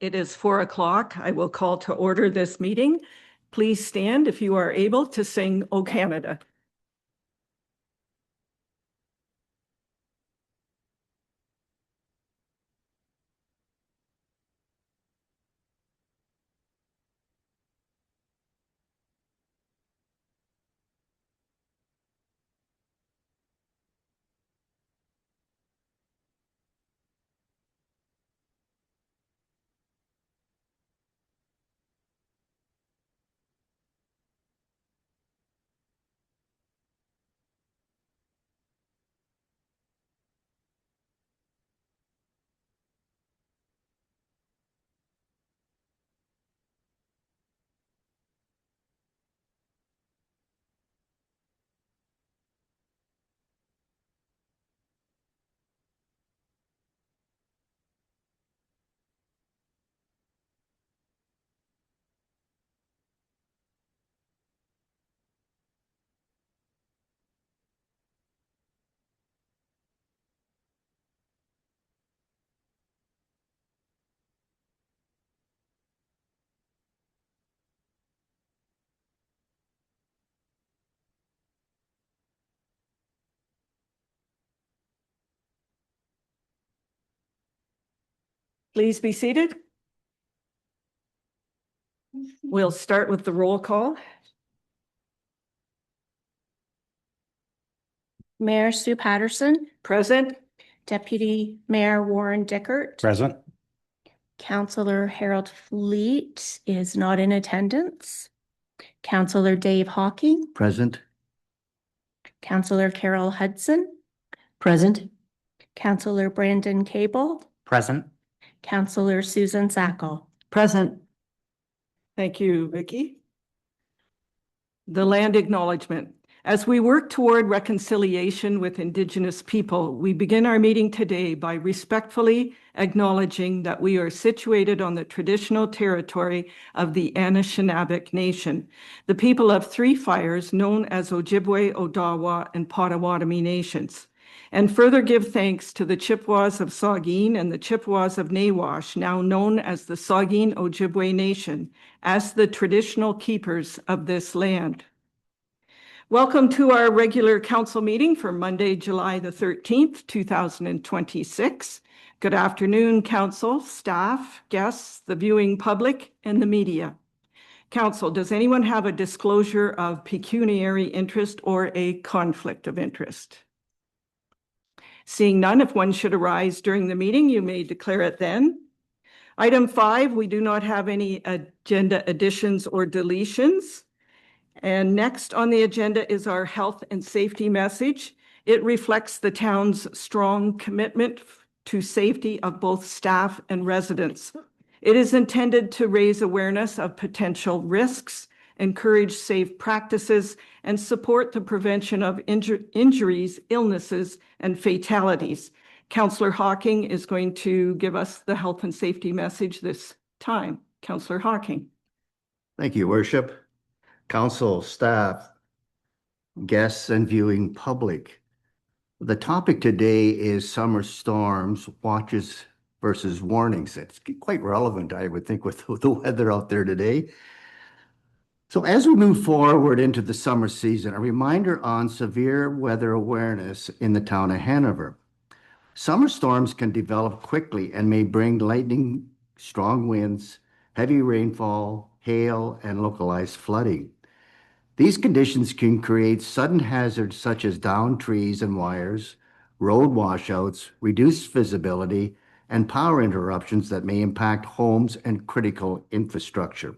It is 4 o'clock. I will call to order this meeting. Please stand if you are able to sing O Canada. Please be seated. We'll start with the roll call. Mayor Sue Patterson. Present. Deputy Mayor Warren Dickert. Present. Councillor Harold Fleet is not in attendance. Councillor Dave Hawking. Present. Councillor Carol Hudson. Present. Councillor Brandon Cable. Present. Councillor Susan Sackle. Present. Thank you, Vicky. The land acknowledgement. As we work toward reconciliation with Indigenous people, we begin our meeting today by respectfully acknowledging that we are situated on the traditional territory of the Anishinaabe Nation, the people of Three Fires known as Ojibwe, Odawa, and Potawatomi nations, and further give thanks to the Chippewas of Saugeen and the Chippewas of Nawash, now known as the Saugeen Ojibwe Nation, as the traditional keepers of this land. Welcome to our regular council meeting for Monday, July the 13th, 2026. Good afternoon, council, staff, guests, the viewing public, and the media. Council, does anyone have a disclosure of pecuniary interest or a conflict of interest? Seeing none, if one should arise during the meeting, you may declare it then. Item 5, we do not have any agenda additions or deletions. And next on the agenda is our health and safety message. It reflects the town's strong commitment to safety of both staff and residents. It is intended to raise awareness of potential risks, encourage safe practices, and support the prevention of injuries, illnesses, and fatalities. Councillor Hawking is going to give us the health and safety message this time. Councillor Hawking. Thank you, Worship. Council, staff, guests, and viewing public. The topic today is summer storms, watches versus warnings. It's quite relevant, I would think, with the weather out there today. So as we move forward into the summer season, a reminder on severe weather awareness in the town of Hanover. Summer storms can develop quickly and may bring lightning, strong winds, heavy rainfall, hail, and localized flooding. These conditions can create sudden hazards such as downed trees and wires, road washouts, reduced visibility, and power interruptions that may impact homes and critical infrastructure.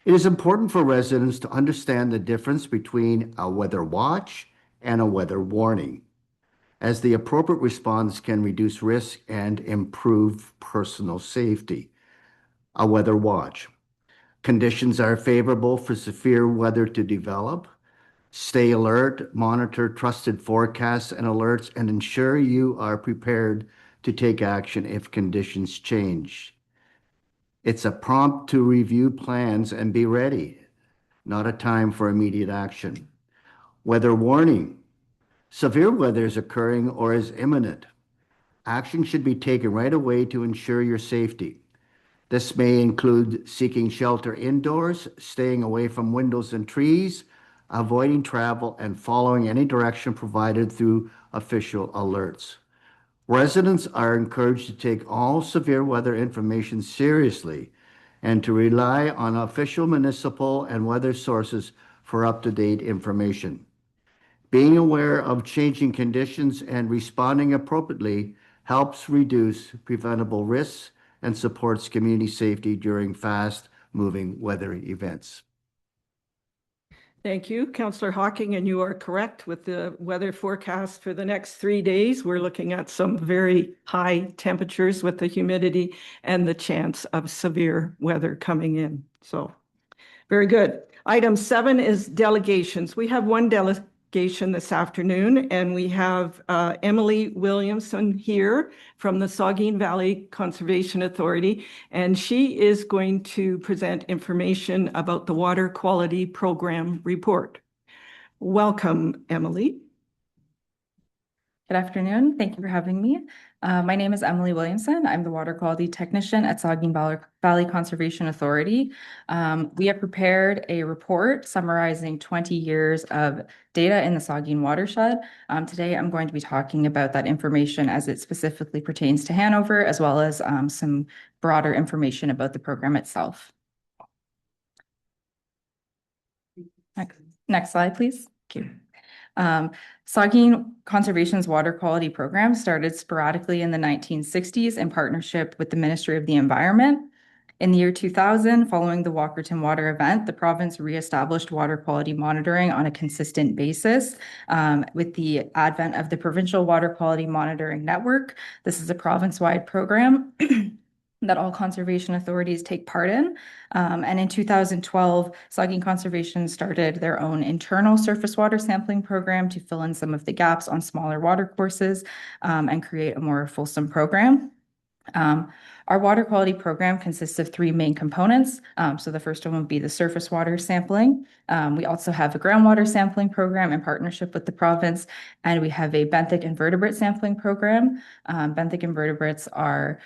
It is important for residents to understand the difference between a weather watch and a weather warning, as the appropriate response can reduce risk and improve personal safety. A weather watch. Conditions are favorable for severe weather to develop. Stay alert, monitor trusted forecasts and alerts, and ensure you are prepared to take action if conditions change. It's a prompt to review plans and be ready, not a time for immediate action. Weather warning. Severe weather is occurring or is imminent. Action should be taken right away to ensure your safety. This may include seeking shelter indoors, staying away from windows and trees, avoiding travel, and following any direction provided through official alerts. Residents are encouraged to take all severe weather information seriously and to rely on official municipal and weather sources for up-to-date information. Being aware of changing conditions and responding appropriately helps reduce preventable risks and supports community safety during fast-moving weather events. Thank you, Councillor Hocking, and you are correct with the weather forecast for the next 3 days. We're looking at some very high temperatures with the humidity and the chance of severe weather coming in. So, very good. Item 7 is delegations. We have one delegation this afternoon, and we have Emily Williamson here from the Saugeen Valley Conservation Authority, and she is going to present information about the Water Quality Program report. Welcome, Emily. Good afternoon. Thank you for having me. My name is Emily Williamson. I'm the water quality technician at Saugeen Valley Conservation Authority. We have prepared a report summarizing 20 years of data in the Saugeen watershed. Today, I'm going to be talking about that information as it specifically pertains to Hanover, as well as some broader information about the program itself. Next slide, please. Thank you. Saugeen Conservation's water quality program started sporadically in the 1960s in partnership with the Ministry of the Environment. In the year 2000, following the Walkerton water event, the province reestablished water quality monitoring on a consistent basis with the advent of the Provincial Water Quality Monitoring Network. This is a province-wide program that all conservation authorities take part in. And in 2012, Saugeen Conservation started their own internal surface water sampling program to fill in some of the gaps on smaller water courses and create a more fulsome program. Our water quality program consists of 3 main components. So the first one would be the surface water sampling. We also have a groundwater sampling program in partnership with the province, and we have a benthic invertebrate sampling program. Benthic invertebrates are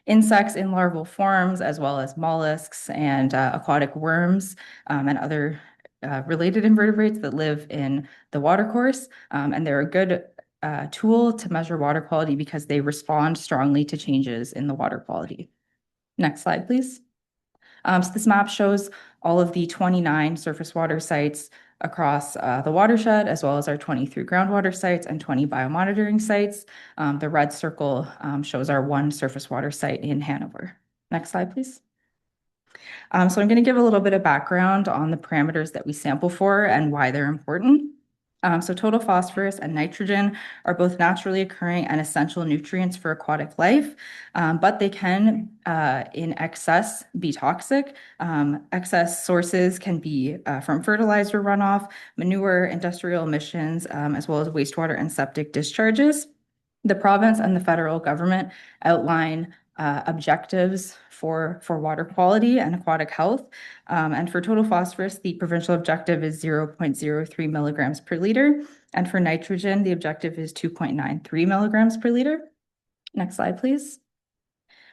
insects in larval forms, as well as mollusks and aquatic worms and other related invertebrates that live in the watercourse. And they're a good tool to measure water quality because they respond strongly to changes in the water quality. Next slide, please. So this map shows all of the 29 surface water sites across the watershed, as well as our 23 groundwater sites and 20 biomonitoring sites. The red circle shows our 1 surface water site in Hanover. Next slide, please. So I'm going to give a little bit of background on the parameters that we sample for and why they're important. So total phosphorus and nitrogen are both naturally occurring and essential nutrients for aquatic life, but they can, in excess, be toxic. Excess sources can be from fertilizer runoff, manure, industrial emissions, as well as wastewater and septic discharges. The province and the federal government outline objectives for water quality and aquatic health. And for total phosphorus, the provincial objective is 0.03 milligrams per liter. And for nitrogen, the objective is 2.93 milligrams per liter. Next slide, please.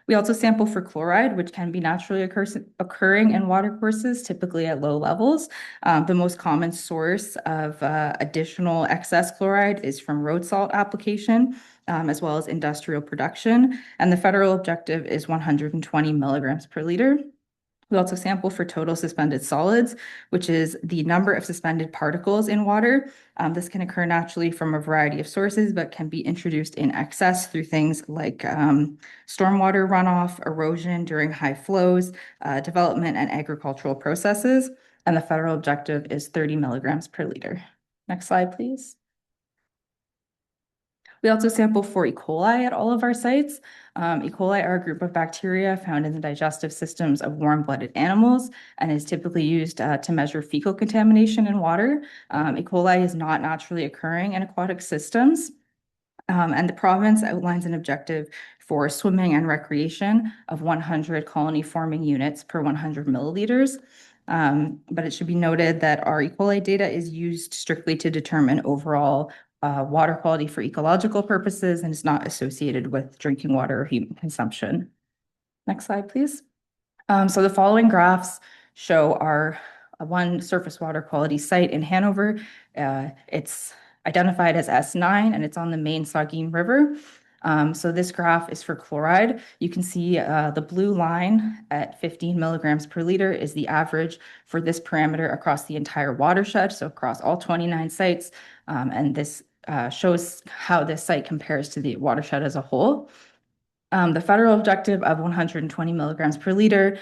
We also sample for chloride, which can be naturally occurring in watercourses, typically at low levels. The most common source of additional excess chloride is from road salt application, as well as industrial production. And the federal objective is 120 milligrams per liter. We also sample for total suspended solids, which is the number of suspended particles in water. This can occur naturally from a variety of sources, but can be introduced in excess through things like stormwater runoff, erosion during high flows, development and agricultural processes. And the federal objective is 30 milligrams per liter. Next slide, please. We also sample for E. coli at all of our sites. E. coli are a group of bacteria found in the digestive systems of warm-blooded animals and is typically used to measure fecal contamination in water. E. coli is not naturally occurring in aquatic systems. And the province outlines an objective for swimming and recreation of 100 colony-forming units per 100 milliliters. But it should be noted that our E. coli data is used strictly to determine overall water quality for ecological purposes and is not associated with drinking water or human consumption. Next slide, please. So the following graphs show our one surface water quality site in Hanover. It's identified as S9 and it's on the main Saugeen River. So this graph is for chloride. You can see the blue line at 15 milligrams per liter is the average for this parameter across the entire watershed, so across all 29 sites. And this shows how this site compares to the watershed as a whole. The federal objective of 120 milligrams per liter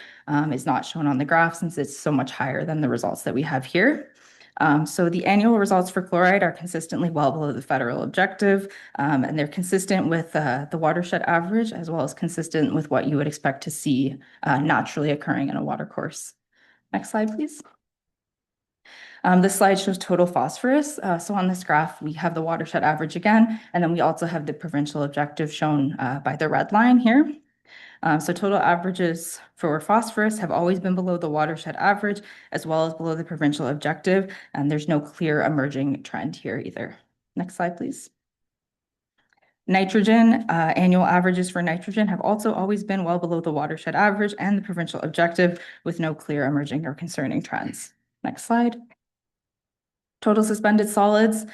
is not shown on the graph since it's so much higher than the results that we have here. So the annual results for chloride are consistently well below the federal objective, and they're consistent with the watershed average, as well as consistent with what you would expect to see naturally occurring in a watercourse. Next slide, please. This slide shows total phosphorus. So on this graph, we have the watershed average again, and then we also have the provincial objective shown by the red line here. So total averages for phosphorus have always been below the watershed average, as well as below the provincial objective, and there's no clear emerging trend here either. Next slide, please. Nitrogen, annual averages for nitrogen have also always been well below the watershed average and the provincial objective, with no clear emerging or concerning trends. Next slide. Total suspended solids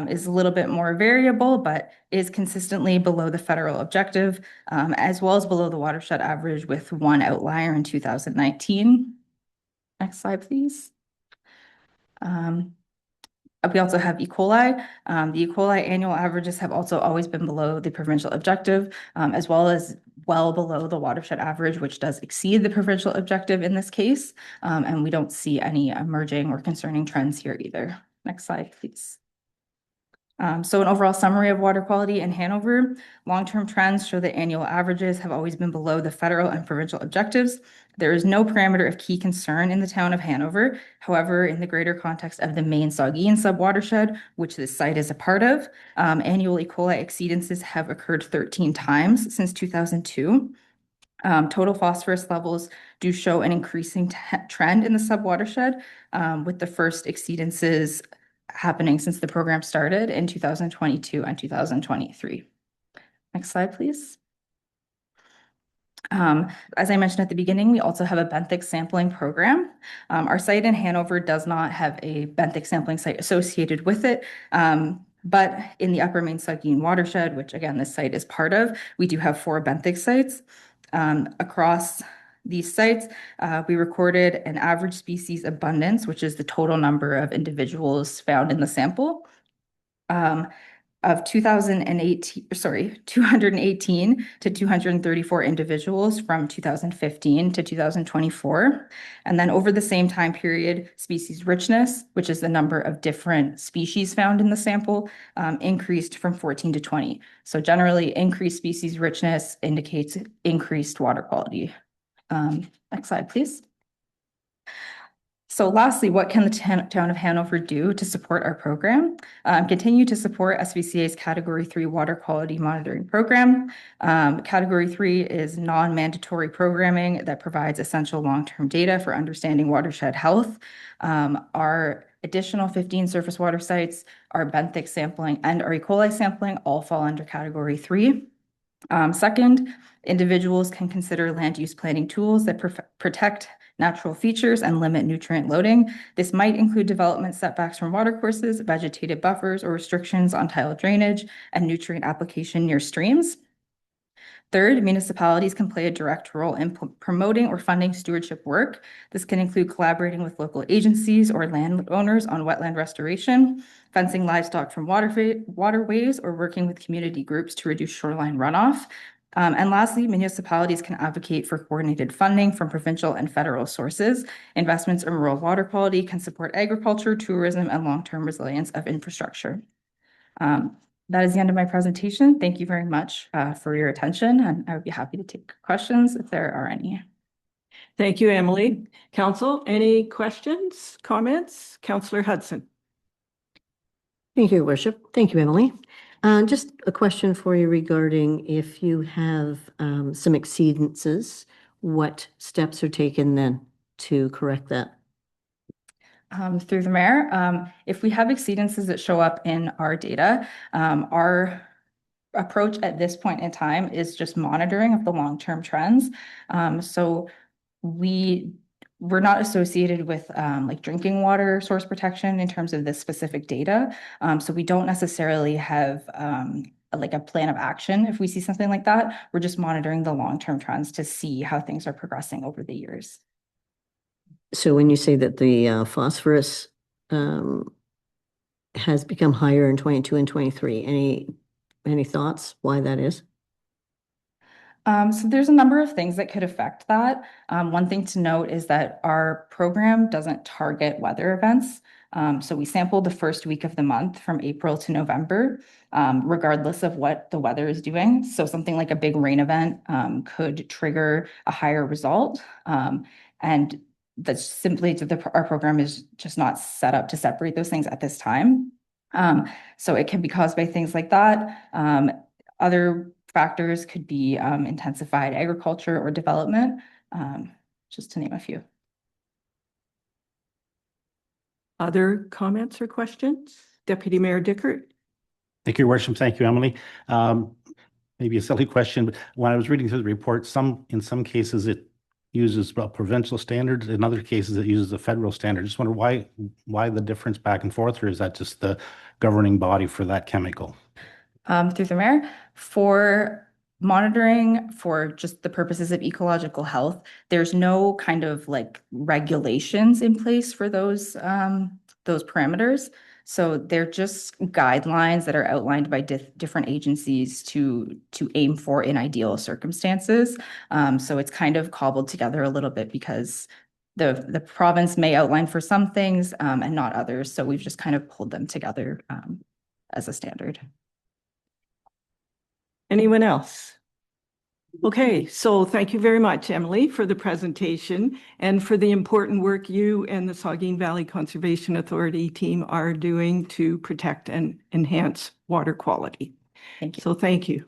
is a little bit more variable, but is consistently below the federal objective, as well as below the watershed average with one outlier in 2019. Next slide, please. We also have E. coli. The E. coli annual averages have also always been below the provincial objective, as well as well below the watershed average, which does exceed the provincial objective in this case. And we don't see any emerging or concerning trends here either. Next slide, please. So an overall summary of water quality in Hanover. Long-term trends show that annual averages have always been below the federal and provincial objectives. There is no parameter of key concern in the town of Hanover. However, in the greater context of the main Saugeen subwatershed, which this site is a part of, annual E. coli exceedances have occurred 13 times since 2002. Total phosphorus levels do show an increasing trend in the subwatershed, with the first exceedances happening since the program started in 2022 and 2023. Next slide, please. As I mentioned at the beginning, we also have a benthic sampling program. Our site in Hanover does not have a benthic sampling site associated with it, but in the upper main Saugeen watershed, which again, this site is part of, we do have 4 benthic sites. Across these sites, we recorded an average species abundance, which is the total number of individuals found in the sample, of 218 to 234 individuals from 2015 to 2024. And then over the same time period, species richness, which is the number of different species found in the sample, increased from 14 to 20. So generally, increased species richness indicates increased water quality. Next slide, please. So lastly, what can the town of Hanover do to support our program? Continue to support SVCA's Category 3 water quality monitoring program. Category 3 is non-mandatory programming that provides essential long-term data for understanding watershed health. Our additional 15 surface water sites, our benthic sampling and our E. coli sampling all fall under Category 3. Second, individuals can consider land use planning tools that protect natural features and limit nutrient loading. This might include development setbacks from watercourses, vegetated buffers, or restrictions on tile drainage and nutrient application near streams. Third, municipalities can play a direct role in promoting or funding stewardship work. This can include collaborating with local agencies or landowners on wetland restoration, fencing livestock from waterways, or working with community groups to reduce shoreline runoff. And lastly, municipalities can advocate for coordinated funding from provincial and federal sources. Investments in rural water quality can support agriculture, tourism, and long-term resilience of infrastructure. That is the end of my presentation. Thank you very much for your attention, and I would be happy to take questions if there are any. Thank you, Emily. Council, any questions, comments? Councillor Hudson. Thank you, Your Worship. Thank you, Emily. Just a question for you regarding if you have some exceedances, what steps are taken then to correct that? Through the mayor, if we have exceedances that show up in our data, our approach at this point in time is just monitoring of the long-term trends. So we're not associated with like drinking water source protection in terms of this specific data. So we don't necessarily have like a plan of action if we see something like that. We're just monitoring the long-term trends to see how things are progressing over the years. So when you say that the phosphorus has become higher in 22 and 23, any thoughts why that is? So there's a number of things that could affect that. One thing to note is that our program doesn't target weather events. So we sampled the first week of the month from April to November, regardless of what the weather is doing. So something like a big rain event could trigger a higher result. And that's simply our program is just not set up to separate those things at this time. So it can be caused by things like that. Other factors could be intensified agriculture or development, just to name a few. Other comments or questions? Deputy Mayor Dickert? Thank you, Your Worship. Thank you, Emily. Maybe a silly question, but when I was reading through the report, in some cases it uses provincial standards, in other cases it uses a federal standard. Just wonder why the difference back and forth, or is that just the governing body for that chemical? Through the mayor, for monitoring for just the purposes of ecological health, there's no kind of like regulations in place for those parameters. So they're just guidelines that are outlined by different agencies to aim for in ideal circumstances. So it's kind of cobbled together a little bit because the province may outline for some things and not others. So we've just kind of pulled them together as a standard. Anyone else? Okay, so thank you very much, Emily, for the presentation and for the important work you and the Saugeen Valley Conservation Authority team are doing to protect and enhance water quality. Thank you. So thank you.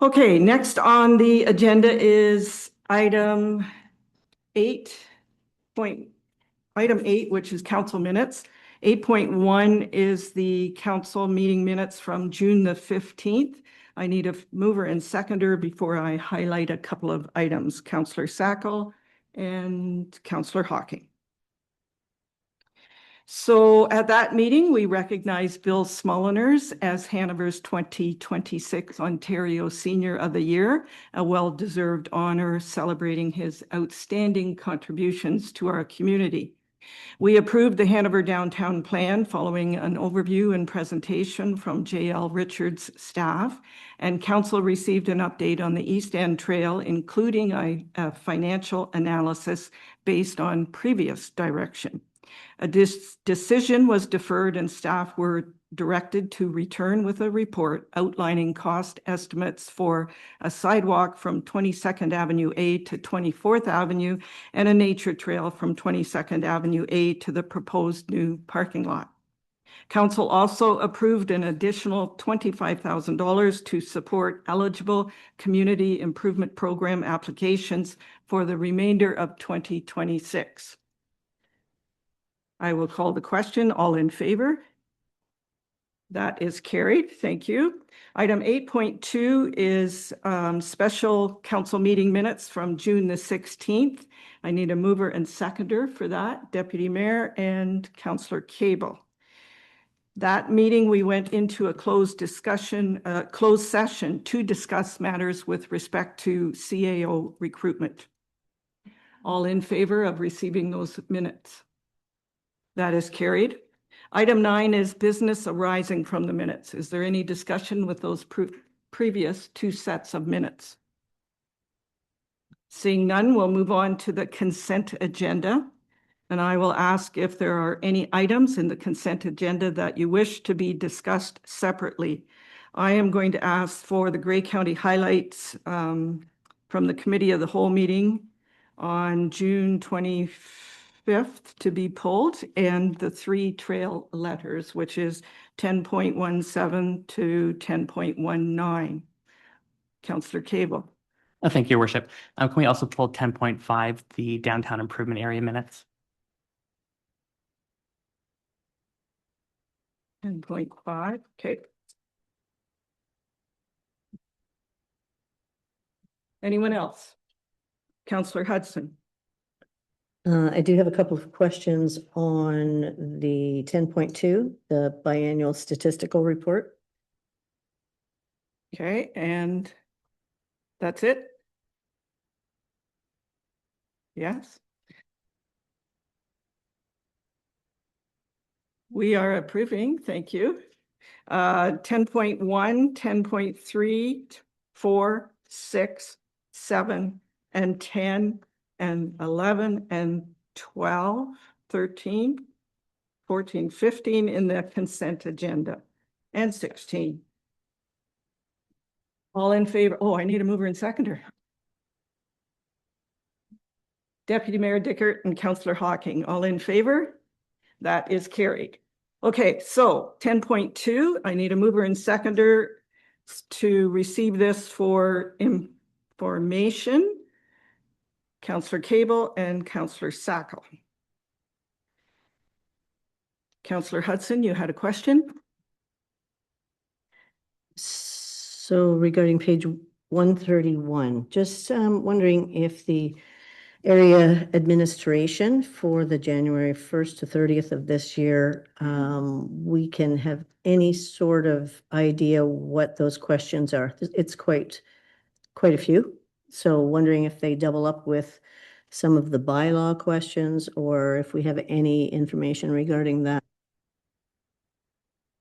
Okay, next on the agenda is item 8, which is council minutes. 8.1 is the council meeting minutes from June the 15th. I need a mover and seconder before I highlight a couple of items. Councillor Sackle and Councillor Hawking. So at that meeting, we recognized Bill Smolleners as Hanover's 2026 Ontario Senior of the Year, a well-deserved honor celebrating his outstanding contributions to our community. We approved the Hanover Downtown Plan following an overview and presentation from JL Richards' staff, and Council received an update on the East End Trail, including a financial analysis based on previous direction. A decision was deferred and staff were directed to return with a report outlining cost estimates for a sidewalk from 22nd Avenue A to 24th Avenue and a nature trail from 22nd Avenue A to the proposed new parking lot. Council also approved an additional $25,000 to support eligible community improvement program applications for the remainder of 2026. I will call the question. All in favor? That is carried. Thank you. Item 8.2 is special council meeting minutes from June the 16th. I need a mover and seconder for that, Deputy Mayor and Councillor Cable. That meeting, we went into a closed session to discuss matters with respect to CAO recruitment. All in favor of receiving those minutes? That is carried. Item 9 is business arising from the minutes. Is there any discussion with those previous 2 sets of minutes? Seeing none, we'll move on to the consent agenda. And I will ask if there are any items in the consent agenda that you wish to be discussed separately. I am going to ask for the Grey County highlights from the Committee of the Whole meeting on June 25th to be pulled, and the 3 trail letters, which is 10.17 to 10.19. Councillor Cable. Thank you, Your Worship. Can we also pull 10.5, the downtown improvement area minutes? 10.5, okay. Anyone else? Counselor Hudson. I do have a couple of questions on the 10.2, the biannual statistical report. Okay, and that's it? Yes? We are approving, thank you. 10.1, 10.3, 4, 6, 7, and 10, and 11, and 12, 13, 14, 15 in the consent agenda, and 16. All in favor? Oh, I need a mover and seconder. Deputy Mayor Dickert and Councillor Hawking, all in favor? That is carried. Okay, so 10.2, I need a mover and seconder to receive this for information. Councillor Cable and Councillor Sacco. Councillor Hudson, you had a question? So regarding page 131, just wondering if the area administration for the January 1st to 30th of this year, we can have any sort of idea what those questions are. It's quite a few. So wondering if they double up with some of the bylaw questions or if we have any information regarding that.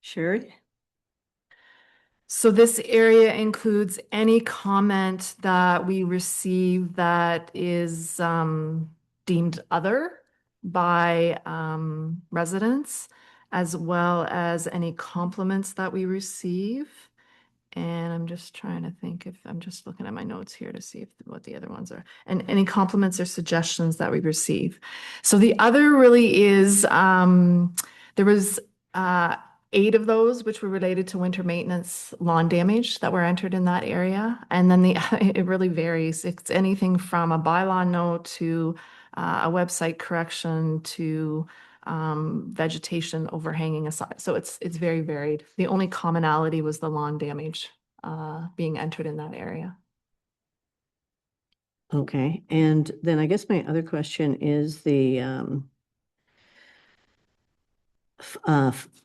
Sherry? So this area includes any comment that we receive that is deemed other by residents, as well as any compliments that we receive. And I'm just trying to think if I'm just looking at my notes here to see if what the other ones are, and any compliments or suggestions that we receive. So the other really is there was 8 of those which were related to winter maintenance lawn damage that were entered in that area. And then it really varies. It's anything from a bylaw note to a website correction to vegetation overhanging aside. So it's very varied. The only commonality was the lawn damage being entered in that area. Okay, and then I guess my other question is the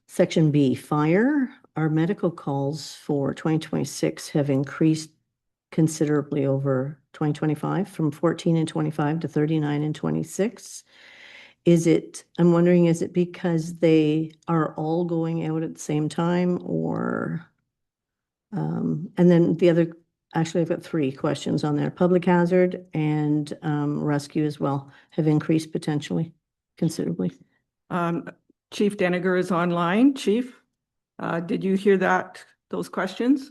section B, fire. Our medical calls for 2026 have increased considerably over 2025, from 14 and 25 to 39 and 26. I'm wondering, is it because they are all going out at the same time, or, and then actually I've got 3 questions on there. Public hazard and rescue as well have increased potentially considerably. Chief Deniger is online. Chief, did you hear those questions?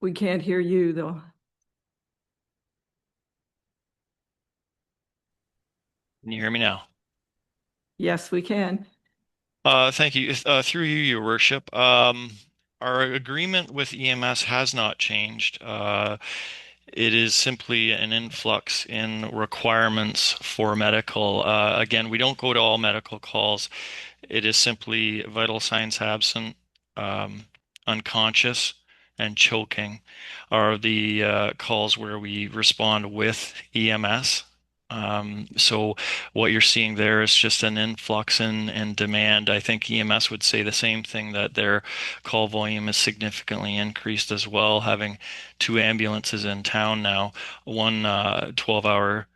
We can't hear you though. Can you hear me now? Yes, we can. Thank you. Through you, Your Worship. Our agreement with EMS has not changed. It is simply an influx in requirements for medical. Again, we don't go to all medical calls. It is simply vital signs absent, unconscious, and choking are the calls where we respond with EMS. So what you're seeing there is just an influx in demand. I think EMS would say the same thing, that their call volume is significantly increased as well, having 2 ambulances in town now, one 12-hour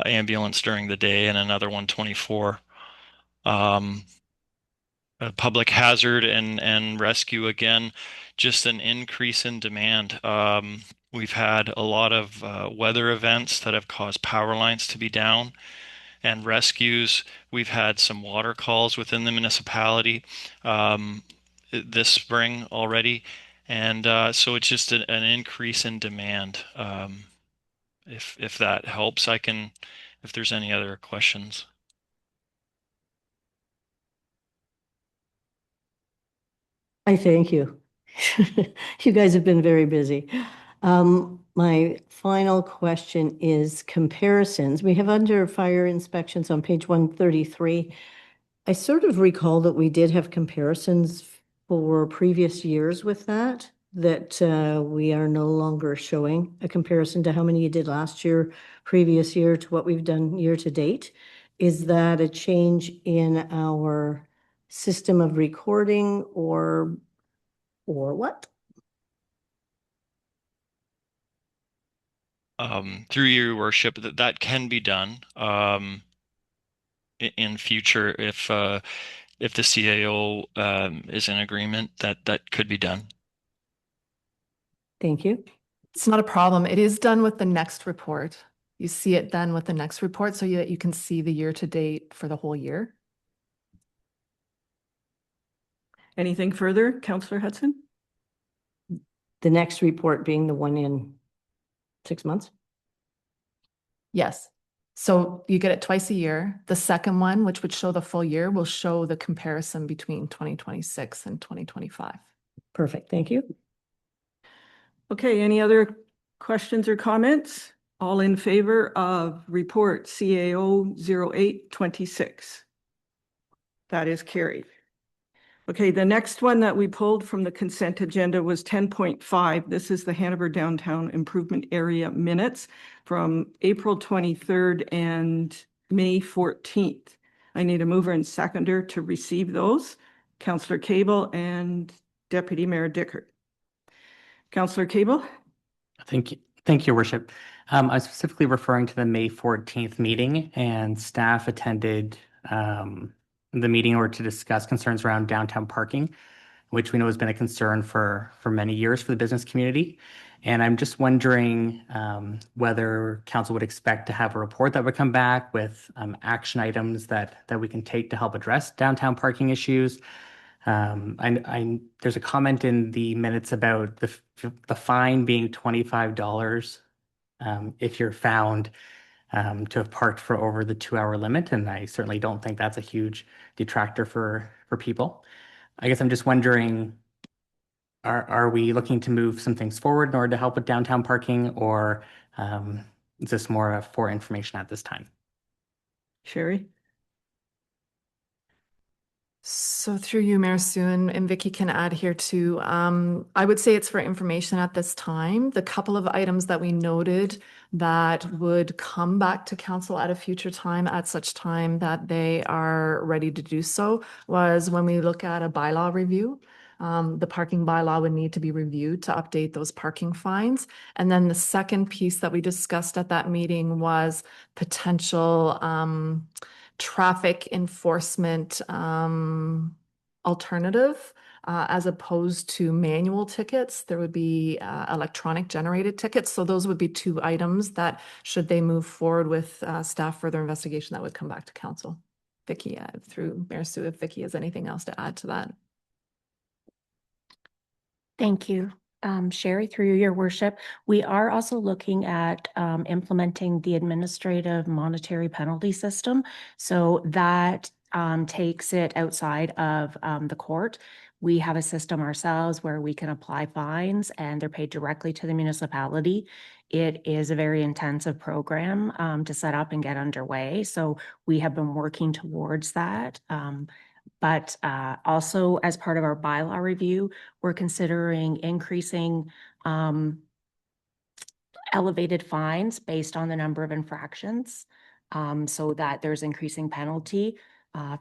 ambulance during the day and another one 24. Public hazard and rescue, again, just an increase in demand. We've had a lot of weather events that have caused power lines to be down, and rescues. We've had some water calls within the municipality this spring already, and so it's just an increase in demand. If that helps, if there's any other questions. I thank you. You guys have been very busy. My final question is comparisons. We have under fire inspections on page 133, I sort of recall that we did have comparisons for previous years with that, we are no longer showing a comparison to how many you did last year, previous year to what we've done year to date. Is that a change in our system of recording or what? Through your worship, that can be done in future if the CAO is in agreement, that could be done. Thank you. It's not a problem. It is done with the next report. You see it then with the next report so that you can see the year to date for the whole year. Anything further, Councillor Hudson? The next report being the one in 6 months? Yes. So you get it twice a year. The second one, which would show the full year, will show the comparison between 2026 and 2025. Perfect. Thank you. Okay, any other questions or comments? All in favor of report CAO 0826? That is carried. Okay, the next one that we pulled from the consent agenda was 10.5. This is the Hanover Downtown Improvement Area minutes from April 23rd and May 14th. I need a mover and seconder to receive those. Councillor Cable and Deputy Mayor Dickert. Councillor Cable? Thank you. Thank you, Your Worship. I'm specifically referring to the May 14th meeting, and staff attended the meeting in order to discuss concerns around downtown parking, which we know has been a concern for many years for the business community. And I'm just wondering whether council would expect to have a report that would come back with action items that we can take to help address downtown parking issues. There's a comment in the minutes about the fine being $25 if you're found to have parked for over the 2-hour limit, and I certainly don't think that's a huge detractor for people. I guess I'm just wondering, are we looking to move some things forward in order to help with downtown parking, or is this more for information at this time? Sherry? So through you, Mayor Sue, and Vicky can add here too. I would say it's for information at this time. The couple of items that we noted that would come back to council at a future time, at such time that they are ready to do so, was when we look at a bylaw review. The parking bylaw would need to be reviewed to update those parking fines. And then the second piece that we discussed at that meeting was potential traffic enforcement alternative as opposed to manual tickets. There would be electronic generated tickets. So those would be two items that, should they move forward with staff further investigation, that would come back to council. Vicky, through Mayor Sue, if Vicky has anything else to add to that. Thank you. Sherry, through your worship, we are also looking at implementing the administrative monetary penalty system. So that takes it outside of the court. We have a system ourselves where we can apply fines and they're paid directly to the municipality. It is a very intensive program to set up and get underway. So we have been working towards that. But also, as part of our bylaw review, we're considering increasing elevated fines based on the number of infractions, so that there's increasing penalty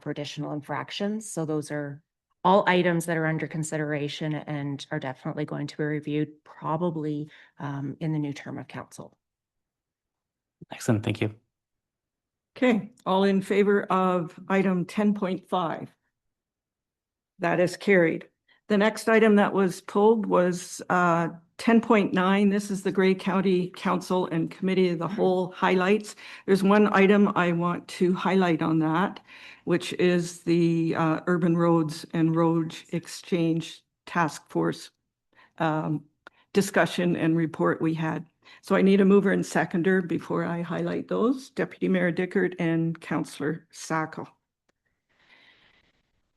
for additional infractions. So those are all items that are under consideration and are definitely going to be reviewed probably in the new term of council. Excellent. Thank you. Okay, all in favor of item 10.5? That is carried. The next item that was pulled was 10.9. This is the Grey County Council and Committee of the Whole highlights. There's one item I want to highlight on that, which is the Urban Roads and Road Exchange Task Force discussion and report we had. So I need a mover and seconder before I highlight those. Deputy Mayor Dickert and Councillor Sacco.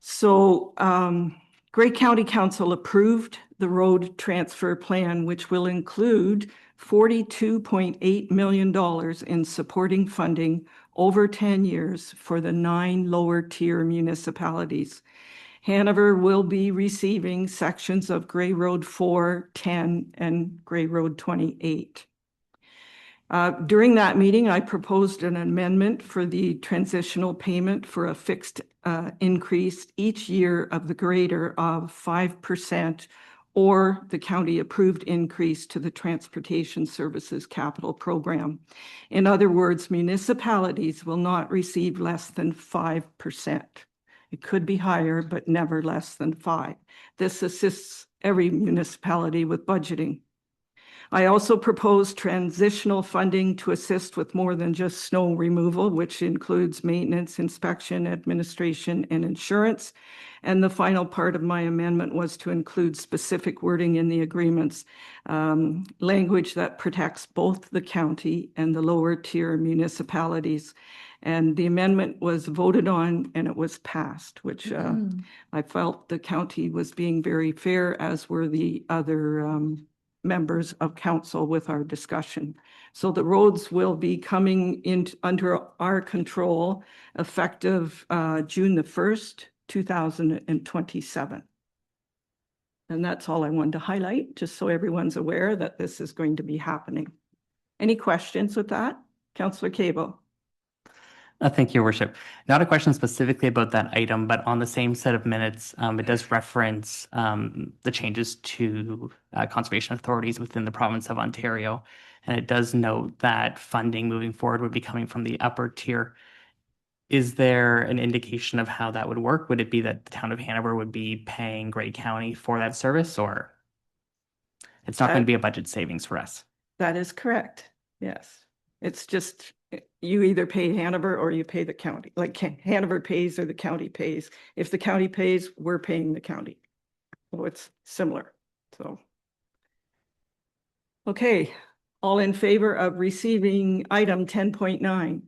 So Grey County Council approved the road transfer plan, which will include $42.8 million in supporting funding over 10 years for the 9 lower tier municipalities. Hanover will be receiving sections of Gray Road 4, 10, and Gray Road 28. During that meeting, I proposed an amendment for the transitional payment for a fixed increase each year of the greater of 5% or the county-approved increase to the Transportation Services Capital Program. In other words, municipalities will not receive less than 5%. It could be higher, but never less than 5%. This assists every municipality with budgeting. I also proposed transitional funding to assist with more than just snow removal, which includes maintenance, inspection, administration, and insurance. And the final part of my amendment was to include specific wording in the agreements, language that protects both the county and the lower tier municipalities. And the amendment was voted on and it was passed, which I felt the county was being very fair, as were the other members of council with our discussion. So the roads will be coming in under our control effective June the 1st, 2027. And that's all I wanted to highlight, just so everyone's aware that this is going to be happening. Any questions with that? Councillor Cable. Thank you, Your Worship. Not a question specifically about that item, but on the same set of minutes, it does reference the changes to conservation authorities within the province of Ontario. And it does note that funding moving forward would be coming from the upper tier. Is there an indication of how that would work? Would it be that the town of Hanover would be paying Grey County for that service, or it's not going to be a budget savings for us? That is correct. Yes. It's just, you either pay Hanover or you pay the county. Like Hanover pays or the county pays. If the county pays, we're paying the county. So it's similar. So, okay, all in favor of receiving item 10.9?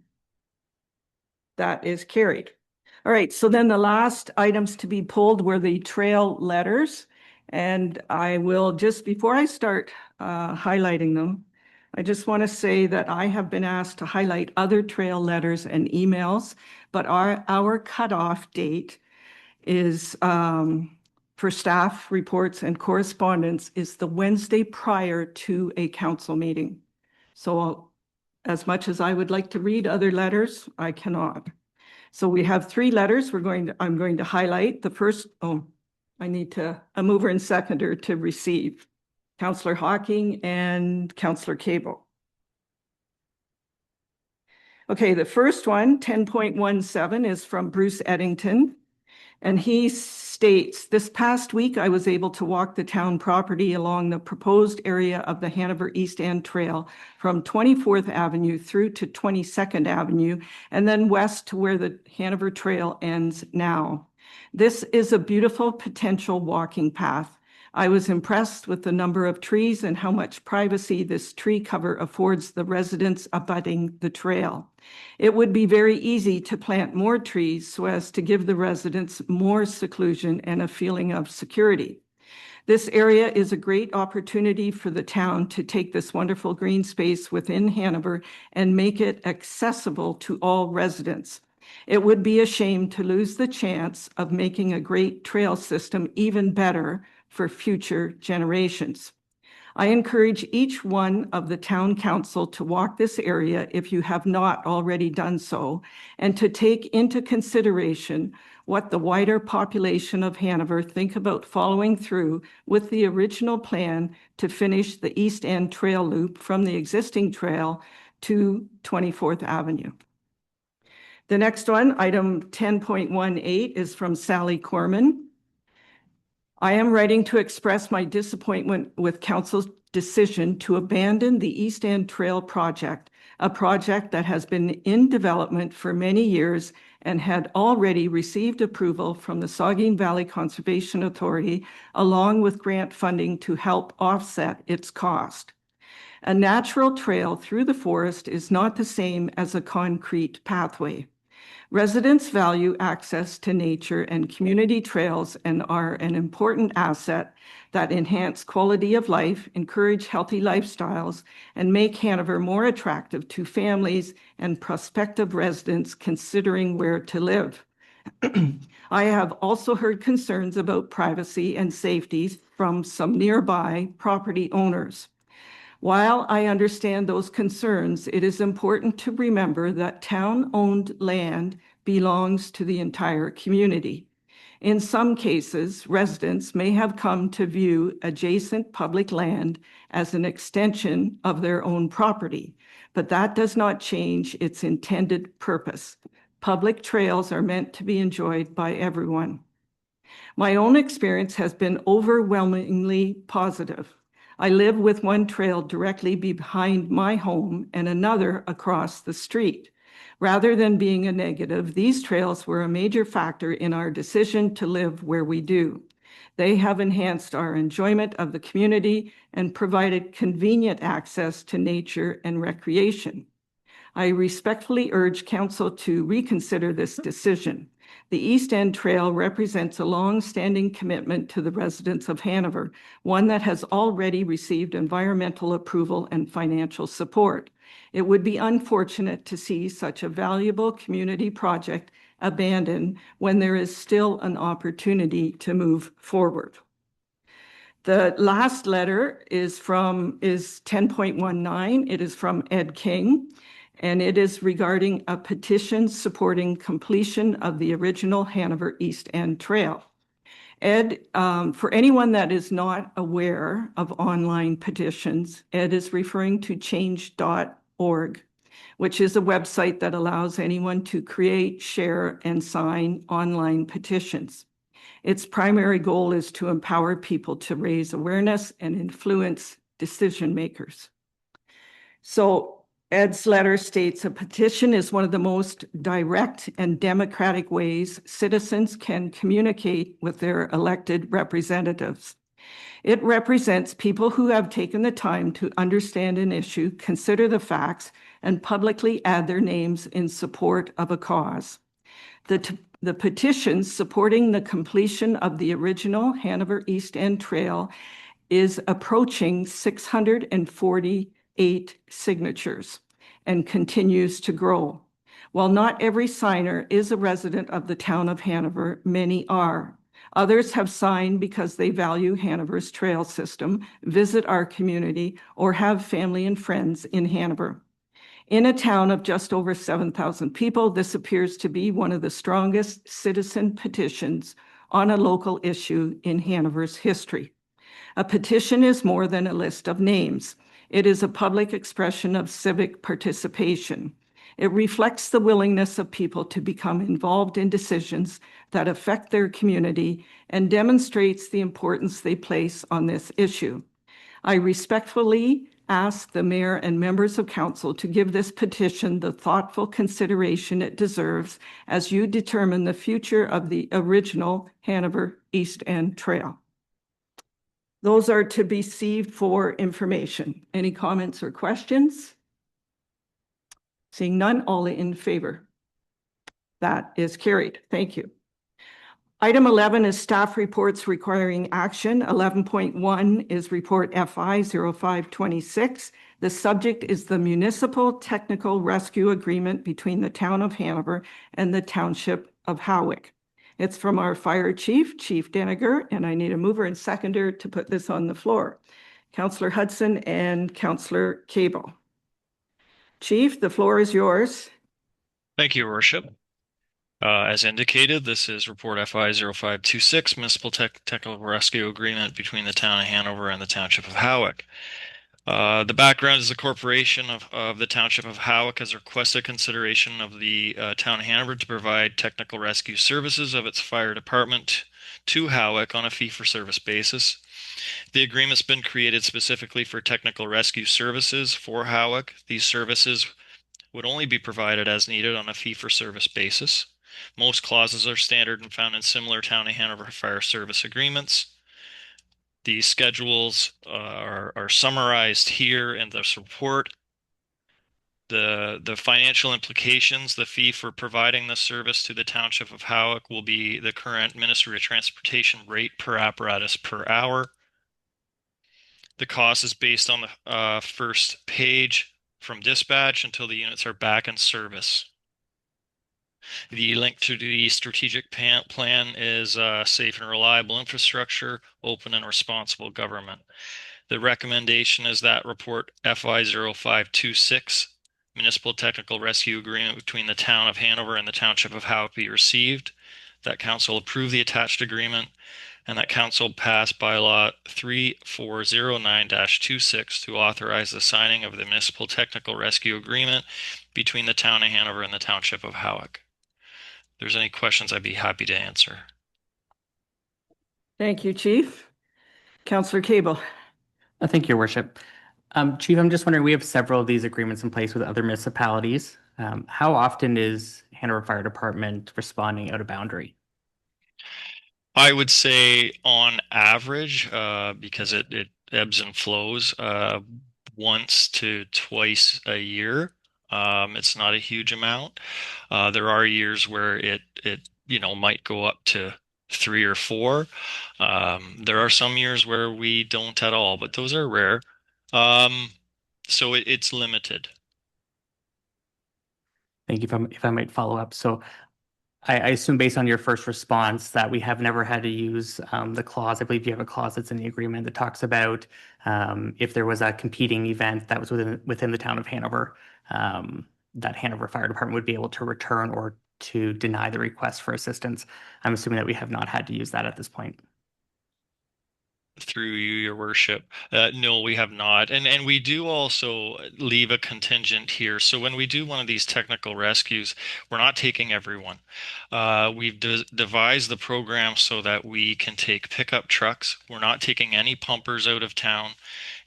That is carried. All right, so then the last items to be pulled were the trail letters. And I will just, before I start highlighting them, I just want to say that I have been asked to highlight other trail letters and emails, but our cutoff date is for staff reports and correspondence is the Wednesday prior to a council meeting. So as much as I would like to read other letters, I cannot. So we have 3 letters I'm going to highlight. The first, I need a mover and seconder to receive. Councillor Hawking and Councillor Cable. Okay, the first one, 10.17, is from Bruce Eddington. And he states, this past week, I was able to walk the town property along the proposed area of the Hanover East End Trail from 24th Avenue through to 22nd Avenue, and then west to where the Hanover Trail ends now. This is a beautiful potential walking path. I was impressed with the number of trees and how much privacy this tree cover affords the residents abutting the trail. It would be very easy to plant more trees so as to give the residents more seclusion and a feeling of security. This area is a great opportunity for the town to take this wonderful green space within Hanover and make it accessible to all residents. It would be a shame to lose the chance of making a great trail system even better for future generations. I encourage each one of the town council to walk this area if you have not already done so, and to take into consideration what the wider population of Hanover think about following through with the original plan to finish the East End Trail Loop from the existing trail to 24th Avenue. The next one, item 10.18, is from Sally Corman. I am writing to express my disappointment with council's decision to abandon the East End Trail project, a project that has been in development for many years and had already received approval from the Saugeen Valley Conservation Authority, along with grant funding to help offset its cost. A natural trail through the forest is not the same as a concrete pathway. Residents value access to nature and community trails and are an important asset that enhance quality of life, encourage healthy lifestyles, and make Hanover more attractive to families and prospective residents considering where to live. I have also heard concerns about privacy and safety from some nearby property owners. While I understand those concerns, it is important to remember that town-owned land belongs to the entire community. In some cases, residents may have come to view adjacent public land as an extension of their own property, but that does not change its intended purpose. Public trails are meant to be enjoyed by everyone. My own experience has been overwhelmingly positive. I live with one trail directly behind my home and another across the street. Rather than being a negative, these trails were a major factor in our decision to live where we do. They have enhanced our enjoyment of the community and provided convenient access to nature and recreation. I respectfully urge Council to reconsider this decision. The East End Trail represents a long-standing commitment to the residents of Hanover, one that has already received environmental approval and financial support. It would be unfortunate to see such a valuable community project abandoned when there is still an opportunity to move forward. The last letter is 10.19. It is from Ed King, and it is regarding a petition supporting completion of the original Hanover East End Trail. Ed, for anyone that is not aware of online petitions, Ed is referring to change.org, which is a website that allows anyone to create, share, and sign online petitions. Its primary goal is to empower people to raise awareness and influence decision makers. So Ed's letter states a petition is one of the most direct and democratic ways citizens can communicate with their elected representatives. It represents people who have taken the time to understand an issue, consider the facts, and publicly add their names in support of a cause. The petition supporting the completion of the original Hanover East End Trail is approaching 648 signatures and continues to grow. While not every signer is a resident of the town of Hanover, many are. Others have signed because they value Hanover's trail system, visit our community, or have family and friends in Hanover. In a town of just over 7,000 people, this appears to be one of the strongest citizen petitions on a local issue in Hanover's history. A petition is more than a list of names. It is a public expression of civic participation. It reflects the willingness of people to become involved in decisions that affect their community and demonstrates the importance they place on this issue. I respectfully ask the mayor and members of council to give this petition the thoughtful consideration it deserves as you determine the future of the original Hanover East End Trail. Those are to be received for information. Any comments or questions? Seeing none, all in favor. That is carried. Thank you. Item 11 is staff reports requiring action. 11.1 is report FI 0526. The subject is the municipal technical rescue agreement between the town of Hanover and the township of Howick. It's from our fire chief, Chief Deniger, and I need a mover and seconder to put this on the floor. Councillor Hudson and Councillor Cable. Chief, the floor is yours. Thank you, Your Worship. As indicated, this is report FI 0526, Municipal Technical Rescue Agreement between the town of Hanover and the township of Howick. The background is the corporation of the township of Howick has requested consideration of the town of Hanover to provide technical rescue services of its fire department to Howick on a fee-for-service basis. The agreement's been created specifically for technical rescue services for Howick. These services would only be provided as needed on a fee-for-service basis. Most clauses are standard and found in similar town of Hanover fire service agreements. The schedules are summarized here in this report. The financial implications, the fee for providing the service to the Township of Howick will be the current Ministry of Transportation rate per apparatus per hour. The cost is based on the first page from dispatch until the units are back in service. The link to the strategic plan is safe and reliable infrastructure, open and responsible government. The recommendation is that report FI 0526, Municipal Technical Rescue Agreement between the Town of Hanover and the Township of Howick be received, that Council approve the attached agreement, and that Council pass bylaw 3409-26 to authorize the signing of the Municipal Technical Rescue Agreement between the Town of Hanover and the Township of Howick. If there's any questions, I'd be happy to answer. Thank you, Chief. Councillor Cable. Thank you, Your Worship. Chief, I'm just wondering, we have several of these agreements in place with other municipalities. How often is Hanover Fire Department responding out of boundary? I would say on average, because it ebbs and flows, once to twice a year. It's not a huge amount. There are years where it might go up to 3 or 4. There are some years where we don't at all, but those are rare. So it's limited. Thank you. If I might follow up. So I assume based on your first response that we have never had to use the clause. I believe you have a clause that's in the agreement that talks about if there was a competing event that was within the Town of Hanover, that Hanover Fire Department would be able to return or to deny the request for assistance. I'm assuming that we have not had to use that at this point. Through you, Your Worship. No, we have not. And we do also leave a contingent here. So when we do one of these technical rescues, we're not taking everyone. We've devised the program so that we can take pickup trucks. We're not taking any pumpers out of town,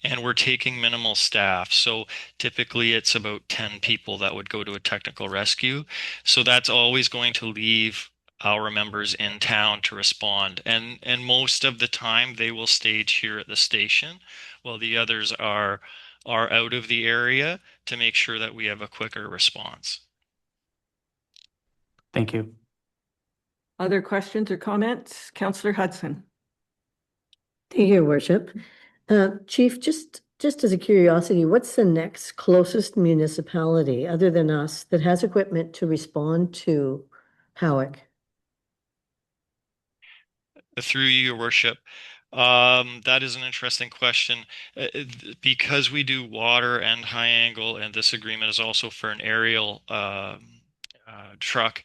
and we're taking minimal staff. So typically it's about 10 people that would go to a technical rescue. So that's always going to leave our members in town to respond, and most of the time they will stage here at the station while the others are out of the area to make sure that we have a quicker response. Thank you. Other questions or comments? Councillor Hudson. Thank you, Your Worship. Chief, just as a curiosity, what's the next closest municipality other than us that has equipment to respond to Howick? Through you, Your Worship. That is an interesting question. Because we do water and high angle, and this agreement is also for an aerial truck,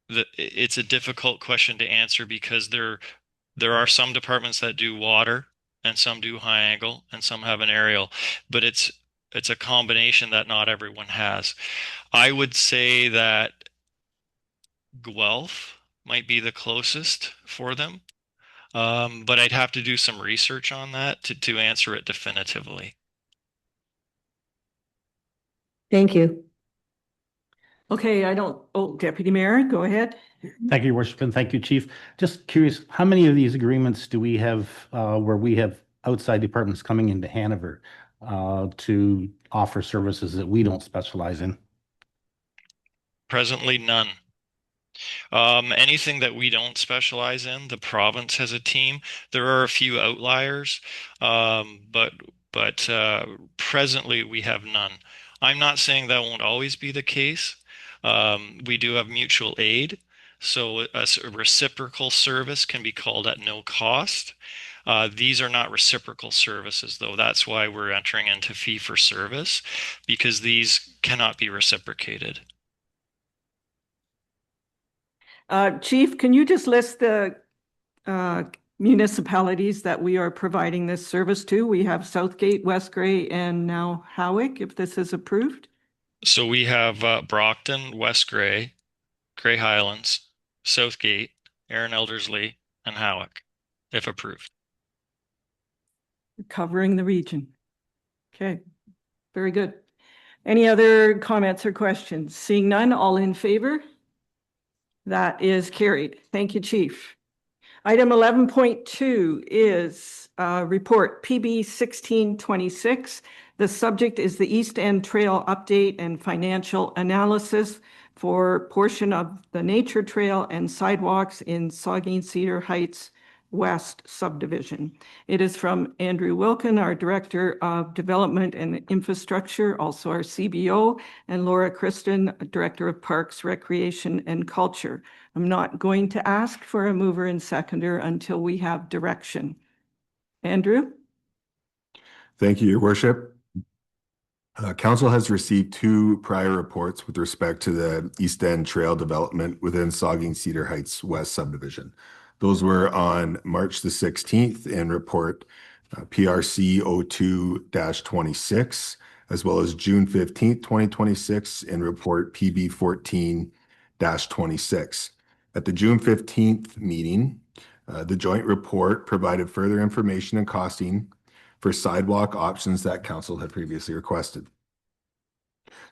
it's a difficult question to answer because there are some departments that do water and some do high angle and some have an aerial, but it's a combination that not everyone has. I would say that Guelph might be the closest for them. But I'd have to do some research on that to answer it definitively. Thank you. Okay, Deputy Mayor, go ahead. Thank you, Your Worship, and thank you, Chief. Just curious, how many of these agreements do we have where we have outside departments coming into Hanover to offer services that we don't specialize in? Presently, none. Anything that we don't specialize in, the province has a team. There are a few outliers, but presently we have none. I'm not saying that won't always be the case. We do have mutual aid, so a reciprocal service can be called at no cost. These are not reciprocal services, though. That's why we're entering into fee for service, because these cannot be reciprocated. Chief, can you just list the municipalities that we are providing this service to? We have Southgate, West Grey, and now Howick, if this is approved. So we have Brockton, West Grey, Grey Highlands, Southgate, Erin Elderslie, and Howick, if approved. Covering the region. Okay, very good. Any other comments or questions? Seeing none, all in favor? That is carried. Thank you, Chief. Item 11.2 is report PB 1626. The subject is the East End Trail update and financial analysis for portion of the nature trail and sidewalks in Saugeen Cedar Heights West subdivision. It is from Andrew Wilkin, our Director of Development and Infrastructure, also our CBO, and Laura Kristen, Director of Parks, Recreation, and Culture. I'm not going to ask for a mover and seconder until we have direction. Andrew? Thank you, Your Worship. Council has received 2 prior reports with respect to the East End Trail development within Saugeen Cedar Heights West subdivision. Those were on March the 16th in report PRC 02-26, as well as June 15th, 2026 in report PB 14-26. At the June 15th meeting, the joint report provided further information and costing for sidewalk options that council had previously requested.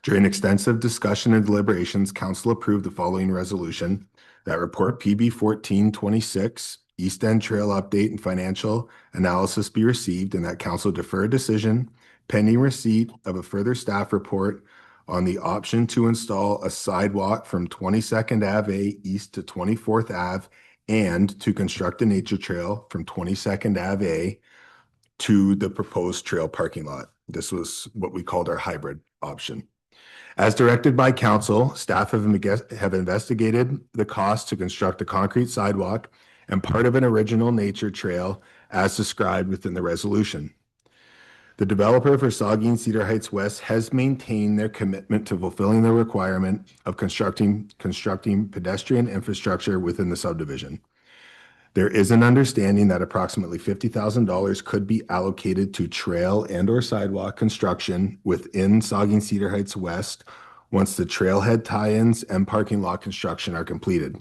During extensive discussion and deliberations, council approved the following resolution: that report PB 14-26, East End Trail update and financial analysis be received, and that council defer a decision pending receipt of a further staff report on the option to install a sidewalk from 22nd Ave east to 24th Ave and to construct a nature trail from 22nd Ave to the proposed trail parking lot. This was what we called our hybrid option. As directed by council, staff have investigated the cost to construct a concrete sidewalk and part of an original nature trail as described within the resolution. The developer for Saugeen Cedar Heights West has maintained their commitment to fulfilling the requirement of constructing pedestrian infrastructure within the subdivision. There is an understanding that approximately $50,000 could be allocated to trail and/or sidewalk construction within Saugeen Cedar Heights West once the trailhead tie-ins and parking lot construction are completed.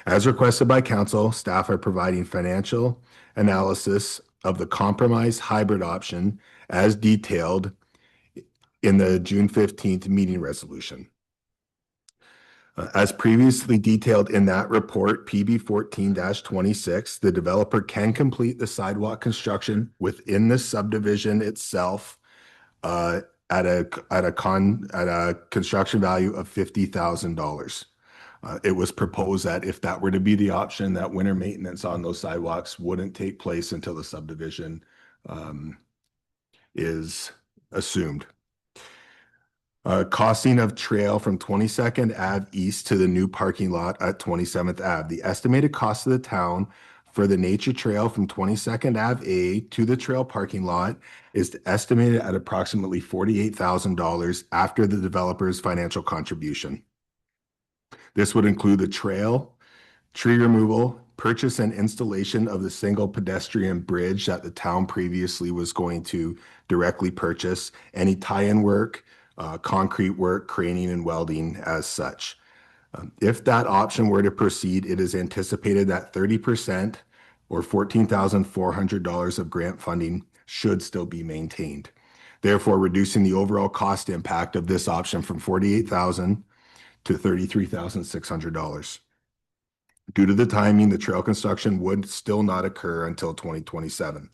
As requested by council, staff are providing financial analysis of the compromised hybrid option as detailed in the June 15th meeting resolution. As previously detailed in that report, PB 14-26, the developer can complete the sidewalk construction within the subdivision itself at a construction value of $50,000. It was proposed that if that were to be the option, that winter maintenance on those sidewalks wouldn't take place until the subdivision is assumed. Costing of trail from 22nd Ave East to the new parking lot at 27th Ave. The estimated cost of the town for the nature trail from 22nd Ave A to the trail parking lot is estimated at approximately $48,000 after the developer's financial contribution. This would include the trail, tree removal, purchase and installation of the single pedestrian bridge that the town previously was going to directly purchase, any tie-in work, concrete work, craning and welding as such. If that option were to proceed, it is anticipated that 30% or $14,400 of grant funding should still be maintained, therefore reducing the overall cost impact of this option from $48,000 to $33,600. Due to the timing, the trail construction would still not occur until 2027.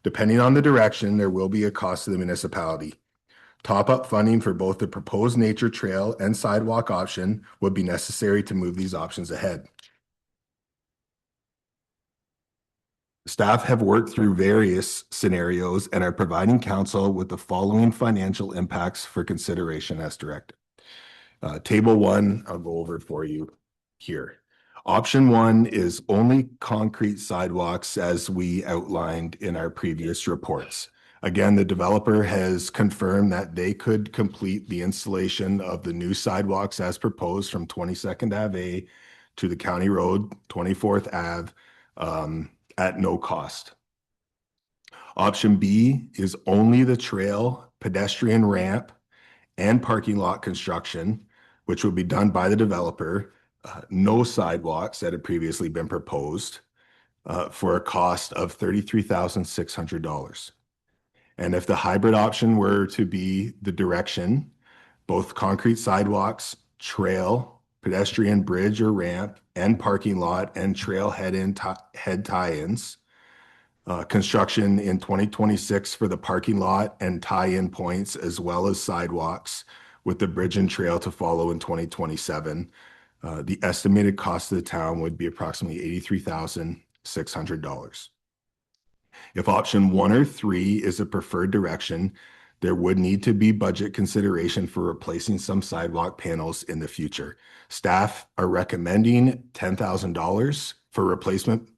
Depending on the direction, there will be a cost to the municipality. Top-up funding for both the proposed nature trail and sidewalk option would be necessary to move these options ahead. Staff have worked through various scenarios and are providing council with the following financial impacts for consideration as directed. Table 1, I'll go over for you here. Option 1 is only concrete sidewalks as we outlined in our previous reports. Again, the developer has confirmed that they could complete the installation of the new sidewalks as proposed from 22nd Ave to the County Road, 24th Ave at no cost. Option B is only the trail, pedestrian ramp, and parking lot construction, which will be done by the developer. No sidewalks that had previously been proposed for a cost of $33,600. And if the hybrid option were to be the direction, both concrete sidewalks, trail, pedestrian bridge or ramp and parking lot and trailhead head tie-ins. Construction in 2026 for the parking lot and tie-in points, as well as sidewalks, with the bridge and trail to follow in 2027. The estimated cost of the town would be approximately $83,600. If option 1 or 3 is a preferred direction, there would need to be budget consideration for replacing some sidewalk panels in the future. Staff are recommending $10,000 for replacement.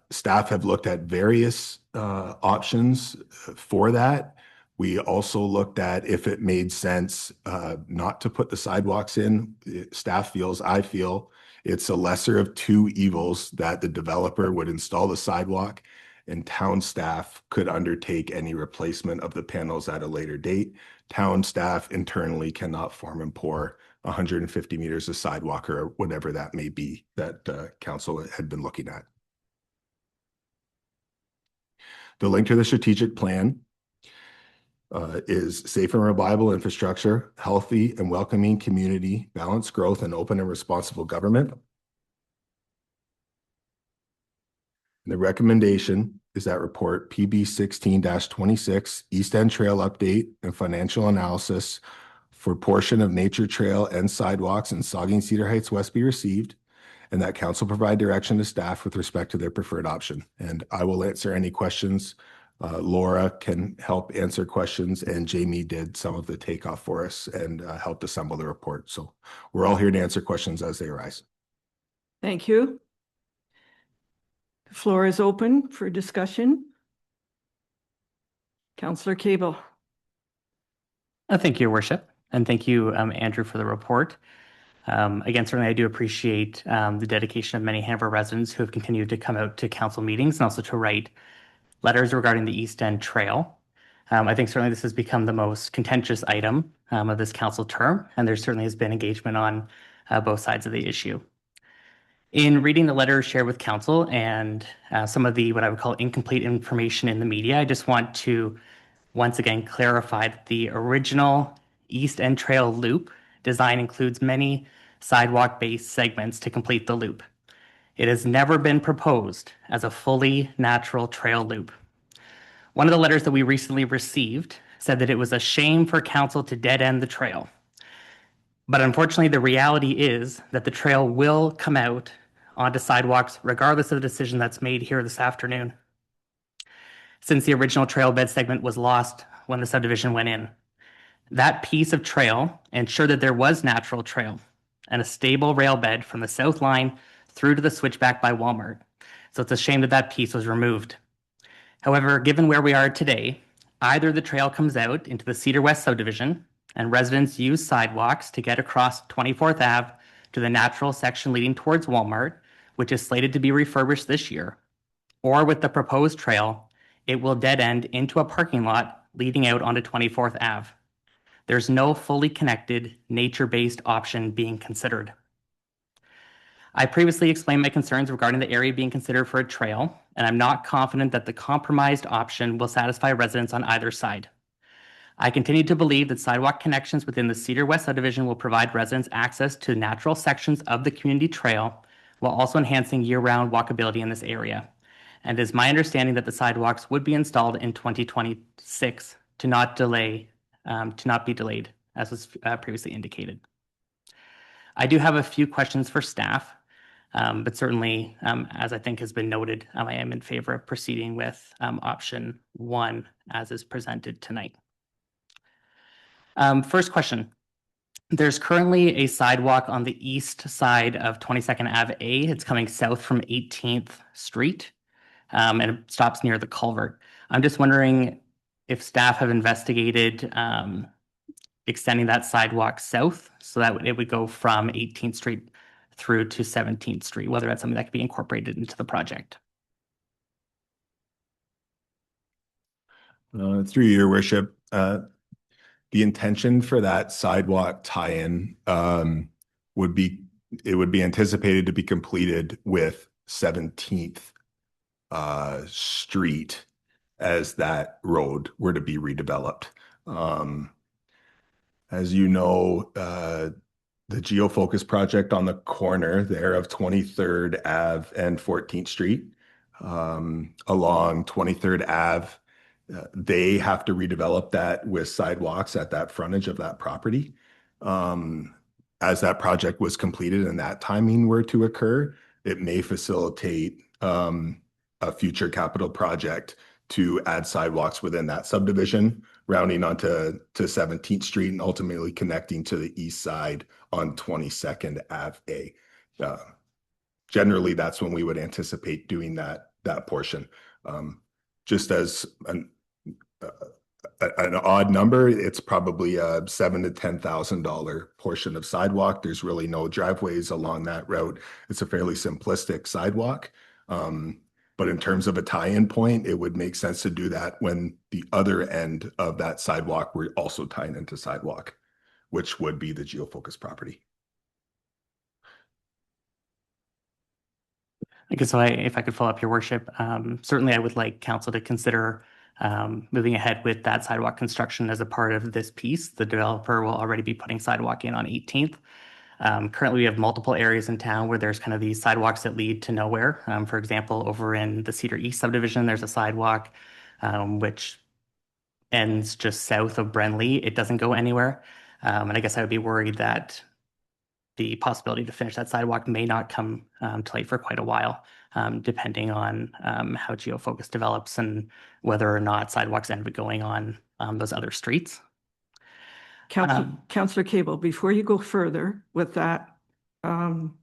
Staff have looked at various options for that. We also looked at if it made sense not to put the sidewalks in. Staff feels, I feel, it's a lesser of two evils that the developer would install the sidewalk and town staff could undertake any replacement of the panels at a later date. Town staff internally cannot form and pour 150 meters of sidewalk or whatever that may be that council had been looking at. The link to the strategic plan is safe and reliable infrastructure, healthy and welcoming community, balanced growth, and open and responsible government. And the recommendation is that report PB 16-26 East End Trail Update and Financial Analysis for portion of nature trail and sidewalks in Saugeen Cedar Heights West be received, and that council provide direction to staff with respect to their preferred option. And I will answer any questions. Laura can help answer questions, and Jamie did some of the takeoff for us and helped assemble the report. So we're all here to answer questions as they arise. Thank you. The floor is open for discussion. Councillor Cable. Thank you, Your Worship, and thank you, Andrew, for the report. Again, certainly I do appreciate the dedication of many Hanover residents who have continued to come out to council meetings and also to write letters regarding the East End Trail. I think certainly this has become the most contentious item of this council term, and there certainly has been engagement on both sides of the issue. In reading the letter shared with council and some of the what I would call incomplete information in the media, I just want to once again clarify that the original East End Trail loop design includes many sidewalk-based segments to complete the loop. It has never been proposed as a fully natural trail loop. One of the letters that we recently received said that it was a shame for council to dead end the trail. But unfortunately, the reality is that the trail will come out onto sidewalks regardless of the decision that's made here this afternoon, since the original trail bed segment was lost when the subdivision went in. That piece of trail ensured that there was natural trail and a stable rail bed from the south line through to the switchback by Walmart. So it's a shame that that piece was removed. However, given where we are today, either the trail comes out into the Cedar West subdivision and residents use sidewalks to get across 24th Ave to the natural section leading towards Walmart, which is slated to be refurbished this year, or with the proposed trail, it will dead end into a parking lot leading out onto 24th Ave. There's no fully connected, nature-based option being considered. I previously explained my concerns regarding the area being considered for a trail, and I'm not confident that the compromised option will satisfy residents on either side. I continue to believe that sidewalk connections within the Cedar West subdivision will provide residents access to natural sections of the community trail while also enhancing year-round walkability in this area. And it is my understanding that the sidewalks would be installed in 2026 to not be delayed, as was previously indicated. I do have a few questions for staff, but certainly, as I think has been noted, I am in favor of proceeding with option 1 as is presented tonight. First question. There's currently a sidewalk on the east side of 22nd Ave A. It's coming south from 18th Street, and it stops near the culvert. I'm just wondering if staff have investigated extending that sidewalk south so that it would go from 18th Street through to 17th Street, whether that's something that could be incorporated into the project. Through your worship, the intention for that sidewalk tie-in would be anticipated to be completed with 17th Street as that road were to be redeveloped. As you know, the Geofocus project on the corner there of 23rd Ave and 14th Street, along 23rd Ave. They have to redevelop that with sidewalks at that frontage of that property. As that project was completed and that timing were to occur, it may facilitate a future capital project to add sidewalks within that subdivision, rounding onto 17th Street and ultimately connecting to the east side on 22nd Ave A. Generally, that's when we would anticipate doing that portion. Just as an odd number, it's probably a $7,000 to $10,000 portion of sidewalk. There's really no driveways along that route. It's a fairly simplistic sidewalk. But in terms of a tie-in point, it would make sense to do that when the other end of that sidewalk were also tying into sidewalk, which would be the Geofocus property. I guess if I could follow up, Your Worship, certainly I would like council to consider moving ahead with that sidewalk construction as a part of this piece. The developer will already be putting sidewalk in on 18th. Currently, we have multiple areas in town where there's kind of these sidewalks that lead to nowhere. For example, over in the Cedar East subdivision, there's a sidewalk which ends just south of Brenly. It doesn't go anywhere. And I guess I would be worried that the possibility to finish that sidewalk may not come to light for quite a while, depending on how Geofocus develops and whether or not sidewalks end up going on those other streets. Councillor Cable, before you go further with that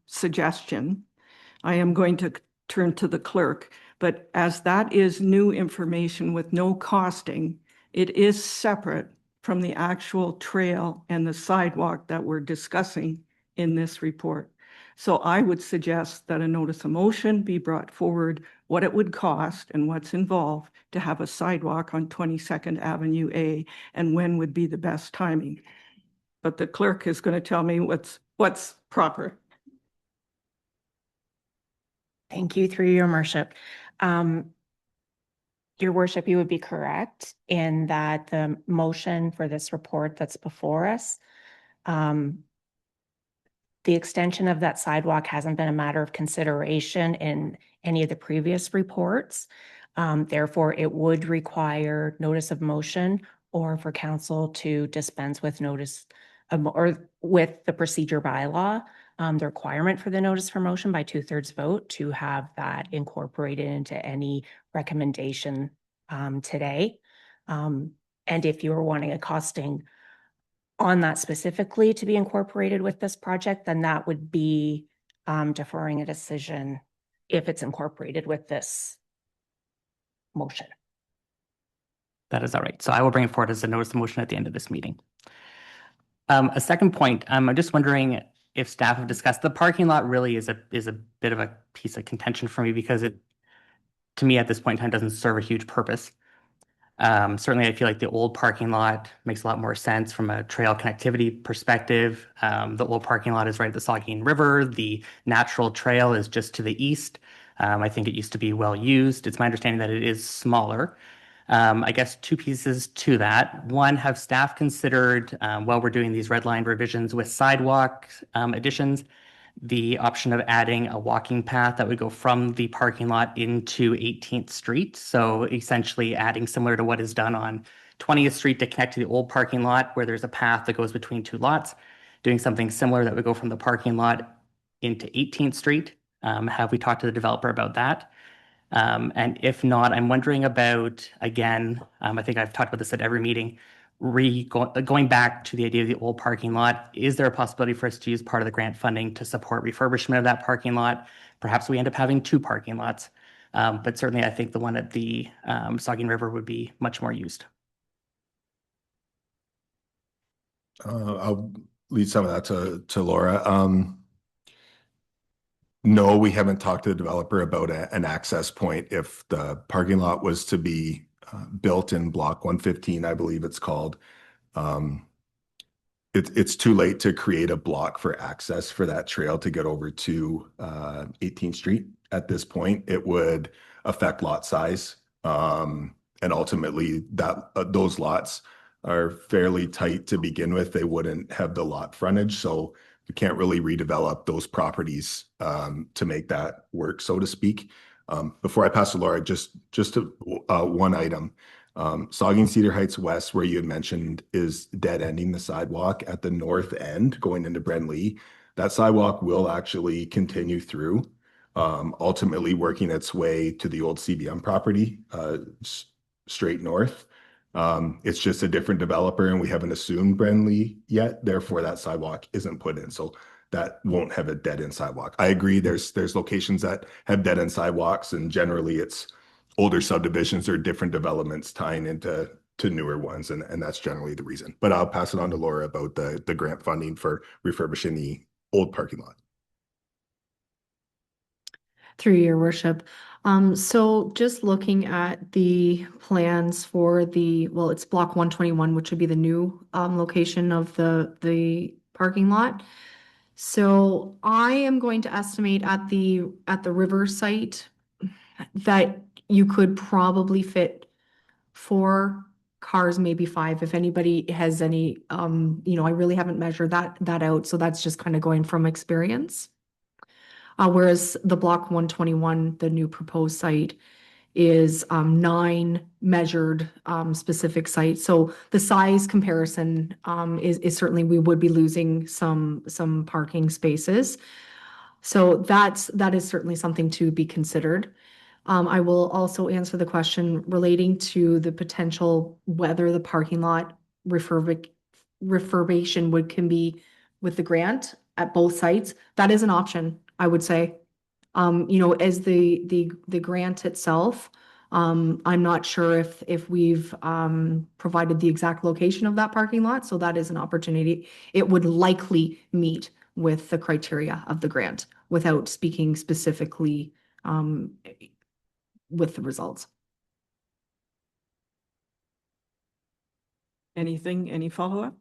suggestion, I am going to turn to the clerk, but as that is new information with no costing, it is separate from the actual trail and the sidewalk that we're discussing in this report. So I would suggest that a notice of motion be brought forward, what it would cost and what's involved to have a sidewalk on 22nd Avenue A and when would be the best timing. But the clerk is going to tell me what's proper. Thank you, through your worship. Your worship, you would be correct in that the motion for this report that's before us, the extension of that sidewalk hasn't been a matter of consideration in any of the previous reports. Therefore, it would require notice of motion or for council to dispense with notice of, or with the procedure bylaw, the requirement for the notice for motion by 2/3 vote to have that incorporated into any recommendation today. And if you were wanting a costing on that specifically to be incorporated with this project, then that would be deferring a decision if it's incorporated with this motion. That is all right. So I will bring it forward as a notice of motion at the end of this meeting. A second point, I'm just wondering if staff have discussed the parking lot. Really is a bit of a piece of contention for me because it, to me at this point in time, doesn't serve a huge purpose. Certainly I feel like the old parking lot makes a lot more sense from a trail connectivity perspective. The old parking lot is right at the Saugeen River. The natural trail is just to the east. I think it used to be well used. It's my understanding that it is smaller. I guess two pieces to that. One, have staff considered, while we're doing these red line revisions with sidewalk additions, the option of adding a walking path that would go from the parking lot into 18th Street. So essentially adding similar to what is done on 20th Street to connect to the old parking lot where there's a path that goes between two lots, doing something similar that would go from the parking lot into 18th Street. Have we talked to the developer about that? And if not, I'm wondering about, again, I think I've talked about this at every meeting, going back to the idea of the old parking lot. Is there a possibility for us to use part of the grant funding to support refurbishment of that parking lot? Perhaps we end up having two parking lots, but certainly I think the one at the Saugeen River would be much more used. I'll lead some of that to Laura. No, we haven't talked to the developer about an access point. If the parking lot was to be built in block 115, I believe it's called, it's too late to create a block for access for that trail to get over to 18th Street. At this point, it would affect lot size. And ultimately that those lots are fairly tight to begin with. They wouldn't have the lot frontage. So you can't really redevelop those properties to make that work, so to speak. Before I pass to Laura, just one item. Saugeen Cedar Heights West, where you had mentioned, is dead ending the sidewalk at the north end going into Brenly. That sidewalk will actually continue through, ultimately working its way to the old CBM property, straight north. It's just a different developer, and we haven't assumed Brenly yet. Therefore, that sidewalk isn't put in. So that won't have a dead end sidewalk. I agree. There's locations that have dead end sidewalks, and generally it's older subdivisions or different developments tying into newer ones, and that's generally the reason. But I'll pass it on to Laura about the grant funding for refurbishing the old parking lot. Through your worship. So just looking at the plans for well, it's block 121, which would be the new location of the parking lot. So I am going to estimate at the river site that you could probably fit 4 cars, maybe 5. If anybody has any, I really haven't measured that out. So that's just kind of going from experience. Whereas the block 121, the new proposed site, is 9 measured specific sites. So the size comparison is certainly, we would be losing some parking spaces. So that is certainly something to be considered. I will also answer the question relating to the potential whether the parking lot refurbishing can be with the grant at both sites. That is an option, I would say. As the grant itself, I'm not sure if we've provided the exact location of that parking lot, so that is an opportunity. It would likely meet with the criteria of the grant without speaking specifically with the results. Any follow-up?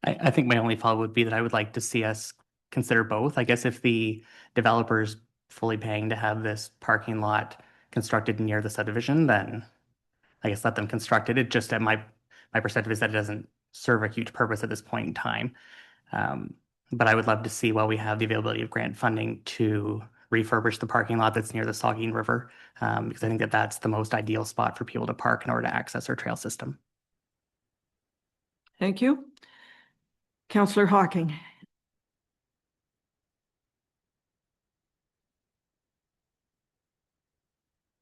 I think my only follow would be that I would like to see us consider both. I guess if the developer's fully paying to have this parking lot constructed near the subdivision, then I guess let them construct it. It just, my perspective is that it doesn't serve a huge purpose at this point in time. But I would love to see, while we have the availability of grant funding, to refurbish the parking lot that's near the Saugeen River, because I think that that's the most ideal spot for people to park in order to access our trail system. Thank you. Councillor Hocking.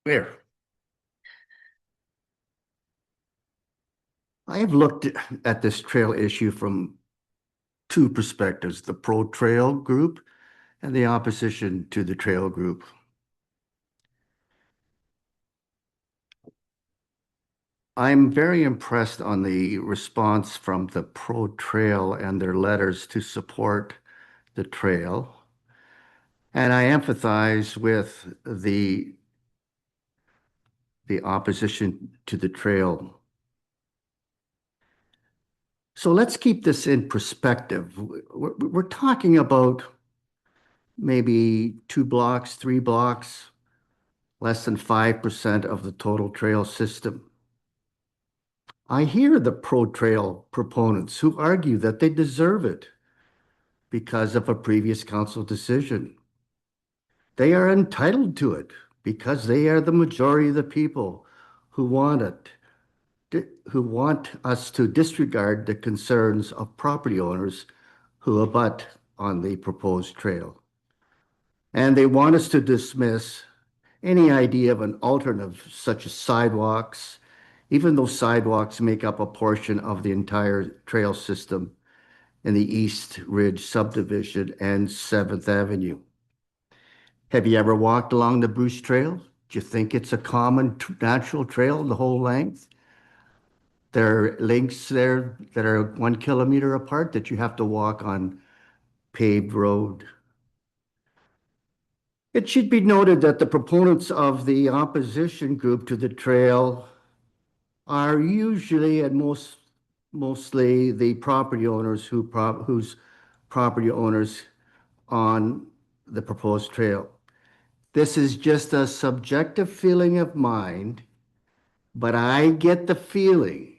Where? I have looked at this trail issue from 2 perspectives, the pro-trail group and the opposition to the trail group. I'm very impressed on the response from the pro-trail and their letters to support the trail. And I empathize with the opposition to the trail. So let's keep this in perspective. We're talking about maybe 2 blocks, 3 blocks, less than 5% of the total trail system. I hear the pro-trail proponents who argue that they deserve it because of a previous council decision. They are entitled to it because they are the majority of the people who want it, who want us to disregard the concerns of property owners who abut on the proposed trail. And they want us to dismiss any idea of an alternative such as sidewalks, even though sidewalks make up a portion of the entire trail system in the East Ridge subdivision and 7th Avenue. Have you ever walked along the Bruce Trail? Do you think it's a common natural trail the whole length? There are links there that are 1 kilometer apart that you have to walk on paved road. It should be noted that the proponents of the opposition group to the trail are usually and mostly the property owners whose property owners on the proposed trail. This is just a subjective feeling of mine, but I get the feeling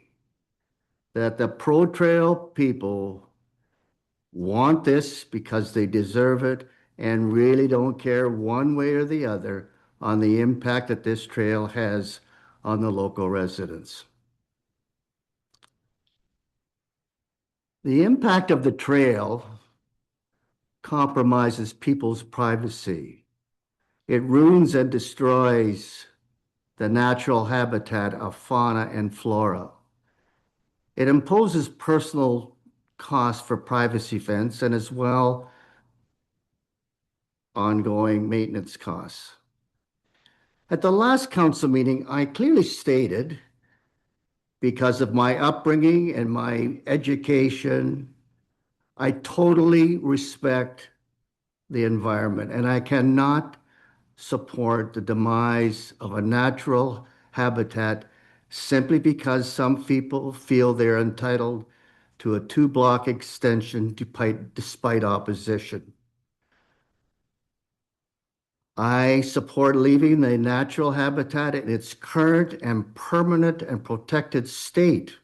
that the pro-trail people want this because they deserve it and really don't care one way or the other on the impact that this trail has on the local residents. The impact of the trail compromises people's privacy. It ruins and destroys the natural habitat of fauna and flora. It imposes personal costs for privacy fence and as well ongoing maintenance costs. At the last council meeting, I clearly stated, because of my upbringing and my education, I totally respect the environment and I cannot support the demise of a natural habitat simply because some people feel they're entitled to a 2-block extension despite opposition. I support leaving the natural habitat in its current and permanent and protected state.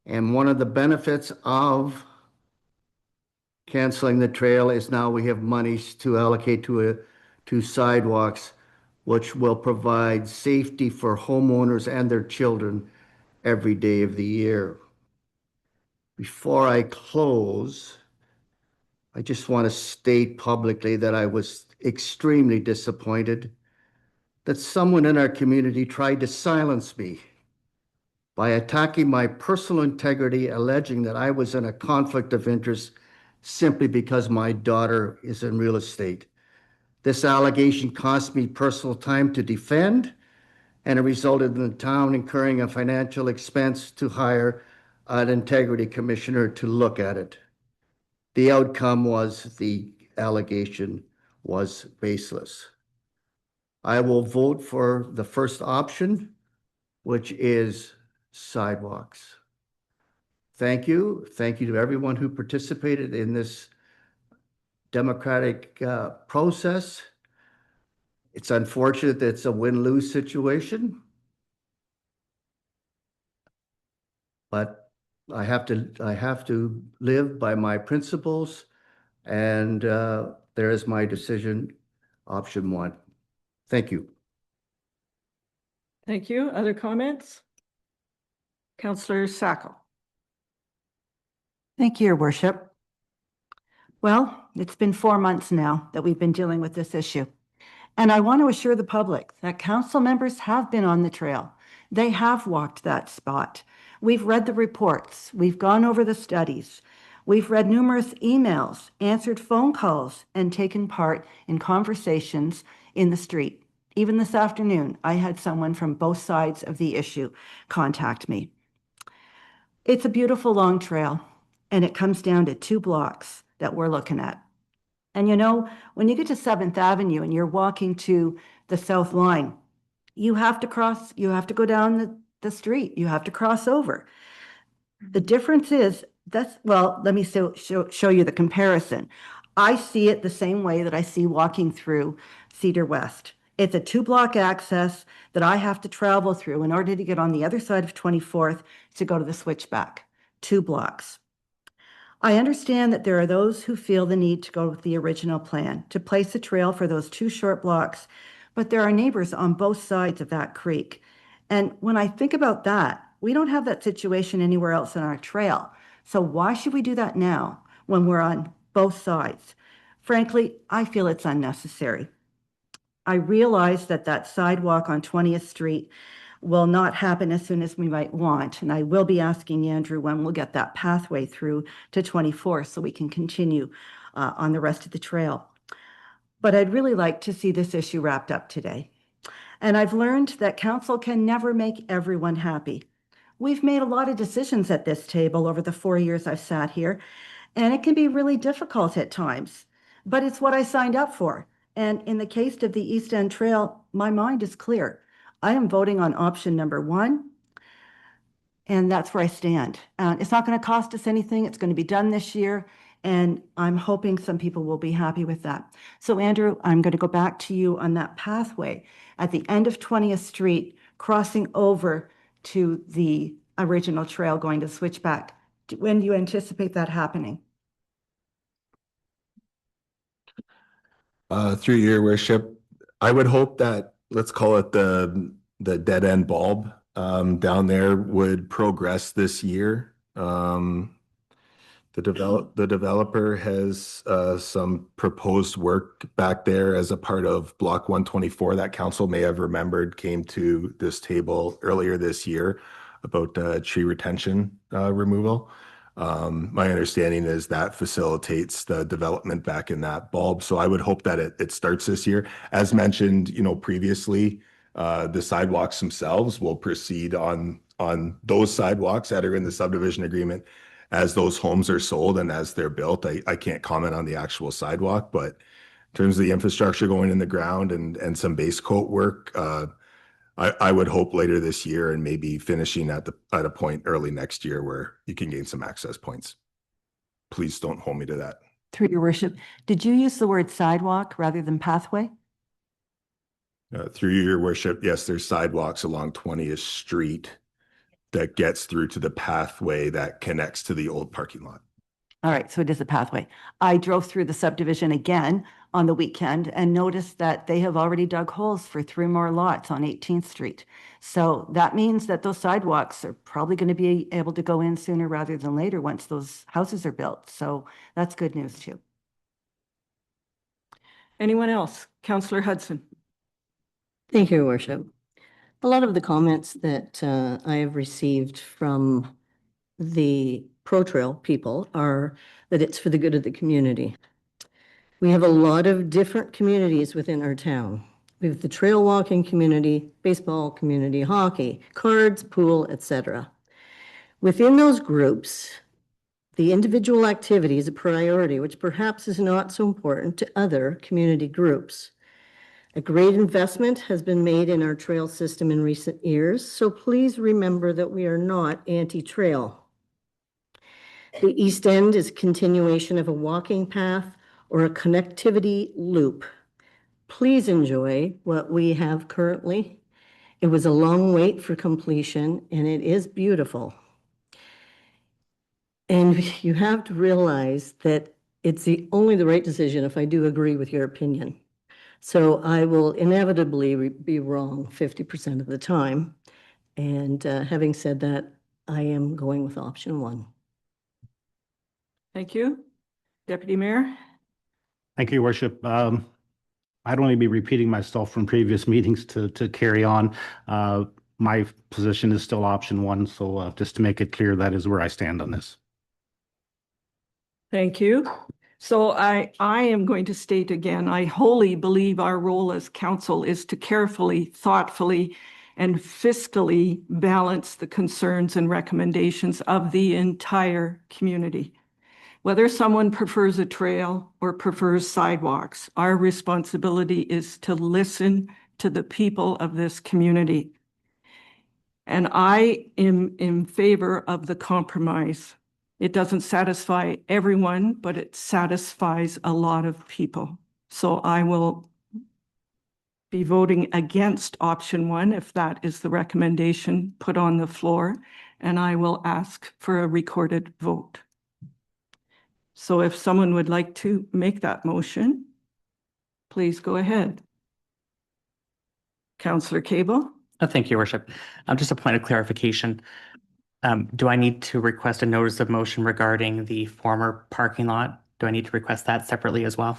And one of the benefits of canceling the trail is now we have monies to allocate to sidewalks, which will provide safety for homeowners and their children every day of the year. Before I close, I just want to state publicly that I was extremely disappointed that someone in our community tried to silence me by attacking my personal integrity, alleging that I was in a conflict of interest simply because my daughter is in real estate. This allegation cost me personal time to defend, and it resulted in the town incurring a financial expense to hire an integrity commissioner to look at it. The outcome was the allegation was baseless. I will vote for the first option, which is sidewalks. Thank you. Thank you to everyone who participated in this democratic process. It's unfortunate that it's a win-lose situation, but I have to live by my principles, and there is my decision, option 1. Thank you. Thank you. Other comments? Councillor Sacco. Thank you, Your Worship. Well, it's been 4 months now that we've been dealing with this issue. And I want to assure the public that council members have been on the trail. They have walked that spot. We've read the reports. We've gone over the studies. We've read numerous emails, answered phone calls, and taken part in conversations in the street. Even this afternoon, I had someone from both sides of the issue contact me. It's a beautiful long trail, and it comes down to 2 blocks that we're looking at. And you know, when you get to 7th Avenue and you're walking to the South Line, you have to go down the street, you have to cross over. The difference is, let me show you the comparison. I see it the same way that I see walking through Cedar West. It's a 2-block access that I have to travel through in order to get on the other side of 24th to go to the switchback. 2 blocks. I understand that there are those who feel the need to go with the original plan, to place a trail for those 2 short blocks, but there are neighbors on both sides of that creek. And when I think about that, we don't have that situation anywhere else on our trail. So why should we do that now when we're on both sides? Frankly, I feel it's unnecessary. I realize that sidewalk on 20th Street will not happen as soon as we might want. And I will be asking Andrew when we'll get that pathway through to 24th so we can continue on the rest of the trail. But I'd really like to see this issue wrapped up today. And I've learned that council can never make everyone happy. We've made a lot of decisions at this table over the 4 years I've sat here, and it can be really difficult at times, but it's what I signed up for. And in the case of the East End Trail, my mind is clear. I am voting on option number 1, and that's where I stand. It's not going to cost us anything. It's going to be done this year, and I'm hoping some people will be happy with that. So Andrew, I'm going to go back to you on that pathway at the end of 20th Street, crossing over to the original trail going to Switchback. When do you anticipate that happening? Through your worship, I would hope that, let's call it the dead end bulb down there would progress this year. The developer has some proposed work back there as a part of Block 124 that council may have remembered came to this table earlier this year about tree retention removal. My understanding is that facilitates the development back in that bulb. So I would hope that it starts this year. As mentioned, previously, the sidewalks themselves will proceed on those sidewalks that are in the subdivision agreement as those homes are sold and as they're built. I can't comment on the actual sidewalk, but in terms of the infrastructure going in the ground and some base coat work, I would hope later this year and maybe finishing at a point early next year where you can gain some access points. Please don't hold me to that. Through your worship, did you use the word sidewalk rather than pathway? Through your worship, yes, there's sidewalks along 20th Street that gets through to the pathway that connects to the old parking lot. All right, so it is a pathway. I drove through the subdivision again on the weekend and noticed that they have already dug holes for 3 more lots on 18th Street. So that means that those sidewalks are probably going to be able to go in sooner rather than later once those houses are built. So that's good news too. Anyone else? Councillor Hudson. Thank you, Your Worship. A lot of the comments that I have received from the Pro Trail people are that it's for the good of the community. We have a lot of different communities within our town. We have the trail walking community, baseball community, hockey, cards, pool, etc. Within those groups, the individual activity is a priority, which perhaps is not so important to other community groups. A great investment has been made in our trail system in recent years, so please remember that we are not anti-trail. The East End is a continuation of a walking path or a connectivity loop. Please enjoy what we have currently. It was a long wait for completion, and it is beautiful. And you have to realize that it's only the right decision if I do agree with your opinion. So I will inevitably be wrong 50% of the time. And having said that, I am going with option 1. Thank you. Deputy Mayor. Thank you, Your Worship. I'd only be repeating myself from previous meetings to carry on. My position is still option 1, so just to make it clear, that is where I stand on this. Thank you. So I am going to state again, I wholly believe our role as council is to carefully, thoughtfully, and fiscally balance the concerns and recommendations of the entire community. Whether someone prefers a trail or prefers sidewalks, our responsibility is to listen to the people of this community. And I am in favor of the compromise. It doesn't satisfy everyone, but it satisfies a lot of people. So I will be voting against option 1 if that is the recommendation put on the floor, and I will ask for a recorded vote. So if someone would like to make that motion, please go ahead. Councillor Cable. Thank you, Your Worship. Just a point of clarification. Do I need to request a notice of motion regarding the former parking lot? Do I need to request that separately as well?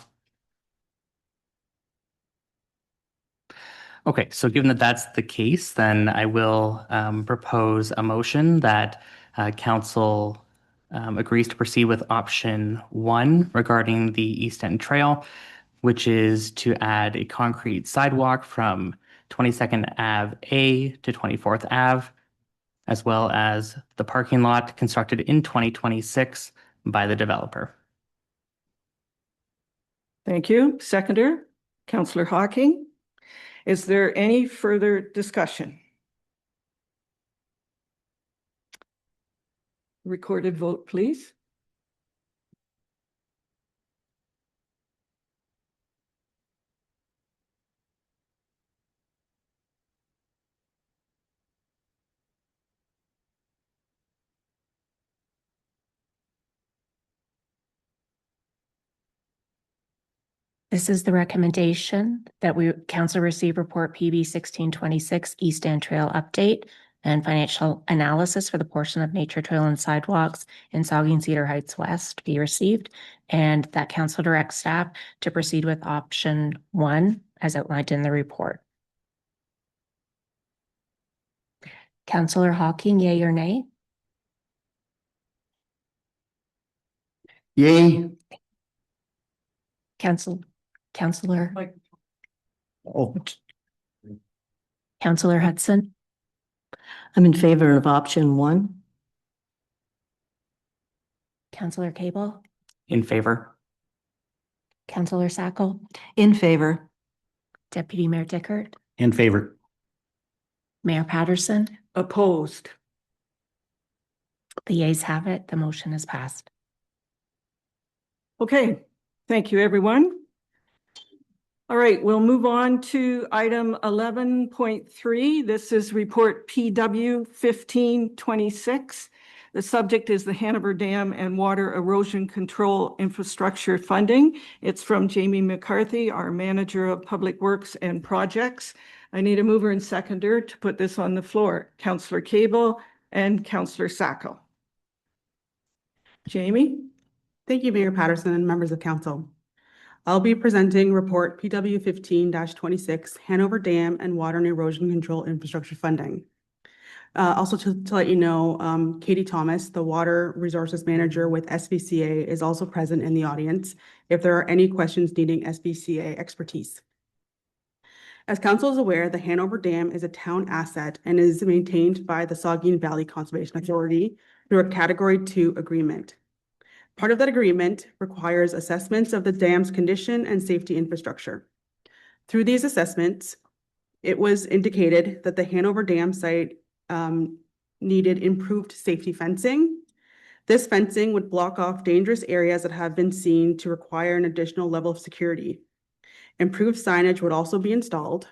Okay, so given that that's the case, then I will propose a motion that council agrees to proceed with option 1 regarding the East End Trail, which is to add a concrete sidewalk from 22nd Ave A to 24th Ave, as well as the parking lot constructed in 2026 by the developer. Thank you. Seconder, Councillor Hocking. Is there any further discussion? Recorded vote, please. This is the recommendation that council receive report PB 1626 East End Trail update and financial analysis for the portion of nature trail and sidewalks in Saugeen Cedar Heights West be received, and that council directs staff to proceed with option 1 as outlined in the report. Councillor Hawking, yea or nay? Yay. Councillor Oh, Councillor Hudson, I'm in favor of option 1. Councillor Cable, In favor. Councillor Sacco, In favor. Deputy Mayor Dickert, In favor. Mayor Patterson. Opposed. The ayes have it. The motion is passed. Okay, thank you, everyone. All right, we'll move on to item 11.3. This is report PW 1526. The subject is the Hanover Dam and Water Erosion Control Infrastructure Funding. It's from Jamie McCarthy, our Manager of Public Works and Projects. I need a mover and seconder to put this on the floor. Councillor Cable and Councillor Sacco. Jamie? Thank you, Mayor Patterson and members of council. I'll be presenting report PW 15-26 Hanover Dam and Water and Erosion Control Infrastructure Funding. Also to let you know, Katie Thomas, the Water Resources Manager with SBCA, is also present in the audience if there are any questions needing SBCA expertise. As council is aware, the Hanover Dam is a town asset and is maintained by the Saugeen Valley Conservation Authority through a Category 2 agreement. Part of that agreement requires assessments of the dam's condition and safety infrastructure. Through these assessments, it was indicated that the Hanover Dam site needed improved safety fencing. This fencing would block off dangerous areas that have been seen to require an additional level of security. Improved signage would also be installed.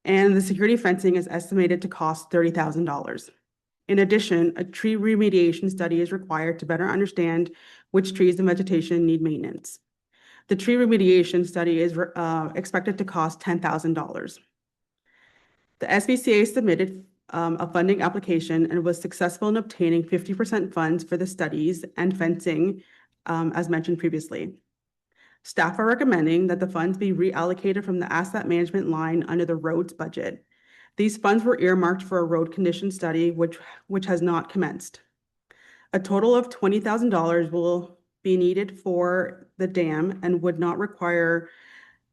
And the security fencing is estimated to cost $30,000. In addition, a tree remediation study is required to better understand which trees and vegetation need maintenance. The tree remediation study is expected to cost $10,000. The SBCA submitted a funding application and was successful in obtaining 50% funds for the studies and fencing, as mentioned previously. Staff are recommending that the funds be reallocated from the asset management line under the roads budget. These funds were earmarked for a road condition study, which has not commenced. A total of $20,000 will be needed for the dam and would not require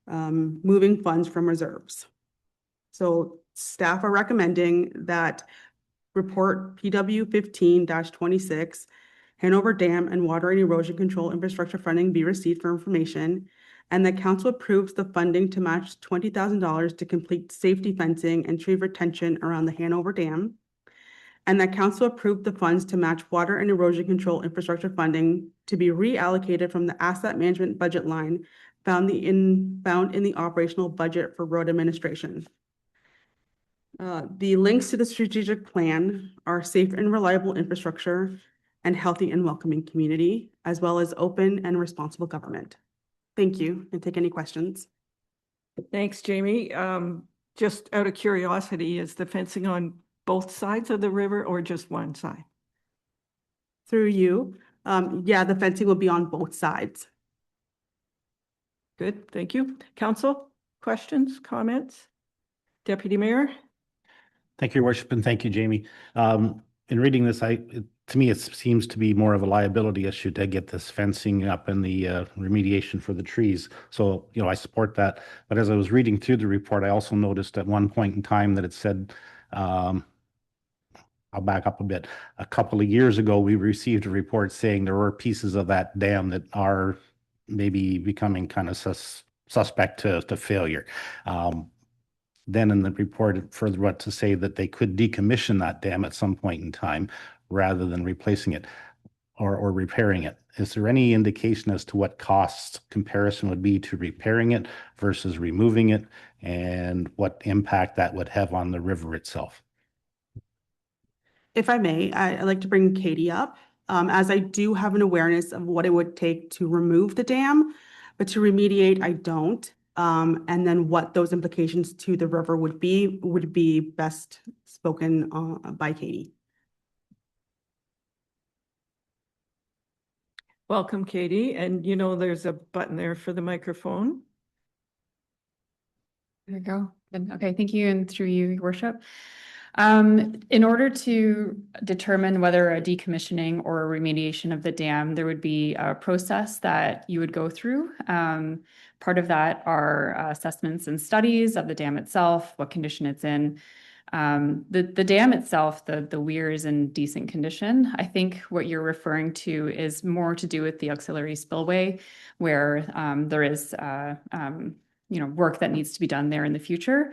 moving funds from reserves. So staff are recommending that report PW 15-26 Hanover Dam and Water and Erosion Control Infrastructure Funding be received for information, and that council approves the funding to match $20,000 to complete safety fencing and tree retention around the Hanover Dam, and that council approved the funds to match water and erosion control infrastructure funding to be reallocated from the asset management budget line found in the operational budget for road administration. The links to the strategic plan are safe and reliable infrastructure and healthy and welcoming community, as well as open and responsible government. Thank you, and take any questions. Thanks, Jamie. Just out of curiosity, is the fencing on both sides of the river or just one side? Through you, yeah, the fencing will be on both sides. Good, thank you. Council, questions, comments? Deputy Mayor? Thank you, Your Worship, and thank you, Jamie. In reading this, to me, it seems to be more of a liability issue to get this fencing up and the remediation for the trees. So, I support that. But as I was reading through the report, I also noticed at one point in time that it said, I'll back up a bit. A couple of years ago, we received a report saying there were pieces of that dam that are maybe becoming kind of suspect to failure. Then in the report, it further went to say that they could decommission that dam at some point in time rather than replacing it or repairing it. Is there any indication as to what cost comparison would be to repairing it versus removing it, and what impact that would have on the river itself? If I may, I'd like to bring Katie up as I do have an awareness of what it would take to remove the dam, but to remediate, I don't. And then what those implications to the river would be best spoken by Katie. Welcome, Katie. And you know, there's a button there for the microphone. There you go. Good. Okay, thank you, and through you, Your Worship. In order to determine whether a decommissioning or a remediation of the dam, there would be a process that you would go through. Part of that are assessments and studies of the dam itself, what condition it's in. The dam itself, the weir is in decent condition. I think what you're referring to is more to do with the auxiliary spillway, where there is work that needs to be done there in the future.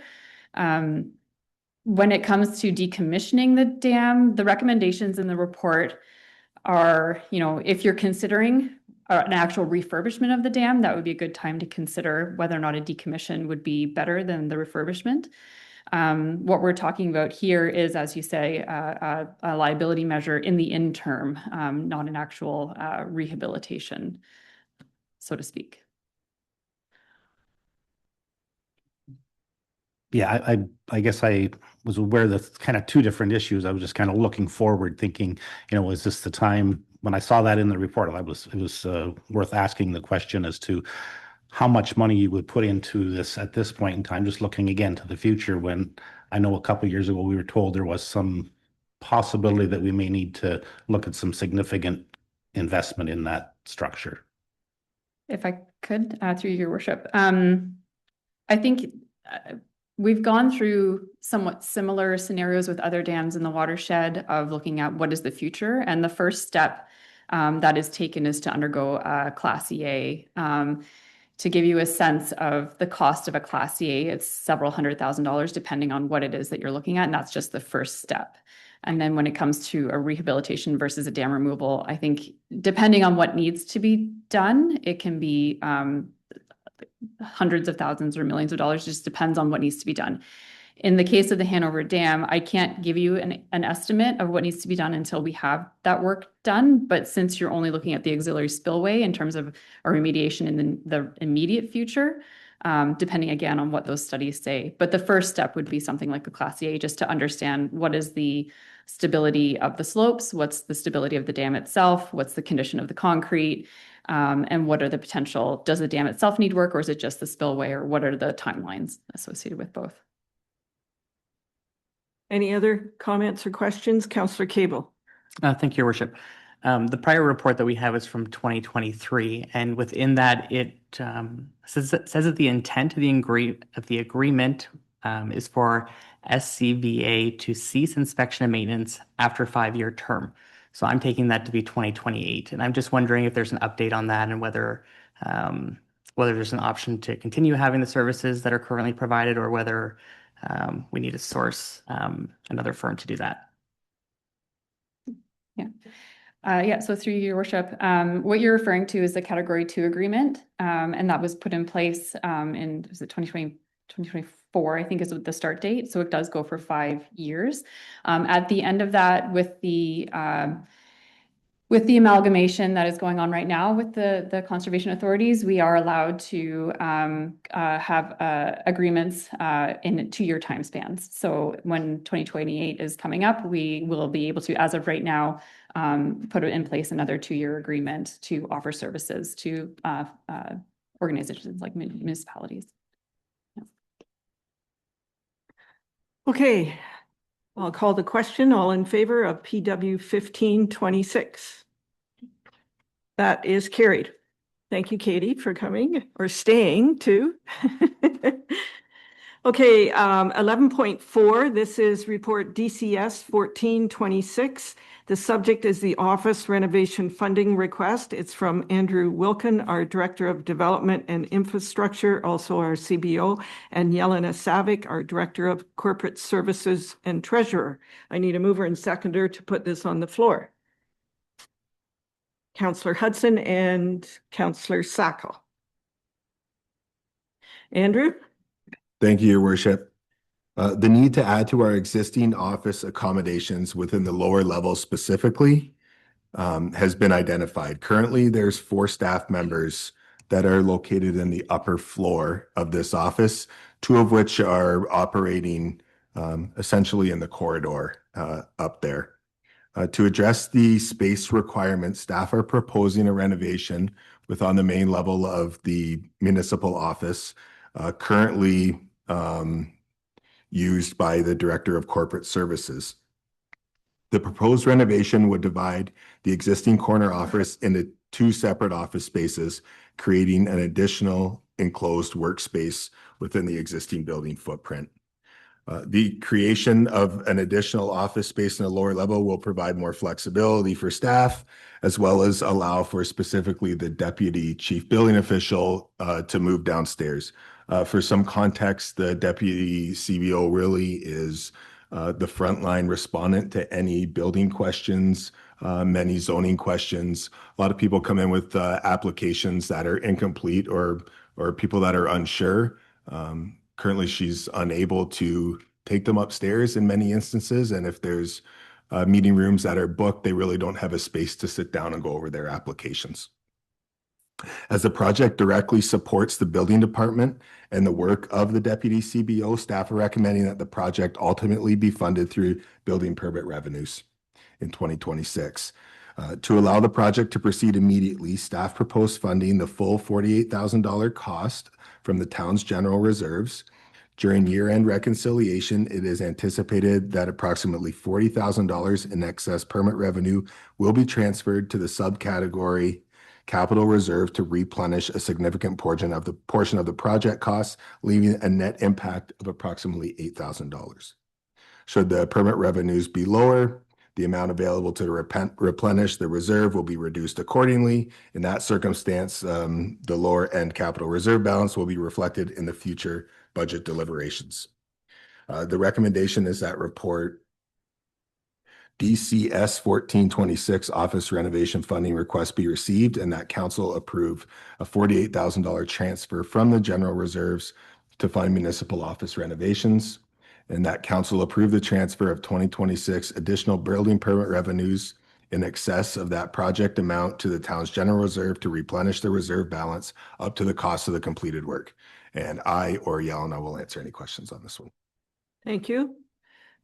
When it comes to decommissioning the dam, the recommendations in the report are, if you're considering an actual refurbishment of the dam, that would be a good time to consider whether or not a decommission would be better than the refurbishment. What we're talking about here is, as you say, a liability measure in the interim, not an actual rehabilitation, so to speak. Yeah, I guess I was aware that kind of two different issues. I was just kind of looking forward, thinking, is this the time? When I saw that in the report, it was worth asking the question as to how much money you would put into this at this point in time, just looking again to the future, when I know a couple of years ago we were told there was some possibility that we may need to look at some significant investment in that structure. If I could, through Your Worship, I think we've gone through somewhat similar scenarios with other dams in the watershed of looking at what is the future. And the first step that is taken is to undergo a Class EA. To give you a sense of the cost of a Class EA, it's several $100,000 depending on what it is that you're looking at. And that's just the first step. And then when it comes to a rehabilitation versus a dam removal, I think depending on what needs to be done, it can be hundreds of thousands or millions of dollars. It just depends on what needs to be done. In the case of the Hanover Dam, I can't give you an estimate of what needs to be done until we have that work done. But since you're only looking at the auxiliary spillway in terms of a remediation in the immediate future, depending again on what those studies say. But the first step would be something like a Class EA, just to understand what is the stability of the slopes, what's the stability of the dam itself, what's the condition of the concrete, and what are the potential, does the dam itself need work, or is it just the spillway, or what are the timelines associated with both? Any other comments or questions? Councillor Cable. Thank you, Your Worship. The prior report that we have is from 2023, and within that it says that the intent of the agreement is for SCVA to cease inspection and maintenance after a 5-year term. So I'm taking that to be 2028, and I'm just wondering if there's an update on that and whether there's an option to continue having the services that are currently provided, or whether we need to source another firm to do that. Yeah. So through Your Worship, what you're referring to is the Category 2 agreement, and that was put in place in 2024, I think is the start date. So it does go for 5 years. At the end of that, with the amalgamation that is going on right now with the conservation authorities, we are allowed to have agreements in 2-year time spans. So when 2028 is coming up, we will be able to, as of right now, put in place another 2-year agreement to offer services to organizations like municipalities. Yeah. Okay, I'll call the question. All in favor of PW 1526? That is carried. Thank you, Katie, for coming or staying too. Okay, 11.4, this is report DCS 1426. The subject is the office renovation funding request. It's from Andrew Wilkin, our Director of Development and Infrastructure, also our CBO, and Yelena Savic, our Director of Corporate Services and Treasurer. I need a mover and seconder to put this on the floor. Councillor Hudson and Councillor Sacco. Andrew? Thank you, Your Worship. The need to add to our existing office accommodations within the lower levels specifically has been identified. Currently, there's 4 staff members that are located in the upper floor of this office, 2 of which are operating essentially in the corridor up there. To address the space requirements, staff are proposing a renovation on the main level of the municipal office, currently used by the Director of Corporate Services. The proposed renovation would divide the existing corner office into 2 separate office spaces, creating an additional enclosed workspace within the existing building footprint. The creation of an additional office space in the lower level will provide more flexibility for staff, as well as allow for specifically the deputy chief building official to move downstairs. For some context, the deputy CBO really is the frontline respondent to any building questions, many zoning questions. A lot of people come in with applications that are incomplete or people that are unsure. Currently, she's unable to take them upstairs in many instances. And if there's meeting rooms that are booked, they really don't have a space to sit down and go over their applications. As the project directly supports the building department and the work of the deputy CBO, staff are recommending that the project ultimately be funded through building permit revenues in 2026. To allow the project to proceed immediately, staff proposed funding the full $48,000 cost from the town's general reserves. During year-end reconciliation, it is anticipated that approximately $40,000 in excess permit revenue will be transferred to the subcategory capital reserve to replenish a significant portion of the project costs, leaving a net impact of approximately $8,000. Should the permit revenues be lower, the amount available to replenish the reserve will be reduced accordingly. In that circumstance, the lower end capital reserve balance will be reflected in the future budget deliberations. The recommendation is that report DCS 1426 office renovation funding request be received and that council approve a $48,000 transfer from the general reserves to fund municipal office renovations, and that council approve the transfer of 2026 additional building permit revenues in excess of that project amount to the town's general reserve to replenish the reserve balance up to the cost of the completed work. And I or Yelena will answer any questions on this one. Thank you.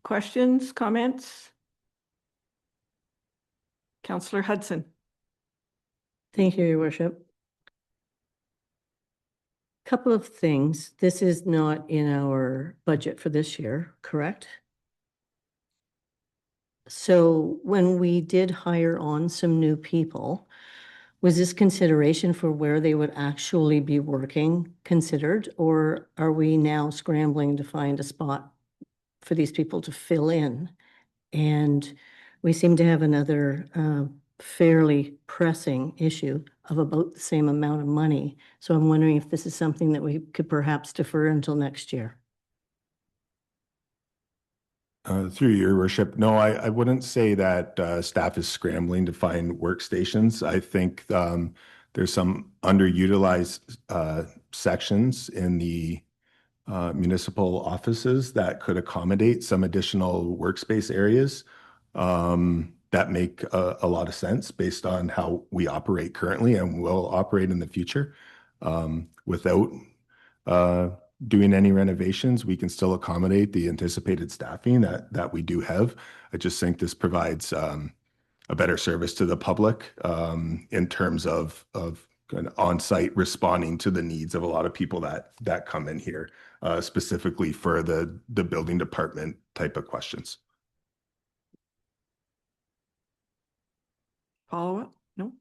Questions, comments? Councillor Hudson. Thank you, Your Worship. Couple of things. This is not in our budget for this year, correct? So when we did hire on some new people, was this consideration for where they would actually be working considered, or are we now scrambling to find a spot for these people to fill in? And we seem to have another fairly pressing issue of about the same amount of money. So I'm wondering if this is something that we could perhaps defer until next year. Through your worship, no, I wouldn't say that staff is scrambling to find workstations. I think there's some underutilized sections in the municipal offices that could accommodate some additional workspace areas that make a lot of sense based on how we operate currently and will operate in the future. Without doing any renovations, we can still accommodate the anticipated staffing that we do have. I just think this provides a better service to the public in terms of kind of on-site responding to the needs of a lot of people that come in here, specifically for the building department type of questions. Follow-up? No?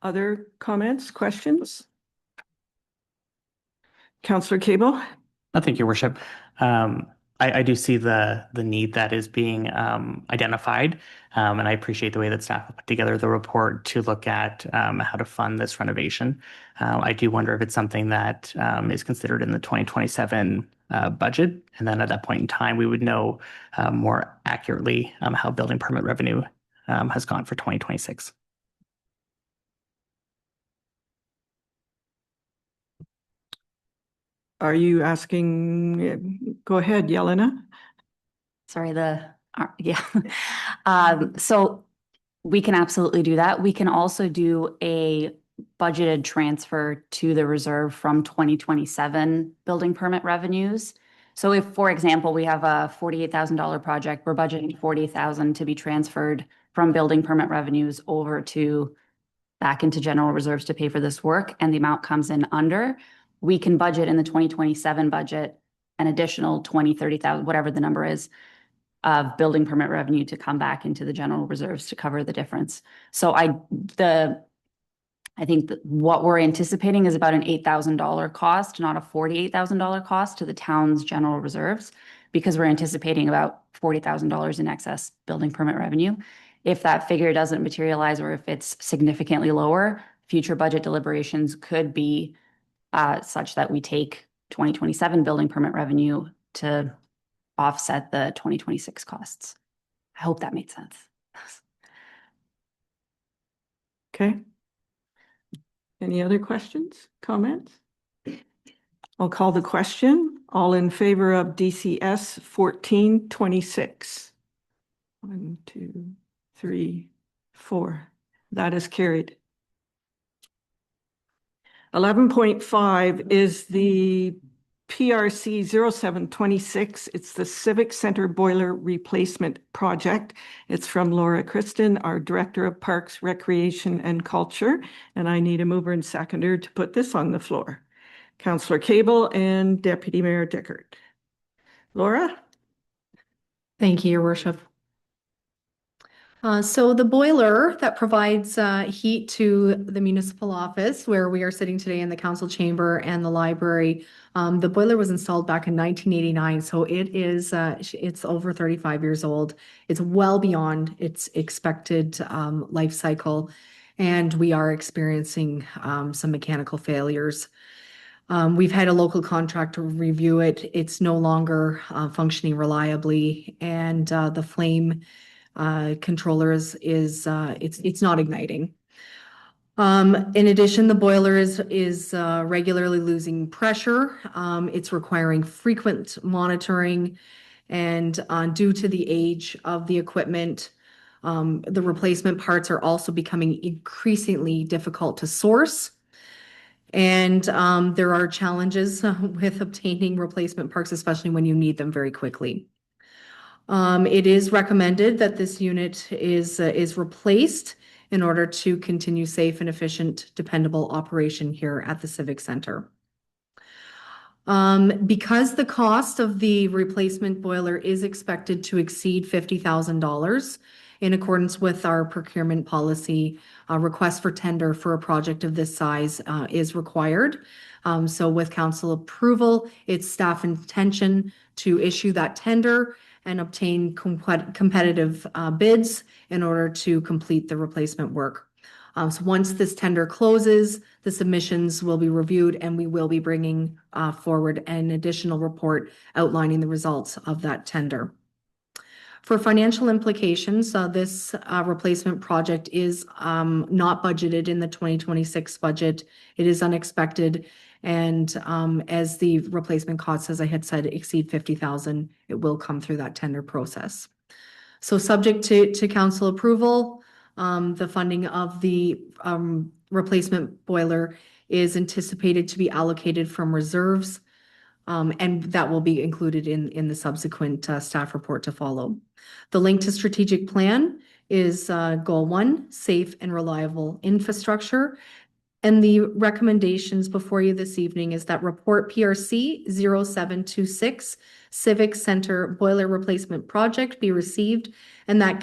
Other comments, questions? Councillor Cable? Thank you, Worship. I do see the need that is being identified, and I appreciate the way that staff put together the report to look at how to fund this renovation. I do wonder if it's something that is considered in the 2027 budget, and then at that point in time, we would know more accurately how building permit revenue has gone for 2026. Are you asking, go ahead, Yelena. Sorry, the Yeah. So we can absolutely do that. We can also do a budgeted transfer to the reserve from 2027 building permit revenues. So if, for example, we have a $48,000 project, we're budgeting 40,000 to be transferred from building permit revenues over to back into general reserves to pay for this work, and the amount comes in under, we can budget in the 2027 budget an additional 20, 30,000, whatever the number is, of building permit revenue to come back into the general reserves to cover the difference. So I think that what we're anticipating is about an $8,000 cost, not a $48,000 cost to the town's general reserves, because we're anticipating about $40,000 in excess building permit revenue. If that figure doesn't materialize, or if it's significantly lower, future budget deliberations could be such that we take 2027 building permit revenue to offset the 2026 costs. I hope that made sense. Okay. Any other questions, comments? I'll call the question. All in favor of DCS 1426? 1, 2, 3, 4. That is carried. 11.5 is the PRC 0726. It's the Civic Center Boiler Replacement Project. It's from Laura Kristen, our Director of Parks, Recreation and Culture. And I need a mover and seconder to put this on the floor. Councillor Cable and Deputy Mayor Dickert. Laura? Thank you, Your Worship. So the boiler that provides heat to the municipal office where we are sitting today in the council chamber and the library, the boiler was installed back in 1989. So it's over 35 years old. It's well beyond its expected life cycle, and we are experiencing some mechanical failures. We've had a local contractor review it. It's no longer functioning reliably, and the flame controller is not igniting. In addition, the boiler is regularly losing pressure. It's requiring frequent monitoring, and due to the age of the equipment, the replacement parts are also becoming increasingly difficult to source. And there are challenges with obtaining replacement parts, especially when you need them very quickly. It is recommended that this unit is replaced in order to continue safe and efficient, dependable operation here at the Civic Center. Because the cost of the replacement boiler is expected to exceed $50,000, in accordance with our procurement policy, a request for tender for a project of this size is required. So with council approval, it's staff intention to issue that tender and obtain competitive bids in order to complete the replacement work. So once this tender closes, the submissions will be reviewed, and we will be bringing forward an additional report outlining the results of that tender. For financial implications, this replacement project is not budgeted in the 2026 budget. It is unexpected, and as the replacement costs, as I had said, exceed $50,000, it will come through that tender process. So subject to council approval, the funding of the replacement boiler is anticipated to be allocated from reserves, and that will be included in the subsequent staff report to follow. The link to strategic plan is goal 1, safe and reliable infrastructure. And the recommendations before you this evening is that report PRC 0726 Civic Center Boiler Replacement Project be received, and that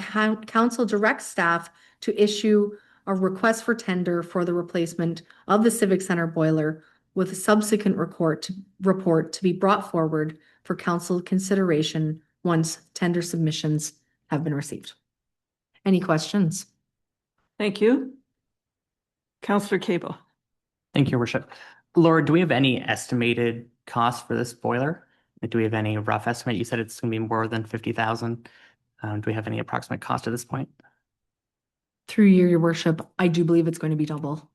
council directs staff to issue a request for tender for the replacement of the Civic Center boiler, with a subsequent report to be brought forward for council consideration once tender submissions have been received. Any questions? Thank you. Councillor Cable. Thank you, Your Worship. Laura, do we have any estimated cost for this boiler? Do we have any rough estimate? You said it's going to be more than 50,000. Do we have any approximate cost at this point? Through you, Your Worship, I do believe it's going to be double.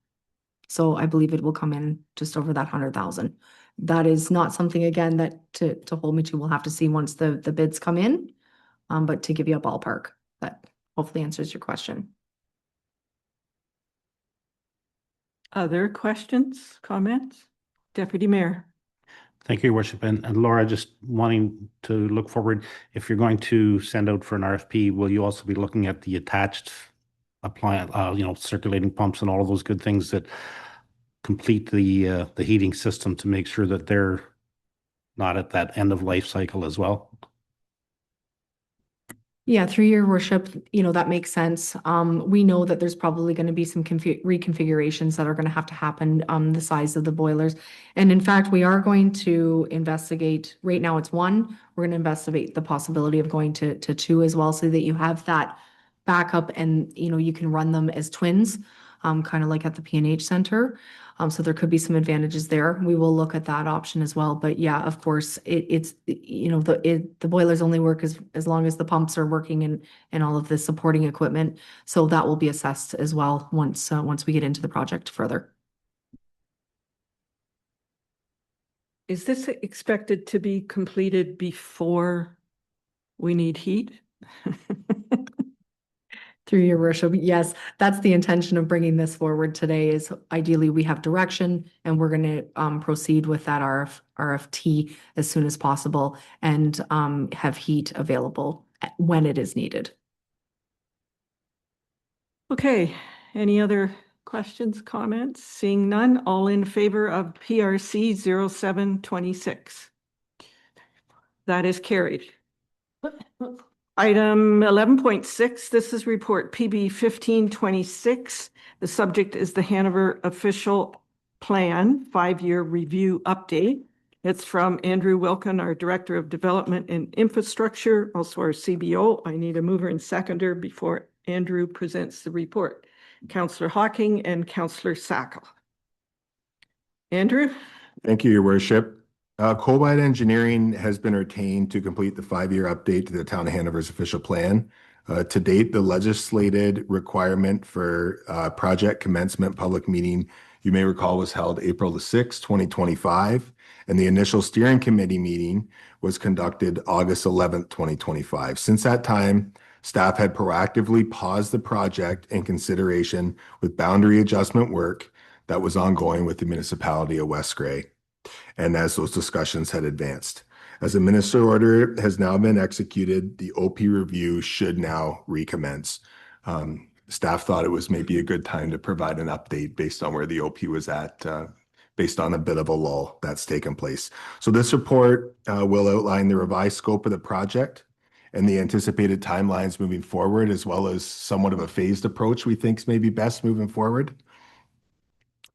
So I believe it will come in just over that 100,000. That is not something, again, that to hold me to, we'll have to see once the bids come in. but to give you a ballpark, that hopefully answers your question. Other questions, comments? Deputy Mayor. Thank you, Your Worship. And Laura, just wanting to look forward, if you're going to send out for an RFP, will you also be looking at the attached circulating pumps and all of those good things that complete the heating system to make sure that they're not at that end of life cycle as well? Yeah, through your worship, that makes sense. We know that there's probably going to be some reconfigurations that are going to have to happen, the size of the boilers. And in fact, we are going to investigate, right now it's one, we're going to investigate the possibility of going to two as well, so that you have that backup and, you can run them as twins, kind of like at the P&H Center. So there could be some advantages there. We will look at that option as well. But yeah, of course, the boilers only work as long as the pumps are working and all of the supporting equipment. So that will be assessed as well once we get into the project further. Is this expected to be completed before we need heat? Through your worship, yes, that's the intention of bringing this forward today. Is ideally we have direction and we're going to proceed with that RFT as soon as possible and have heat available when it is needed. Okay, any other questions, comments? Seeing none, all in favor of PRC 0726. That is carried. Item 11.6, this is report PB 1526. The subject is the Hanover Official Plan 5-year review update. It's from Andrew Wilkin, our Director of Development and Infrastructure, also our CBO. I need a mover and seconder before Andrew presents the report. Councillor Hocking and Councillor Sackle. Andrew? Thank you, Your Worship. Colbite Engineering has been retained to complete the 5-year update to the Town of Hanover's official plan. To date, the legislated requirement for project commencement public meeting, you may recall, was held April the 6th, 2025, and the initial steering committee meeting was conducted August 11th, 2025. Since that time, staff had proactively paused the project in consideration with boundary adjustment work that was ongoing with the municipality of West Grey, and as those discussions had advanced. As a minister order has now been executed, the OP review should now recommence. Staff thought it was maybe a good time to provide an update based on where the OP was at, based on a bit of a lull that's taken place. So this report will outline the revised scope of the project and the anticipated timelines moving forward, as well as somewhat of a phased approach we think is maybe best moving forward.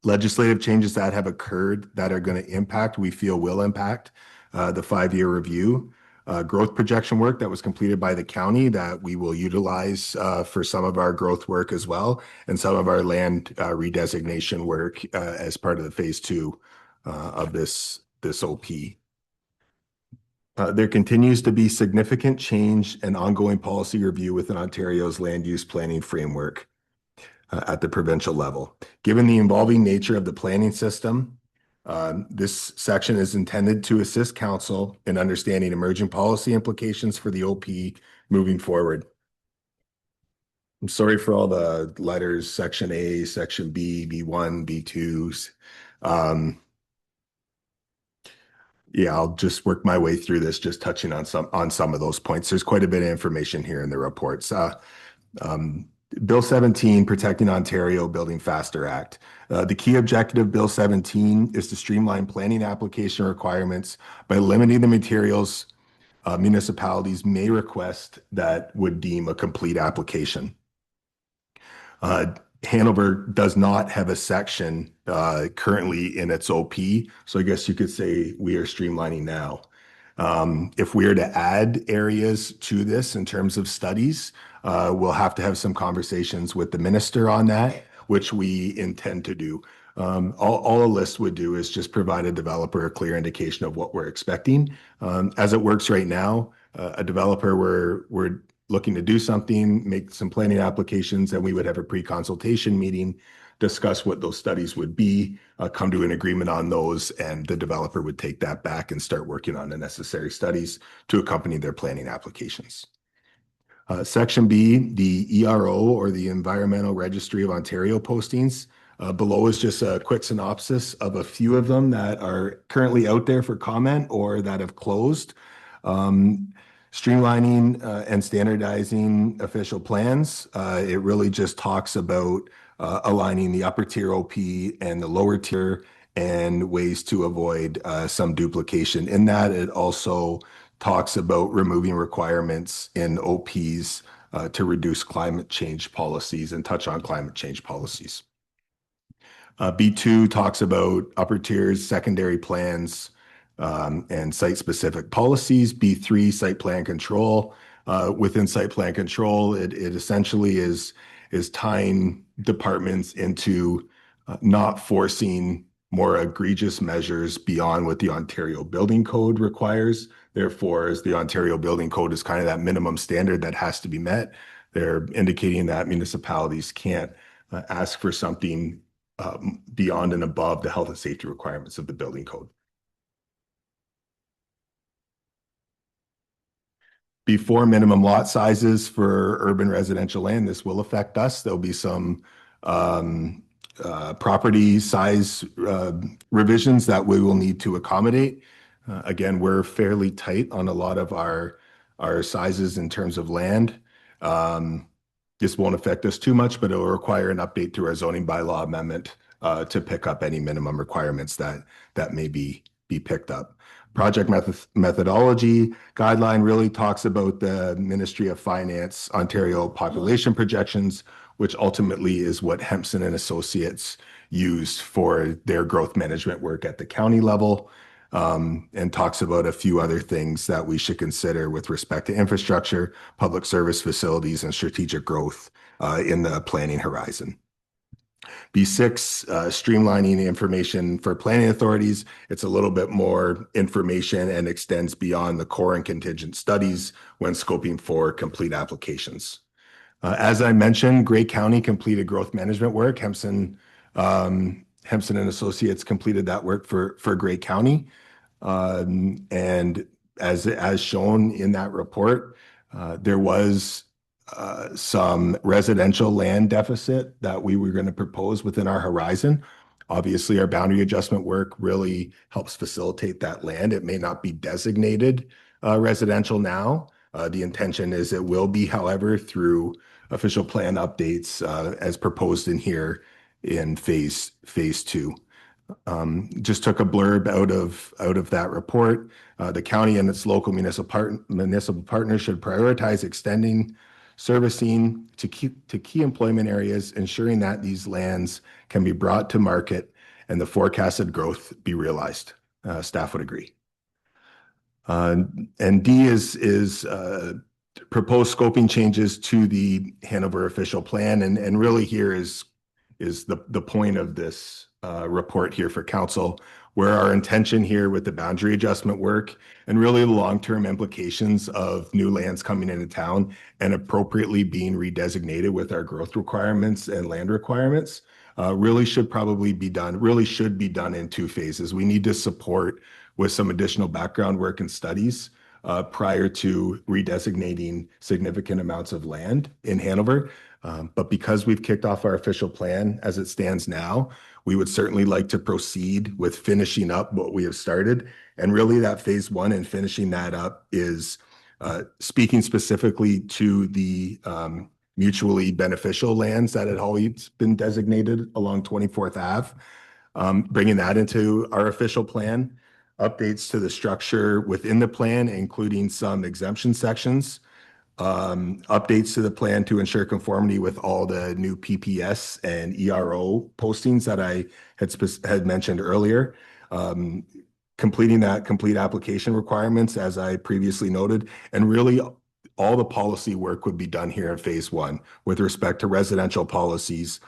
Legislative changes that have occurred that are going to impact, we feel will impact the 5-year review. Growth projection work that was completed by the county that we will utilize for some of our growth work as well, and some of our land redesignation work as part of the phase 2 of this OP. There continues to be significant change and ongoing policy review within Ontario's land use planning framework at the provincial level. Given the evolving nature of the planning system, this section is intended to assist council in understanding emerging policy implications for the OP moving forward. I'm sorry for all the letters, section A, section B, B1, B2s. Yeah, I'll just work my way through this, just touching on some of those points. There's quite a bit of information here in the reports. Bill 17, Protecting Ontario, Building Faster Act. The key objective of Bill 17 is to streamline planning application requirements by limiting the materials municipalities may request that would deem a complete application. Hanover does not have a section currently in its OP, so I guess you could say we are streamlining now. If we are to add areas to this in terms of studies, we'll have to have some conversations with the minister on that, which we intend to do. All a list would do is just provide a developer a clear indication of what we're expecting. As it works right now, a developer, we're looking to do something, make some planning applications, and we would have a pre-consultation meeting, discuss what those studies would be, come to an agreement on those, and the developer would take that back and start working on the necessary studies to accompany their planning applications. Section B, the ERO, or the Environmental Registry of Ontario postings. Below is just a quick synopsis of a few of them that are currently out there for comment or that have closed. Streamlining and standardizing official plans. It really just talks about aligning the upper tier OP and the lower tier and ways to avoid some duplication. In that, it also talks about removing requirements in OPs to reduce climate change policies and touch on climate change policies. B2 talks about upper tiers, secondary plans, and site-specific policies. B3, site plan control. Within site plan control, it essentially is tying departments into not forcing more egregious measures beyond what the Ontario Building Code requires. Therefore, as the Ontario Building Code is kind of that minimum standard that has to be met, they're indicating that municipalities can't ask for something beyond and above the health and safety requirements of the building code. Before minimum lot sizes for urban residential land, this will affect us. There'll be some property size revisions that we will need to accommodate. Again, we're fairly tight on a lot of our sizes in terms of land. This won't affect us too much, but it will require an update to our zoning bylaw amendment to pick up any minimum requirements that may be picked up. Project methodology guideline really talks about the Ministry of Finance Ontario population projections, which ultimately is what Hempson and Associates used for their growth management work at the county level, and talks about a few other things that we should consider with respect to infrastructure, public service facilities, and strategic growth in the planning horizon. B6, streamlining information for planning authorities. It's a little bit more information and extends beyond the core and contingent studies when scoping for complete applications. As I mentioned, Grey County completed growth management work. Hempson and Associates completed that work for Grey County. And as shown in that report, there was some residential land deficit that we were going to propose within our horizon. Obviously, our boundary adjustment work really helps facilitate that land. It may not be designated residential now. The intention is it will be, however, through official plan updates as proposed in here in phase 2. Just took a blurb out of that report. The county and its local municipal partners should prioritize extending servicing to key employment areas, ensuring that these lands can be brought to market and the forecasted growth be realized. Staff would agree. And D is proposed scoping changes to the Hanover official plan, and really here is the point of this report here for council, where our intention here with the boundary adjustment work and really the long-term implications of new lands coming into town and appropriately being redesignated with our growth requirements and land requirements really should be done in 2 phases. We need to support with some additional background work and studies prior to redesignating significant amounts of land in Hanover. But because we've kicked off our official plan as it stands now, we would certainly like to proceed with finishing up what we have started. And really that phase 1 and finishing that up is speaking specifically to the mutually beneficial lands that had always been designated along 24th Ave, bringing that into our official plan, updates to the structure within the plan, including some exemption sections, updates to the plan to ensure conformity with all the new PPS and ERO postings that I had mentioned earlier, completing that complete application requirements, as I previously noted, and really all the policy work would be done here in phase 1 with respect to residential policies,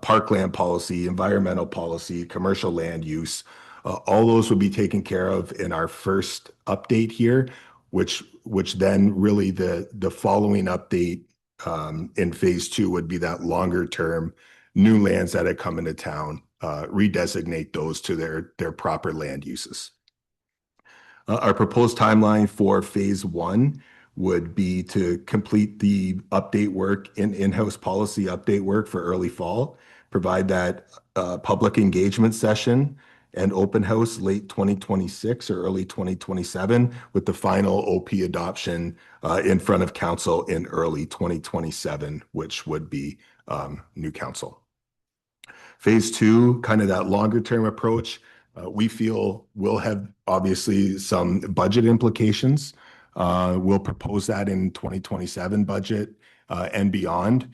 parkland policy, environmental policy, commercial land use. All those would be taken care of in our first update here, which then really the following update in phase 2 would be that longer term new lands that had come into town, redesignate those to their proper land uses. Our proposed timeline for phase 1 would be to complete the update work in-house policy update work for early fall, provide that public engagement session and open house late 2026 or early 2027 with the final OP adoption in front of council in early 2027, which would be new council. Phase two, kind of that longer term approach, we feel will have obviously some budget implications. We'll propose that in 2027 budget and beyond.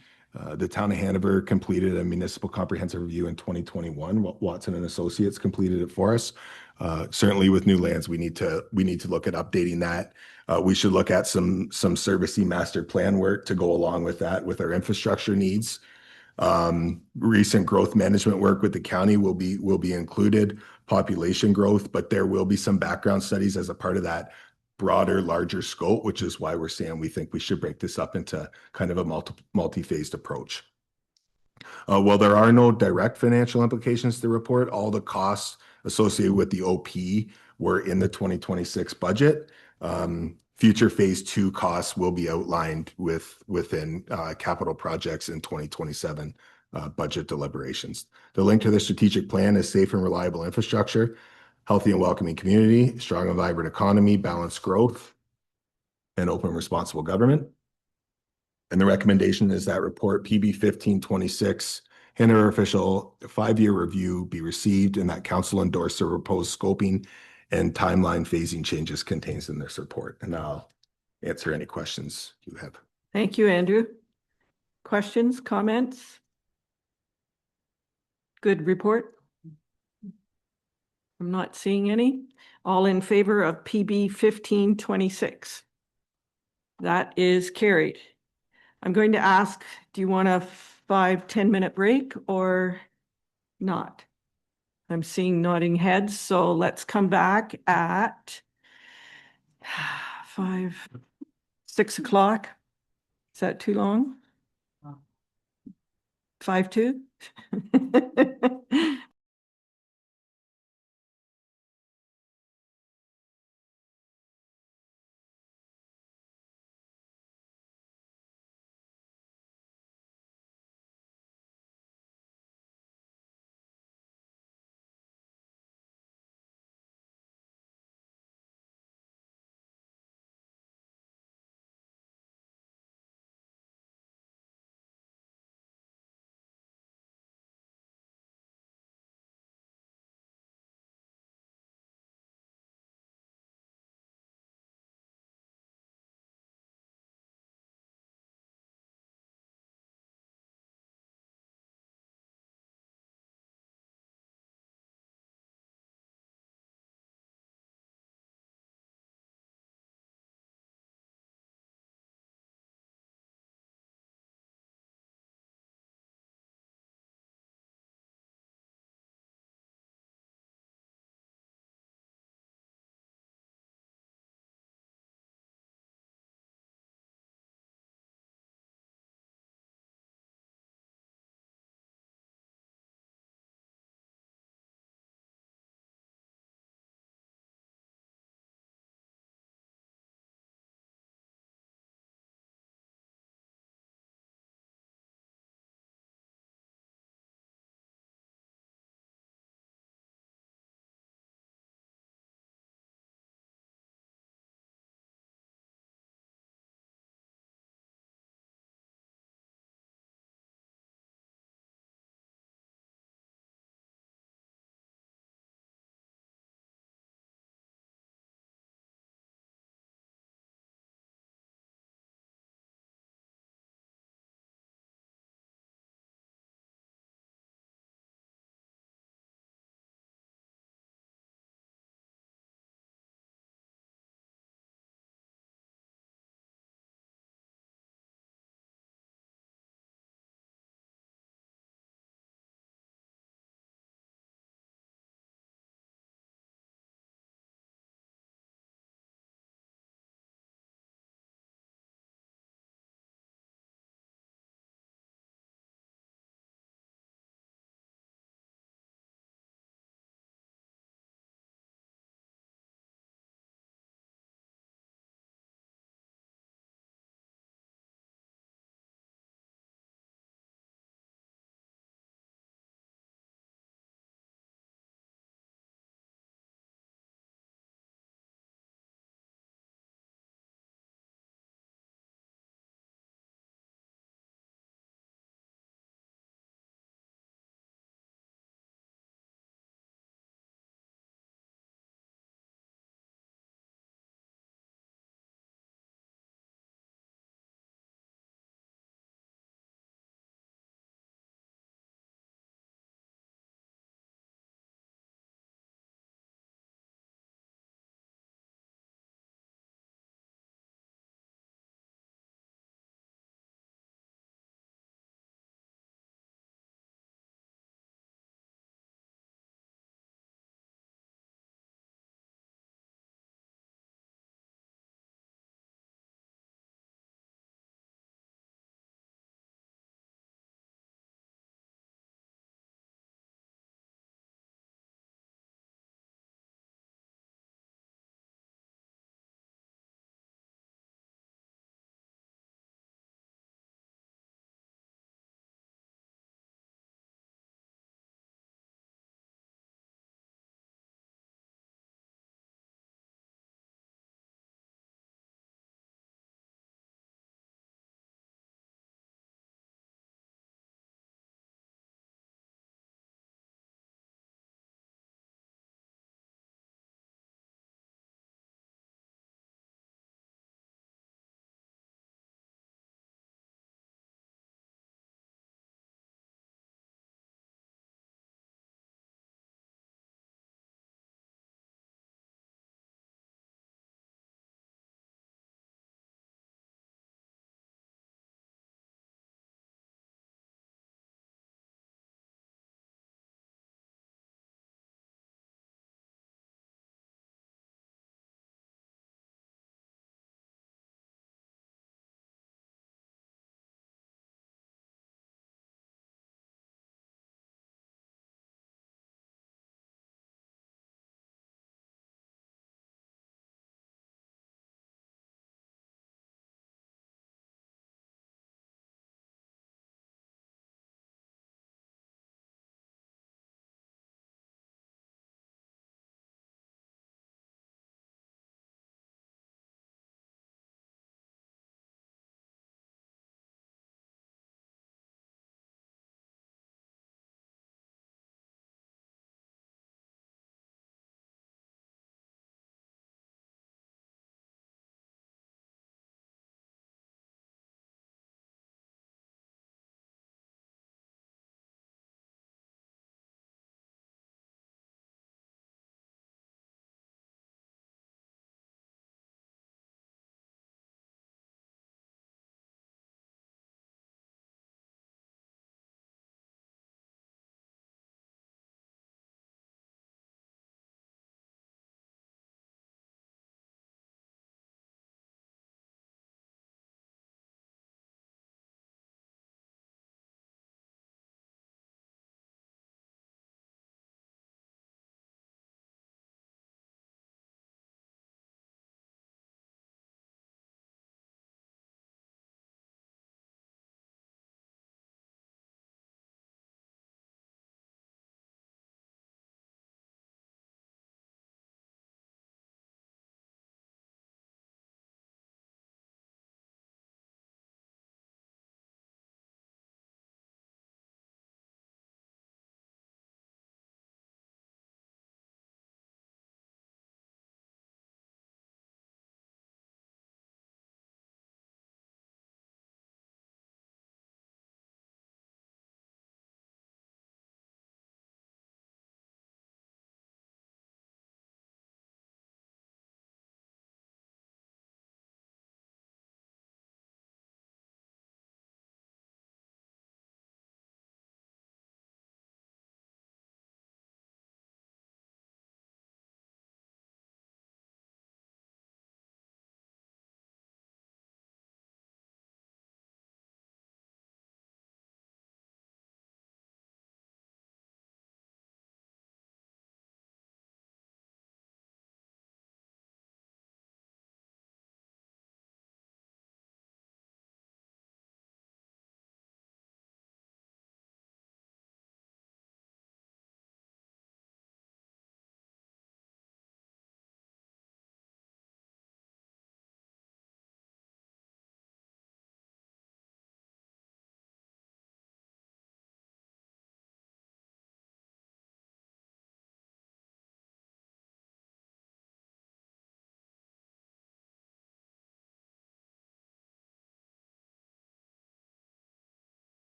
The town of Hanover completed a municipal comprehensive review in 2021. Watson and Associates completed it for us. Certainly with new lands, we need to look at updating that. We should look at some servicing master plan work to go along with that with our infrastructure needs. Recent growth management work with the county will be included, population growth, but there will be some background studies as a part of that broader, larger scope, which is why we're saying we think we should break this up into kind of a multi-phased approach. While there are no direct financial implications to the report, all the costs associated with the OP were in the 2026 budget. Future phase two costs will be outlined within capital projects in 2027 budget deliberations. The link to the strategic plan is safe and reliable infrastructure, healthy and welcoming community, strong and vibrant economy, balanced growth, and open and responsible government. And the recommendation is that report PB 1526, Hanover official 5-year review be received and that council endorse the proposed scoping and timeline phasing changes contained in this report. And I'll answer any questions you have. Thank you, Andrew. Questions, comments? Good report. I'm not seeing any. All in favor of PB 1526? That is carried. I'm going to ask, do you want a 5-10 minute break or not? I'm seeing nodding heads, so let's come back at 6 o'clock. Is that too long? 5-2?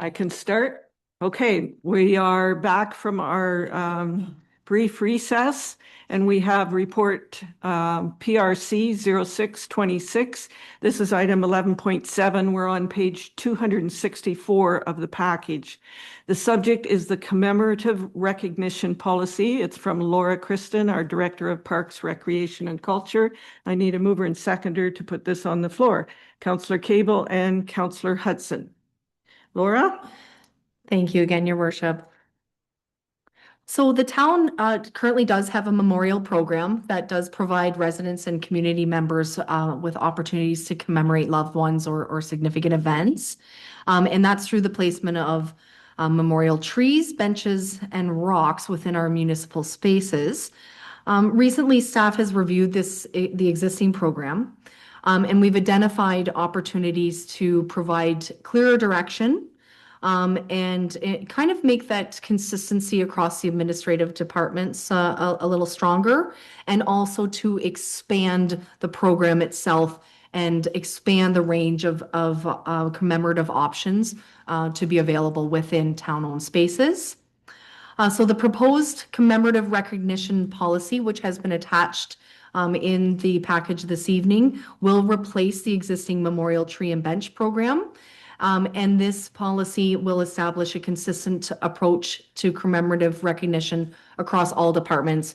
I can start. Okay, we are back from our brief recess, and we have report PRC 0626. This is item 11.7. We're on page 264 of the package. The subject is the commemorative recognition policy. It's from Laura Kristen, our Director of Parks, Recreation and Culture. I need a mover and seconder to put this on the floor. Councillor Cable and Councillor Hudson. Laura? Thank you again, Your Worship. So the town currently does have a memorial program that does provide residents and community members with opportunities to commemorate loved ones or significant events. And that's through the placement of memorial trees, benches, and rocks within our municipal spaces. Recently, staff has reviewed the existing program, and we've identified opportunities to provide clearer direction and kind of make that consistency across the administrative departments a little stronger, and also to expand the program itself and expand the range of commemorative options to be available within town-owned spaces. So the proposed commemorative recognition policy, which has been attached in the package this evening, will replace the existing memorial tree and bench program. And this policy will establish a consistent approach to commemorative recognition across all departments.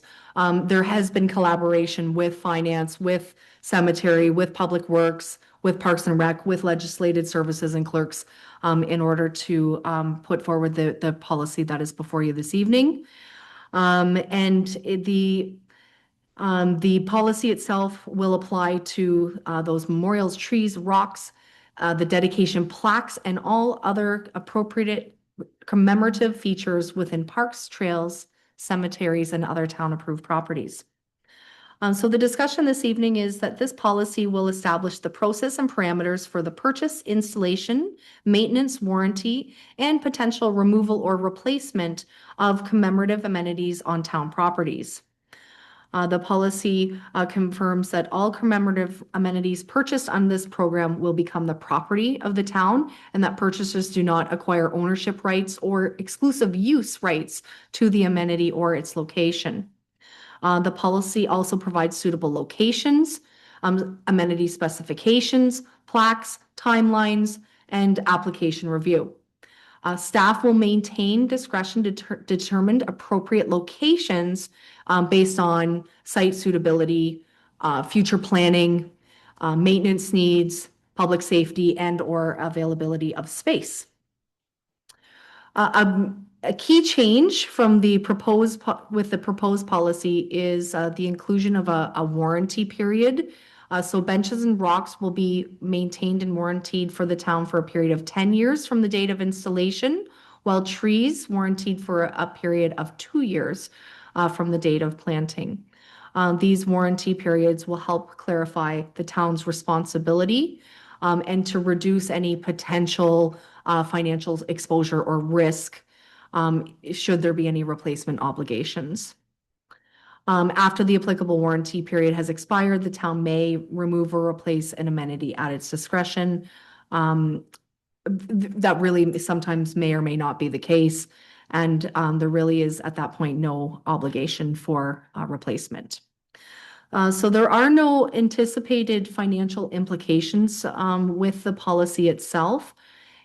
There has been collaboration with finance, with cemetery, with public works, with Parks and Rec, with legislated services and clerks in order to put forward the policy that is before you this evening. And the policy itself will apply to those memorials, trees, rocks, the dedication plaques, and all other appropriate commemorative features within parks, trails, cemeteries, and other town-approved properties. So the discussion this evening is that this policy will establish the process and parameters for the purchase, installation, maintenance, warranty, and potential removal or replacement of commemorative amenities on town properties. The policy confirms that all commemorative amenities purchased on this program will become the property of the town, and that purchasers do not acquire ownership rights or exclusive use rights to the amenity or its location. The policy also provides suitable locations, amenity specifications, plaques, timelines, and application review. Staff will maintain discretion to determine appropriate locations based on site suitability, future planning, maintenance needs, public safety, and/or availability of space. A key change from the proposed policy is the inclusion of a warranty period. So benches and rocks will be maintained and warrantied for the town for a period of 10 years from the date of installation, while trees warrantied for a period of 2 years from the date of planting. These warranty periods will help clarify the town's responsibility and to reduce any potential financial exposure or risk should there be any replacement obligations. After the applicable warranty period has expired, the town may remove or replace an amenity at its discretion. That really sometimes may or may not be the case, and there really is at that point no obligation for replacement. So there are no anticipated financial implications with the policy itself.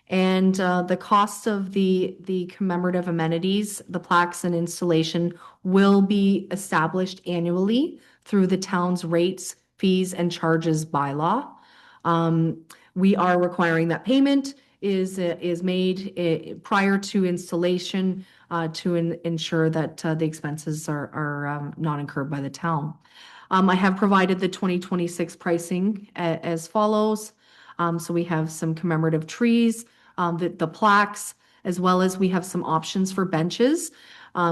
And the cost of the commemorative amenities, the plaques and installation will be established annually through the town's rates, fees, and charges bylaw. We are requiring that payment is made prior to installation to ensure that the expenses are not incurred by the town. I have provided the 2026 pricing as follows. So we have some commemorative trees, the plaques, as well as we have some options for benches.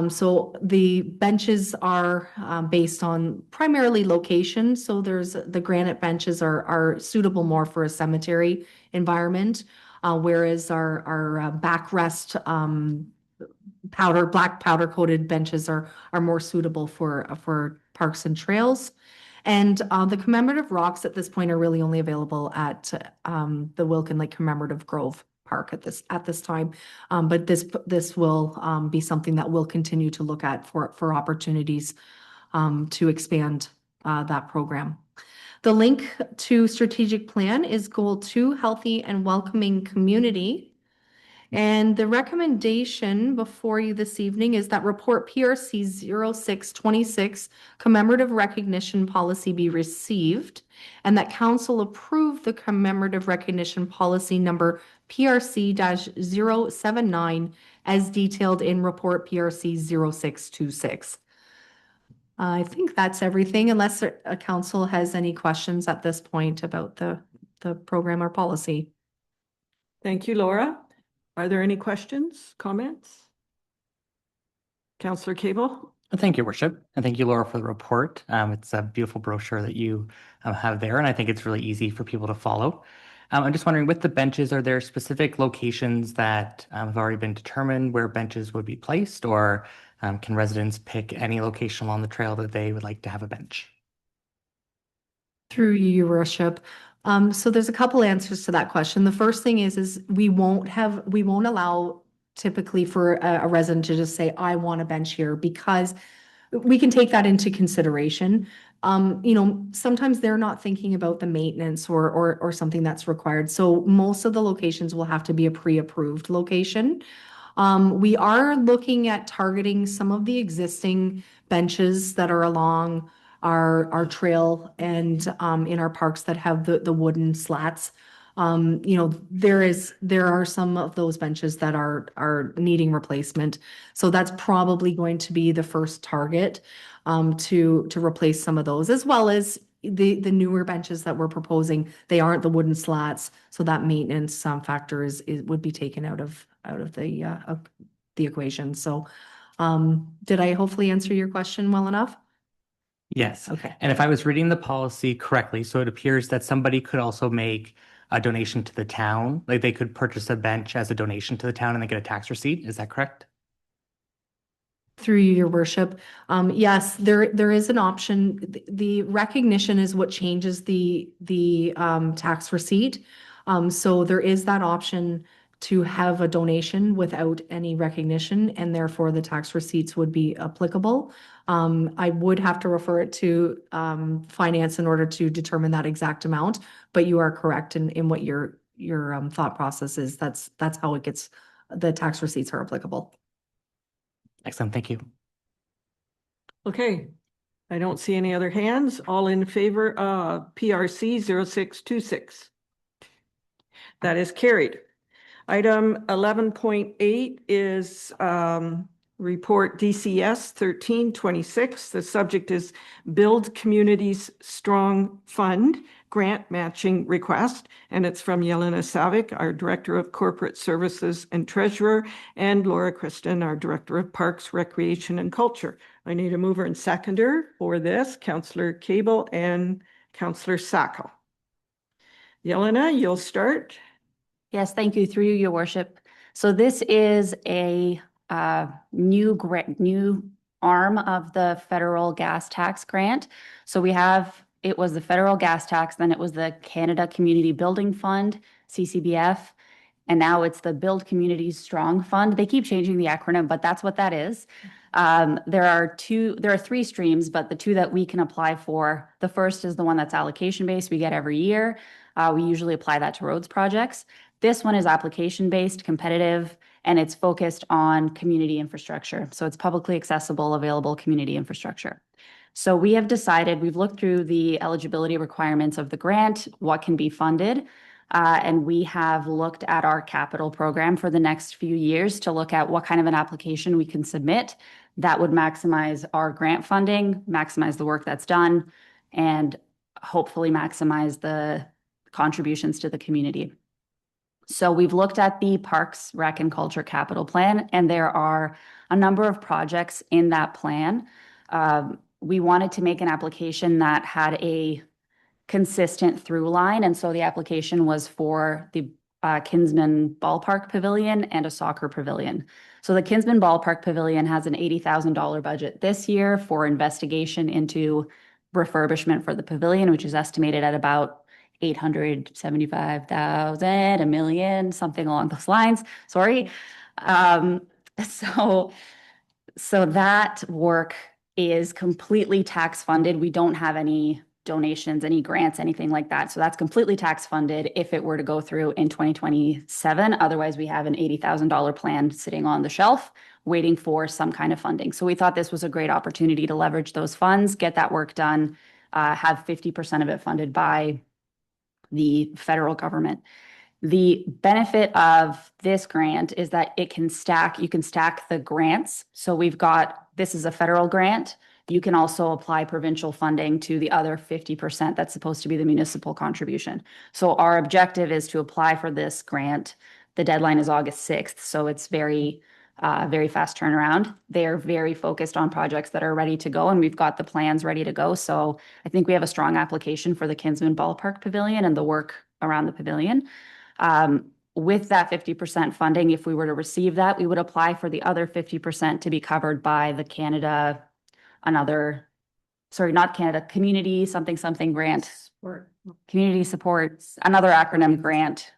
So the benches are based on primarily location. So there's the granite benches are suitable more for a cemetery environment, whereas our backrest black powder coated benches are more suitable for parks and trails. And the commemorative rocks at this point are really only available at the Wilkin Lake Commemorative Grove park at this time. But this will be something that we'll continue to look at for opportunities to expand that program. The link to strategic plan is goal 2, healthy and welcoming community. And the recommendation before you this evening is that report PRC 0626 commemorative recognition policy be received, and that council approve the commemorative recognition policy number PRC-079 as detailed in report PRC 0626. I think that's everything, unless a council has any questions at this point about the program or policy. Thank you, Laura. Are there any questions, comments? Councillor Cable? Thank you, Worship. And thank you, Laura, for the report. It's a beautiful brochure that you have there, and I think it's really easy for people to follow. I'm just wondering, with the benches, are there specific locations that have already been determined where benches would be placed, or can residents pick any location along the trail that they would like to have a bench? Through you, Your Worship. So there's a couple answers to that question. The first thing is we won't allow typically for a resident to just say, I want a bench here, because we can take that into consideration. Sometimes they're not thinking about the maintenance or something that's required. So most of the locations will have to be a pre-approved location. We are looking at targeting some of the existing benches that are along our trail and in our parks that have the wooden slats. There are some of those benches that are needing replacement. So that's probably going to be the first target to replace some of those, as well as the newer benches that we're proposing. They aren't the wooden slats, so that maintenance factor would be taken out of the equation. So did I hopefully answer your question well enough? Yes. Okay. And if I was reading the policy correctly, so it appears that somebody could also make a donation to the town, like they could purchase a bench as a donation to the town and then get a tax receipt. Is that correct? Through you, Your Worship. Yes, there is an option. The recognition is what changes the tax receipt. So there is that option to have a donation without any recognition, and therefore the tax receipts would be applicable. I would have to refer it to finance in order to determine that exact amount, but you are correct in what your thought process is. That's how it gets, the tax receipts are applicable. Excellent. Thank you. Okay. I don't see any other hands. All in favor of PRC 0626. That is carried. Item 11.8 is report DCS 1326. The subject is Build Communities Strong Fund grant matching request, and it's from Yelena Savic, our Director of Corporate Services and Treasurer, and Laura Kristen, our Director of Parks, Recreation and Culture. I need a mover and seconder for this, Councillor Cable and Councillor Sacco. Yelena, you'll start. Yes, thank you. Through you, Your Worship. So this is a new arm of the federal gas tax grant. So it was the federal gas tax, then it was the Canada Community Building Fund, CCBF, and now it's the Build Communities Strong Fund. They keep changing the acronym, but that's what that is. There are 3 streams, but the 2 that we can apply for, the first is the one that's allocation based we get every year. We usually apply that to roads projects. This one is application-based, competitive, and it's focused on community infrastructure. So it's publicly accessible, available community infrastructure. So we have decided, we've looked through the eligibility requirements of the grant, what can be funded, and we have looked at our capital program for the next few years to look at what kind of an application we can submit that would maximize our grant funding, maximize the work that's done, and hopefully maximize the contributions to the community. So we've looked at the Parks, Rec and Culture Capital Plan, and there are a number of projects in that plan. We wanted to make an application that had a consistent through line, and so the application was for the Kinsman Ballpark Pavilion and a soccer pavilion. So the Kinsman Ballpark Pavilion has an $80,000 budget this year for investigation into refurbishment for the pavilion, which is estimated at about $875,000, $1 million, something along those lines. Sorry. So that work is completely tax funded. We don't have any donations, any grants, anything like that. So that's completely tax funded if it were to go through in 2027. Otherwise, we have an $80,000 plan sitting on the shelf waiting for some kind of funding. So we thought this was a great opportunity to leverage those funds, get that work done, have 50% of it funded by the federal government. The benefit of this grant is that you can stack the grants. So this is a federal grant. You can also apply provincial funding to the other 50% that's supposed to be the municipal contribution. So our objective is to apply for this grant. The deadline is August 6th, so it's very fast turnaround. They're very focused on projects that are ready to go, and we've got the plans ready to go. So I think we have a strong application for the Kinsman Ballpark Pavilion and the work around the pavilion. With that 50% funding, if we were to receive that, we would apply for the other 50% to be covered by the community something grant. Community supports, another acronym grant.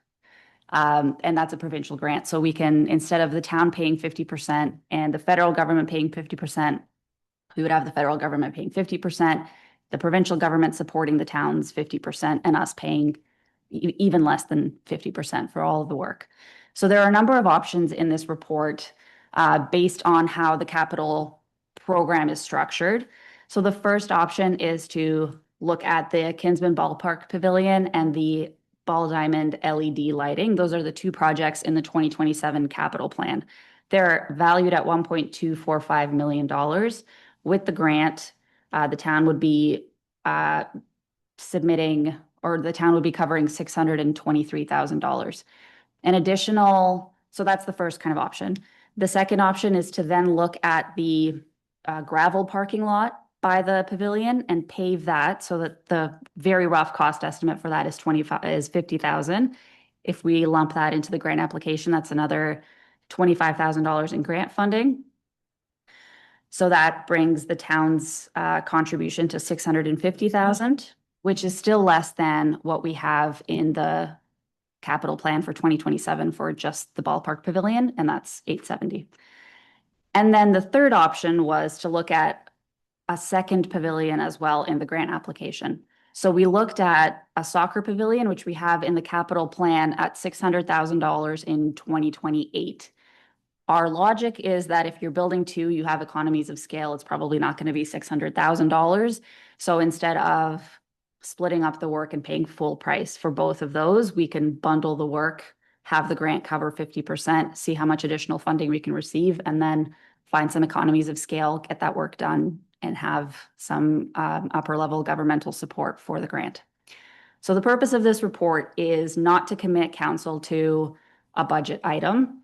And that's a provincial grant. So we can, instead of the town paying 50% and the federal government paying 50%, we would have the federal government paying 50%, the provincial government supporting the town's 50%, and us paying even less than 50% for all of the work. So there are a number of options in this report based on how the capital program is structured. So the first option is to look at the Kinsman Ballpark Pavilion and the Ball Diamond LED lighting. Those are the two projects in the 2027 capital plan. They're valued at $1.245 million. With the grant, the town would be covering $623,000. An additional, so that's the first kind of option. The second option is to then look at the gravel parking lot by the pavilion and pave that, so that the very rough cost estimate for that is $50,000. If we lump that into the grant application, that's another $25,000 in grant funding. So that brings the town's contribution to $650,000, which is still less than what we have in the capital plan for 2027 for just the ballpark pavilion, and that's $870,000. And then the third option was to look at a second pavilion as well in the grant application. So we looked at a soccer pavilion, which we have in the capital plan at $600,000 in 2028. Our logic is that if you're building two, you have economies of scale. It's probably not going to be $600,000. So instead of splitting up the work and paying full price for both of those, we can bundle the work, have the grant cover 50%, see how much additional funding we can receive, and then find some economies of scale, get that work done, and have some upper level governmental support for the grant. So the purpose of this report is not to commit council to a budget item.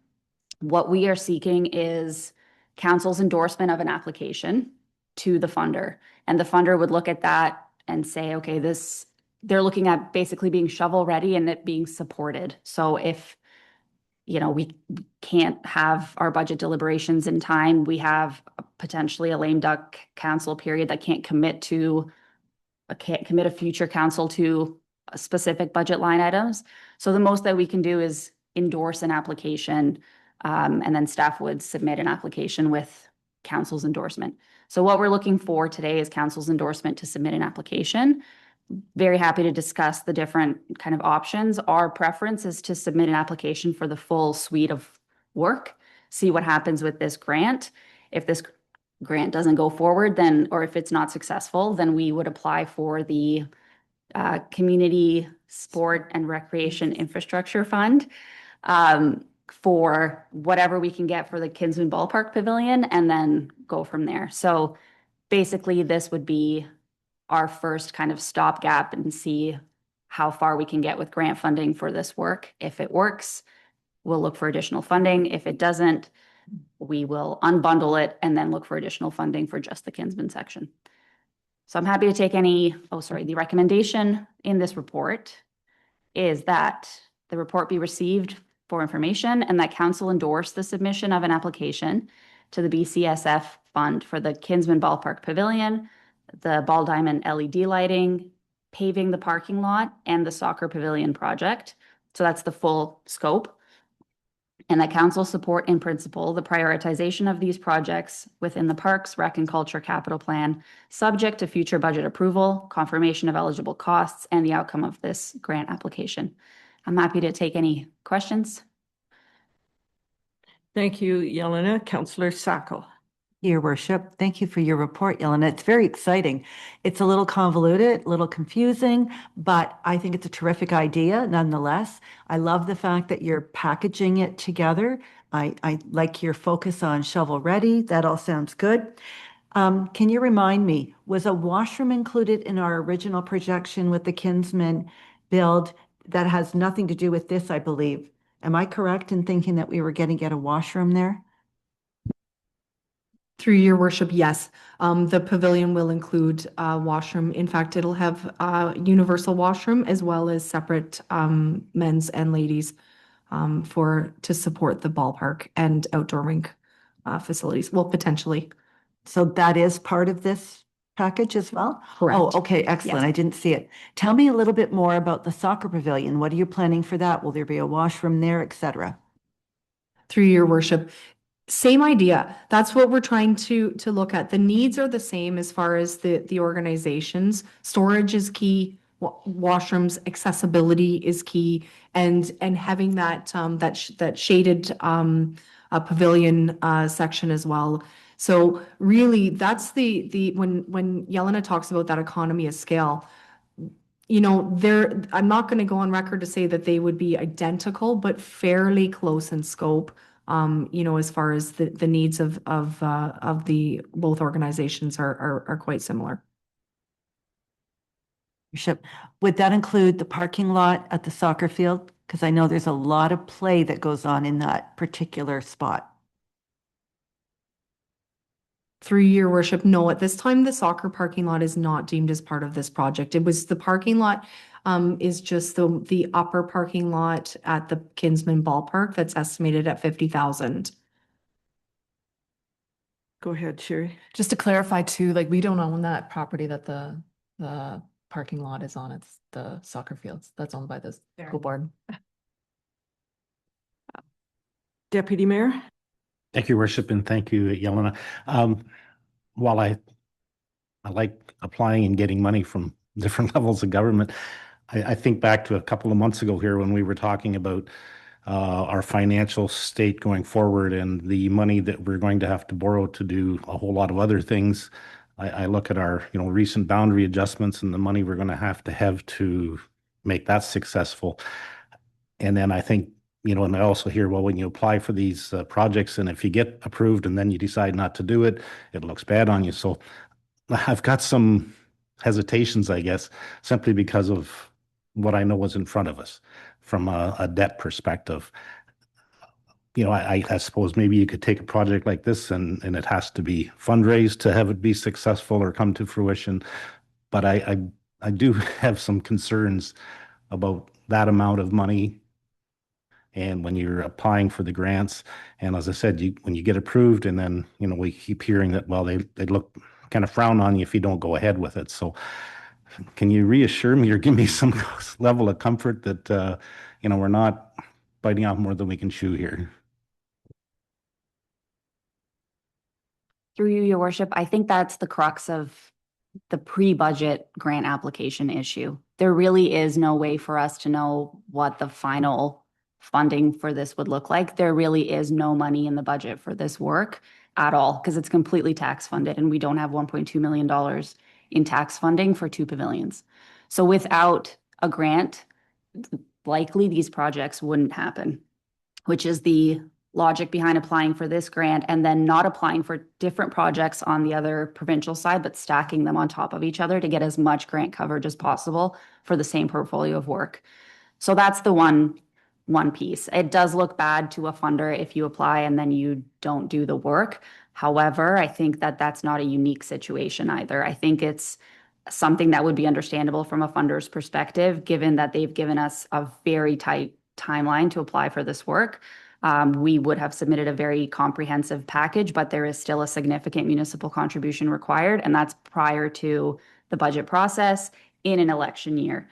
What we are seeking is council's endorsement of an application to the funder. And the funder would look at that and say, okay, they're looking at basically being shovel ready and it being supported. So if we can't have our budget deliberations in time, we have potentially a lame duck council period that can't commit a future council to specific budget line items. So the most that we can do is endorse an application, and then staff would submit an application with council's endorsement. So what we're looking for today is council's endorsement to submit an application. Very happy to discuss the different kind of options. Our preference is to submit an application for the full suite of work, see what happens with this grant. If this grant doesn't go forward, or if it's not successful, then we would apply for the Community Sport and Recreation Infrastructure Fund for whatever we can get for the Kinsman Ballpark Pavilion, and then go from there. So basically, this would be our first kind of stopgap and see how far we can get with grant funding for this work. If it works, we'll look for additional funding. If it doesn't, we will unbundle it and then look for additional funding for just the Kinsman section. So I'm happy to take the recommendation in this report is that the report be received for information and that council endorse the submission of an application to the BCSF fund for the Kinsman Ballpark Pavilion, the Ball Diamond LED lighting, paving the parking lot, and the soccer pavilion project. So that's the full scope. And that council support in principle the prioritization of these projects within the Parks, Rec and Culture Capital Plan, subject to future budget approval, confirmation of eligible costs, and the outcome of this grant application. I'm happy to take any questions. Thank you, Yelena. Councillor Sacco. Your worship, thank you for your report, Yelena. It's very exciting. It's a little convoluted, a little confusing, but I think it's a terrific idea nonetheless. I love the fact that you're packaging it together. I like your focus on shovel ready. That all sounds good. Can you remind me, was a washroom included in our original projection with the Kinsman build? That has nothing to do with this, I believe. Am I correct in thinking that we were going to get a washroom there? Through your worship, yes. The pavilion will include a washroom. In fact, it'll have a universal washroom as well as separate men's and ladies to support the ballpark and outdoor rink facilities. Well, potentially. So that is part of this package as well? Correct. Oh, okay, excellent. Yes. I didn't see it. Tell me a little bit more about the soccer pavilion. What are you planning for that? Will there be a washroom there, et cetera? Through your worship. Same idea. That's what we're trying to look at. The needs are the same as far as the organizations. Storage is key. Washrooms accessibility is key, and having that that shaded pavilion section as well. So really, that's the when Yelena talks about that economy of scale. You know, I'm not going to go on record to say that they would be identical, but fairly close in scope. You know, as far as the needs of the both organizations are quite similar. Bishop, would that include the parking lot at the soccer field? Because I know there's a lot of play that goes on in that particular spot. Through your worship, no, at this time, the soccer parking lot is not deemed as part of this project. It was the parking lot is just the upper parking lot at the Kinsman Ballpark that's estimated at 50,000. Go ahead, Sherry. Just to clarify too, like we don't own that property that the parking lot is on. It's the soccer fields. That's owned by the school board. Deputy Mayor. Thank you, Worship, and thank you, Yelena. While I like applying and getting money from different levels of government, I think back to a couple of months ago here when we were talking about our financial state going forward and the money that we're going to have to borrow to do a whole lot of other things. I look at our recent boundary adjustments and the money we're going to have to make that successful. And then I think, and I also hear, well, when you apply for these projects and if you get approved and then you decide not to do it, it looks bad on you. So I've got some hesitations, I guess, simply because of what I know was in front of us from a debt perspective. I suppose maybe you could take a project like this and it has to be fundraised to have it be successful or come to fruition. But I do have some concerns about that amount of money. And when you're applying for the grants, and as I said, when you get approved and then, we keep hearing that, well, they look kind of frown on you if you don't go ahead with it. So can you reassure me or give me some level of comfort that, we're not biting off more than we can chew here? Through you, Your Worship, I think that's the crux of the pre-budget grant application issue. There really is no way for us to know what the final funding for this would look like. There really is no money in the budget for this work at all because it's completely tax funded and we don't have $1.2 million in tax funding for 2 pavilions. So without a grant, likely these projects wouldn't happen, which is the logic behind applying for this grant and then not applying for different projects on the other provincial side, but stacking them on top of each other to get as much grant coverage as possible for the same portfolio of work. So that's the one piece. It does look bad to a funder if you apply and then you don't do the work. However, I think that that's not a unique situation either. I think it's something that would be understandable from a funder's perspective, given that they've given us a very tight timeline to apply for this work. We would have submitted a very comprehensive package, but there is still a significant municipal contribution required, and that's prior to the budget process in an election year.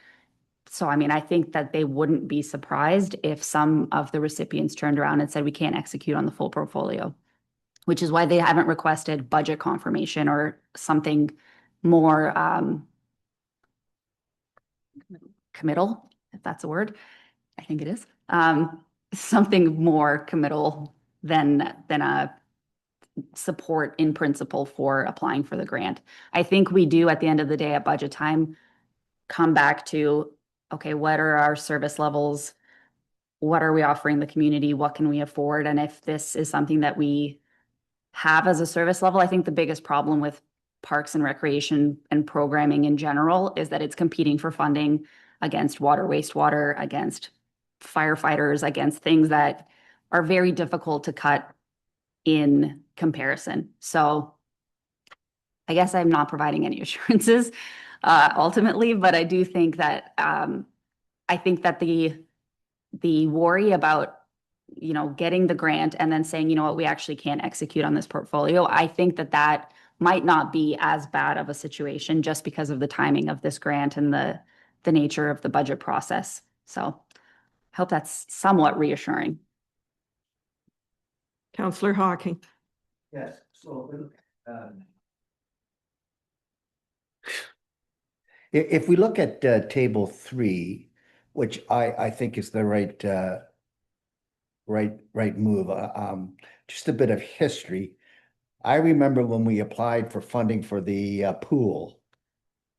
So, I mean, I think that they wouldn't be surprised if some of the recipients turned around and said, we can't execute on the full portfolio, which is why they haven't requested budget confirmation or something more committal, if that's a word. I think it is. Something more committal than a support in principle for applying for the grant. I think we do, at the end of the day, at budget time, come back to, okay, what are our service levels? What are we offering the community? What can we afford? And if this is something that we have as a service level, I think the biggest problem with parks and recreation and programming in general is that it's competing for funding against water, wastewater, against firefighters, against things that are very difficult to cut in comparison. So I guess I'm not providing any assurances ultimately, but I do think that I think that the worry about, you know, getting the grant and then saying, you know what, we actually can't execute on this portfolio, I think that that might not be as bad of a situation just because of the timing of this grant and the nature of the budget process. So I hope that's somewhat reassuring. Councillor Hawking. Yes, so if we look at table 3, which I think is the right move, just a bit of history. I remember when we applied for funding for the pool,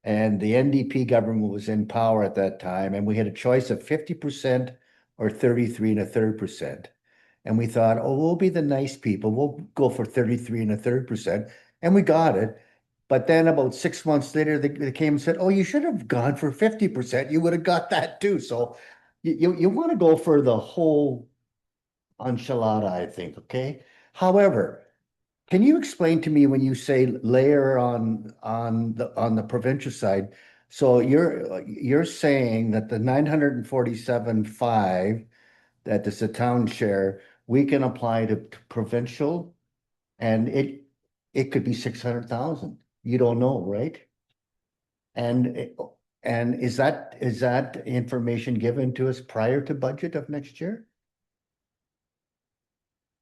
and the NDP government was in power at that time, and we had a choice of 50% or 33 1/3%. And we thought, oh, we'll be the nice people. We'll go for 33 1/3%. And we got it. But then about 6 months later, they came and said, oh, you should have gone for 50%. You would have got that too. So you want to go for the whole enchilada, I think, okay? However, can you explain to me when you say layer on the provincial side? So you're saying that the 947.5 that is the town share, we can apply to provincial, and it could be 600,000. You don't know, right? And is that information given to us prior to budget of next year?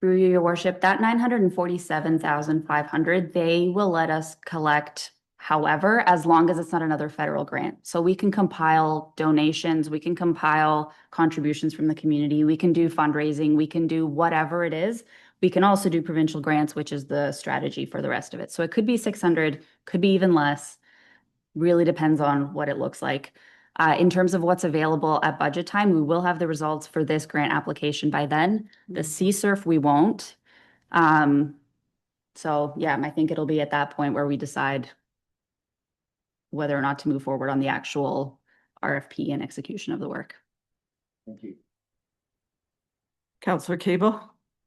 Through you, your worship, that 947,500, they will let us collect, however, as long as it's not another federal grant. So we can compile donations, we can compile contributions from the community, we can do fundraising, we can do whatever it is. We can also do provincial grants, which is the strategy for the rest of it. So it could be 600, could be even less. Really depends on what it looks like. In terms of what's available at budget time, we will have the results for this grant application by then. The CSURF, we won't. So yeah, I think it'll be at that point where we decide whether or not to move forward on the actual RFP and execution of the work. Thank you. Councillor Cable.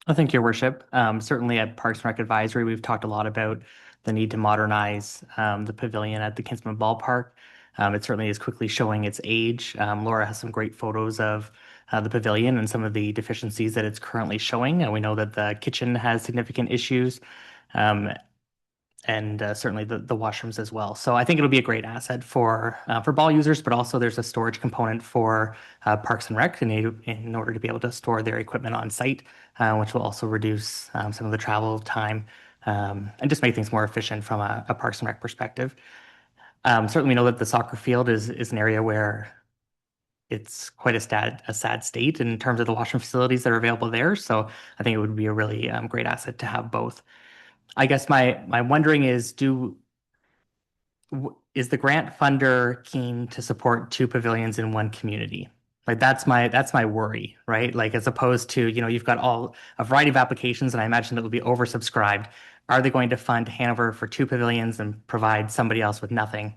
Thank you, your worship. Certainly at Parks and Rec Advisory, we've talked a lot about the need to modernize the pavilion at the Kinsman Ballpark. It certainly is quickly showing its age. Laura has some great photos of the pavilion and some of the deficiencies that it's currently showing. And we know that the kitchen has significant issues, and certainly the washrooms as well. So I think it'll be a great asset for ball users, but also there's a storage component for Parks and Rec in order to be able to store their equipment on site, which will also reduce some of the travel time and just make things more efficient from a Parks and Rec perspective. Certainly we know that the soccer field is an area where it's quite a sad state in terms of the washroom facilities that are available there. So I think it would be a really great asset to have both. I guess my wondering is, is the grant funder keen to support 2 pavilions in one community? Like that's my worry, right? Like as opposed to, you know, you've got a variety of applications and I imagine that would be oversubscribed. Are they going to fund Hanover for 2 pavilions and provide somebody else with nothing?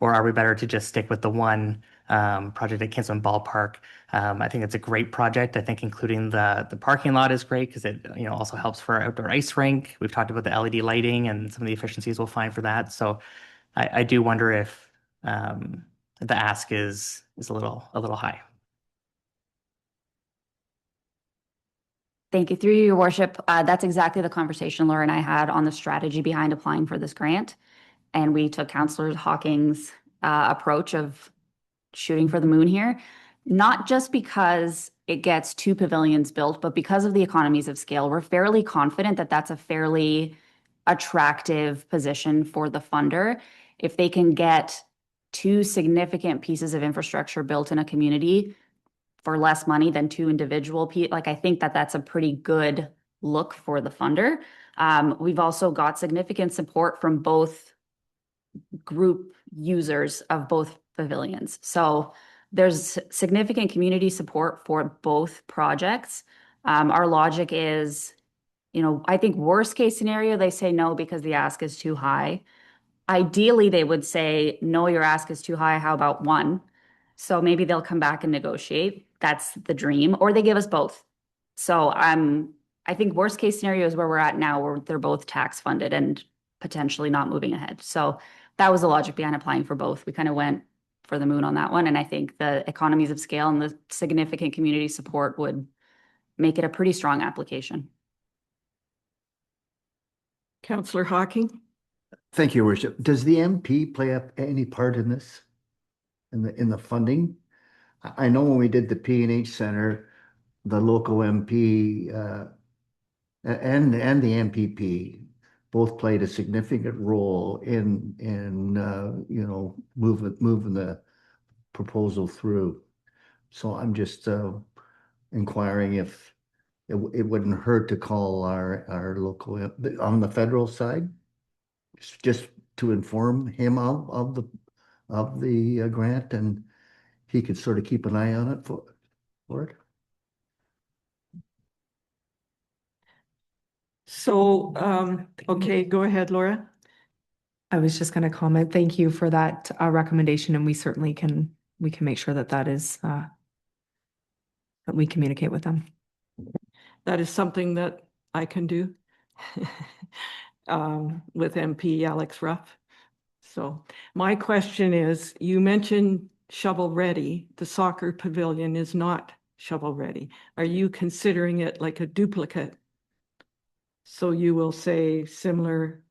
Or are we better to just stick with the one project at Kinsman Ballpark? I think it's a great project. I think including the parking lot is great because it, you know, also helps for our outdoor ice rink. We've talked about the LED lighting and some of the efficiencies we'll find for that. So I do wonder if the ask is a little high. Thank you. Through you, your worship. That's exactly the conversation Laura and I had on the strategy behind applying for this grant. And we took Councillor Hawking's approach of shooting for the moon here, not just because it gets 2 pavilions built, but because of the economies of scale. We're fairly confident that that's a fairly attractive position for the funder. If they can get 2 significant pieces of infrastructure built in a community for less money than 2 individual like I think that that's a pretty good look for the funder. We've also got significant support from both group users of both pavilions. So there's significant community support for both projects. Our logic is, I think worst case scenario, they say no because the ask is too high. Ideally, they would say, no, your ask is too high. How about 1? So maybe they'll come back and negotiate. That's the dream. Or they give us both. So I think worst case scenario is where we're at now, where they're both tax funded and potentially not moving ahead. So that was the logic behind applying for both. We kind of went for the moon on that one. And I think the economies of scale and the significant community support would make it a pretty strong application. Councillor Hawking? Thank you, Worship. Does the MP play any part in this? In the funding? I know when we did the P&H Center, the local MP and the MPP both played a significant role in moving the proposal through. So I'm just inquiring if it wouldn't hurt to call our local on the federal side, just to inform him of the grant, and he could sort of keep an eye on it for it. So, okay, go ahead, Laura. I was just going to comment. Thank you for that recommendation, and we certainly can make sure that is that we communicate with them. That is something that I can do with MP Alex Ruff. So my question is, you mentioned shovel ready. The soccer pavilion is not shovel ready. Are you considering it like a duplicate? So you will say similar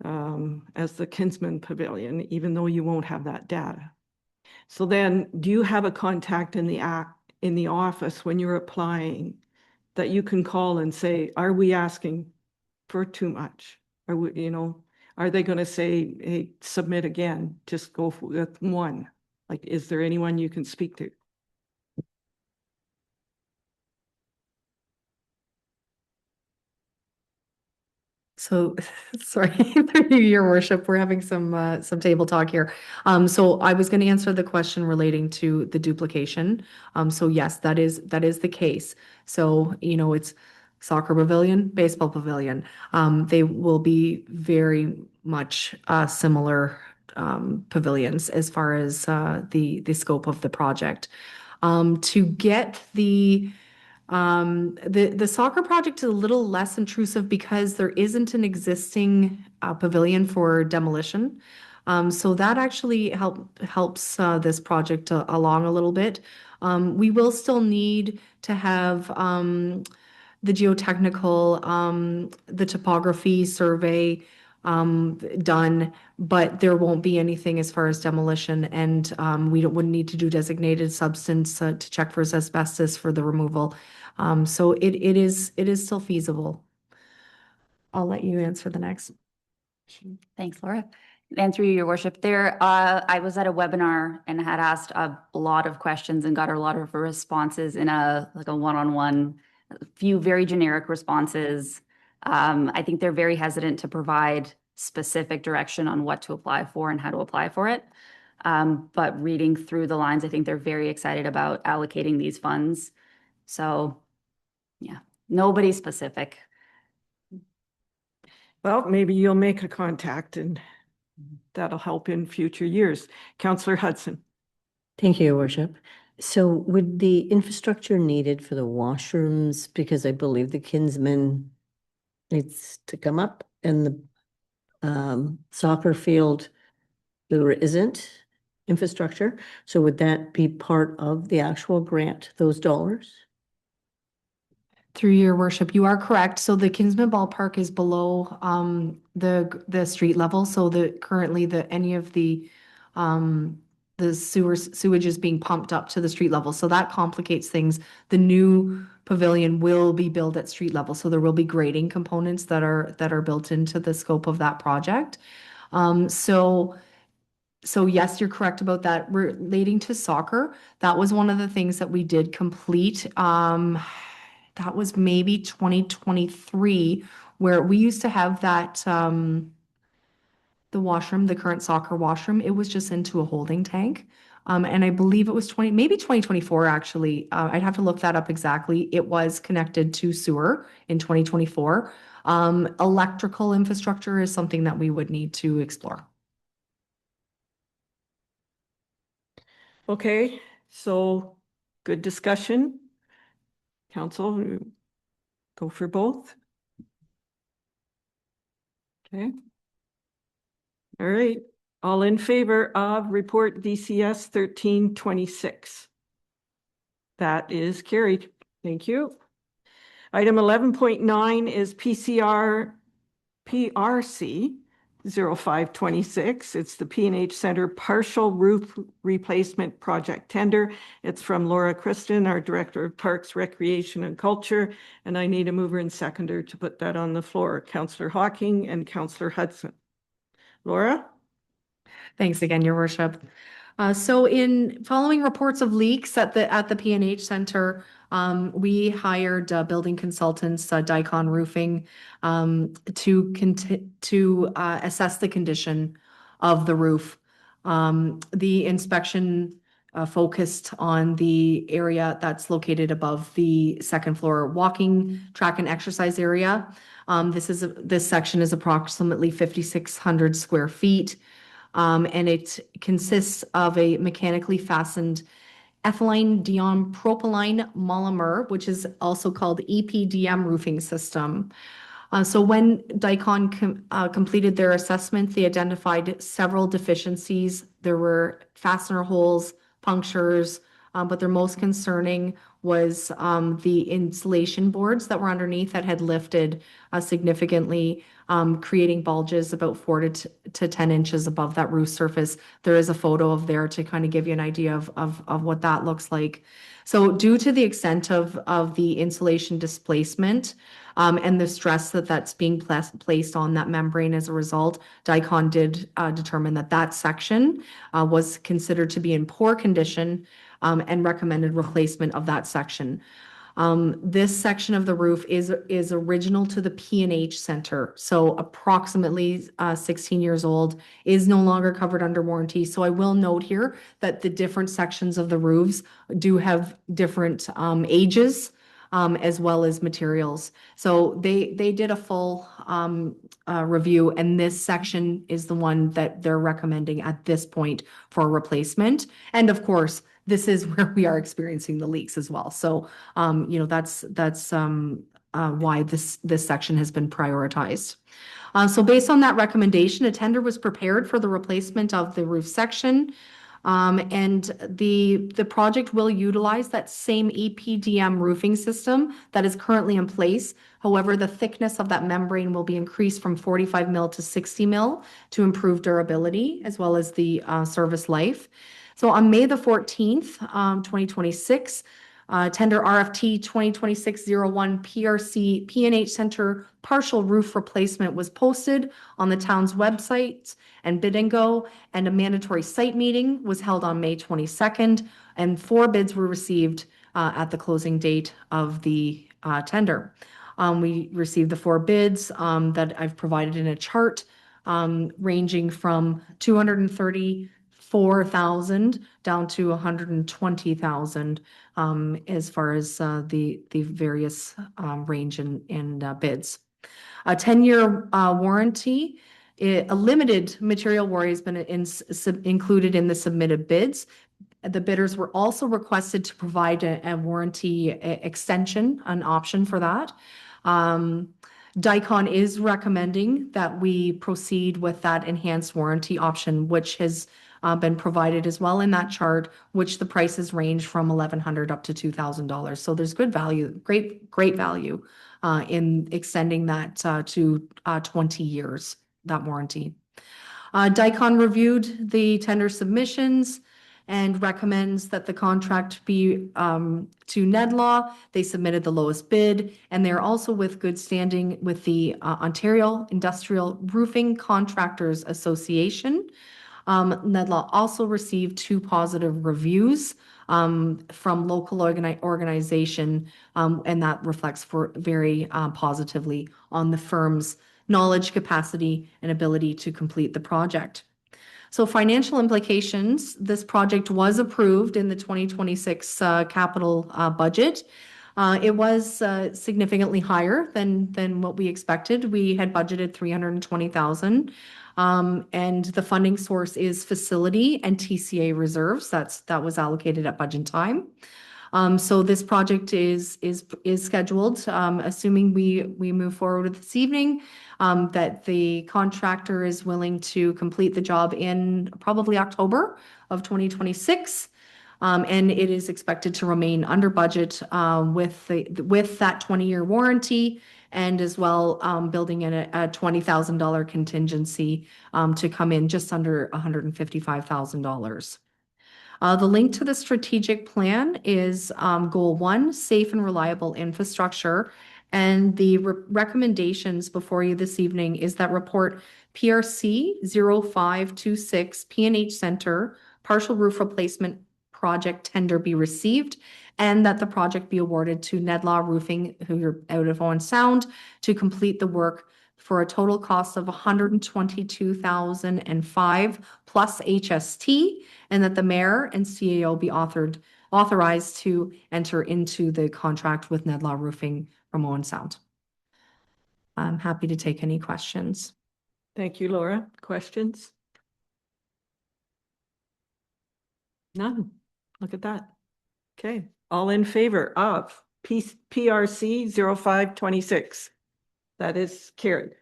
as the Kinsman Pavilion, even though you won't have that data. So then, do you have a contact in the office when you're applying that you can call and say, are we asking for too much? Are we, are they going to say, hey, submit again, just go with 1? Like, is there anyone you can speak to? So, sorry, through you, Your Worship, we're having some table talk here. So I was going to answer the question relating to the duplication. So yes, that is the case. So, it's soccer pavilion, baseball pavilion. They will be very much similar pavilions as far as the scope of the project. To get the soccer project is a little less intrusive because there isn't an existing pavilion for demolition. So that actually helps this project along a little bit. We will still need to have the geotechnical, the topography survey done, but there won't be anything as far as demolition, and we wouldn't need to do designated substance to check for asbestos for the removal. So it is still feasible. I'll let you answer the next. Thanks, Laura. And through Your Worship, I was at a webinar and had asked a lot of questions and got a lot of responses in a one-on-one, a few very generic responses. I think they're very hesitant to provide specific direction on what to apply for and how to apply for it. But reading through the lines, I think they're very excited about allocating these funds. So yeah, nobody specific. Well, maybe you'll make a contact and that'll help in future years. Councillor Hudson. Thank you, Your Worship. So would the infrastructure needed for the washrooms, because I believe the Kinsman needs to come up and the soccer field, there isn't infrastructure. So would that be part of the actual grant, those dollars? Through Your Worship, you are correct. So the Kinsman Ballpark is below the street level. So currently any of the the sewage is being pumped up to the street level. So that complicates things. The new pavilion will be built at street level. So there will be grading components that are built into the scope of that project. So yes, you're correct about that. Relating to soccer, that was one of the things that we did complete. That was maybe 2023, where we used to have that, the washroom, the current soccer washroom, it was just into a holding tank. And I believe it was maybe 2024, actually. I'd have to look that up exactly. It was connected to sewer in 2024. Electrical infrastructure is something that we would need to explore. Okay, so good discussion. Council, go for both. Okay. All right, all in favor of report DCS 1326? That is carried. Thank you. Item 11.9 is PRC 0526. It's the P&H Center Partial Roof Replacement Project Tender. It's from Laura Kristen, our Director of Parks, Recreation and Culture, and I need a mover and seconder to put that on the floor. Councillor Hawking and Councillor Hudson. Laura? Thanks again, Your Worship. So in following reports of leaks at the P&H Center, we hired building consultants, Dicon Roofing, to assess the condition of the roof. The inspection focused on the area that's located above the second floor walking track and exercise area. This section is approximately 5,600 square feet. And it consists of a mechanically fastened ethylene dion propylene monomer, which is also called EPDM roofing system. So when Dicon completed their assessment, they identified several deficiencies. There were fastener holes, punctures, but their most concerning was the insulation boards that were underneath that had lifted significantly, creating bulges about 4 to 10 inches above that roof surface. There is a photo of there to kind of give you an idea of what that looks like. So due to the extent of the insulation displacement and the stress that's being placed on that membrane as a result, Dicon did determine that section was considered to be in poor condition and recommended replacement of that section. This section of the roof is original to the P&H Center, so approximately 16 years old, is no longer covered under warranty. So I will note here that the different sections of the roofs do have different ages as well as materials. So they did a full review, and this section is the one that they're recommending at this point for replacement. And of course, this is where we are experiencing the leaks as well. So, that's why this section has been prioritized. So based on that recommendation, a tender was prepared for the replacement of the roof section. And the project will utilize that same EPDM roofing system that is currently in place. However, the thickness of that membrane will be increased from 45 mil to 60 mil to improve durability as well as the service life. So on May the 14th, 2026, tender RFT 2026-01 PRC P&H Center partial roof replacement was posted on the town's website and Bidingo, and a mandatory site meeting was held on May 22nd, and 4 bids were received at the closing date of the tender. We received the 4 bids that I've provided in a chart, ranging from 234,000 down to 120,000 as far as the various range in bids. A 10-year warranty, a limited material warranty has been included in the submitted bids. The bidders were also requested to provide a warranty extension, an option for that. Dicon is recommending that we proceed with that enhanced warranty option, which has been provided as well in that chart, which the prices range from $1,100 up to $2,000. So there's good value, great value in extending that to 20 years, that warranty. Dicon reviewed the tender submissions and recommends that the contract be to NEDLAW. They submitted the lowest bid, and they're also with good standing with the Ontario Industrial Roofing Contractors Association. NEDLAW also received 2 positive reviews from local organization, and that reflects very positively on the firm's knowledge, capacity, and ability to complete the project. So financial implications, this project was approved in the 2026 capital budget. It was significantly higher than what we expected. We had budgeted 320,000. And the funding source is facility and TCA reserves. That was allocated at budget time. So this project is scheduled, assuming we move forward this evening, that the contractor is willing to complete the job in probably October of 2026. And it is expected to remain under budget with that 20-year warranty, and as well building in a $20,000 contingency to come in just under $155,000. The link to the strategic plan is goal 1, safe and reliable infrastructure. And the recommendations before you this evening is that report PRC 0526 P&H Center partial roof replacement project tender be received, and that the project be awarded to NEDLAW Roofing, who are out of Owen Sound, to complete the work for a total cost of $122,005 plus HST, and that the mayor and CAO be authorized to enter into the contract with NEDLAW Roofing from Owen Sound. I'm happy to take any questions. Thank you, Laura. Questions? None. Look at that. Okay. All in favor of PRC 0526. That is carried.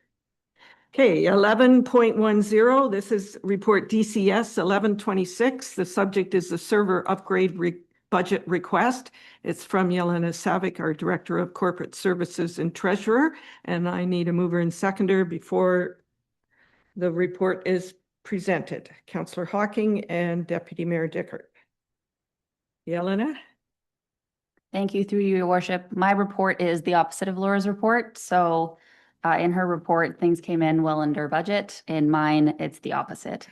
Okay, 11.10, this is report DCS 1126. The subject is the server upgrade budget request. It's from Yelena Savic, our Director of Corporate Services and Treasurer. And I need a mover and seconder before the report is presented. Councillor Hocking and Deputy Mayor Dickert. Yelena? Thank you, through you, Your Worship. My report is the opposite of Laura's report. So in her report, things came in well under budget. In mine, it's the opposite,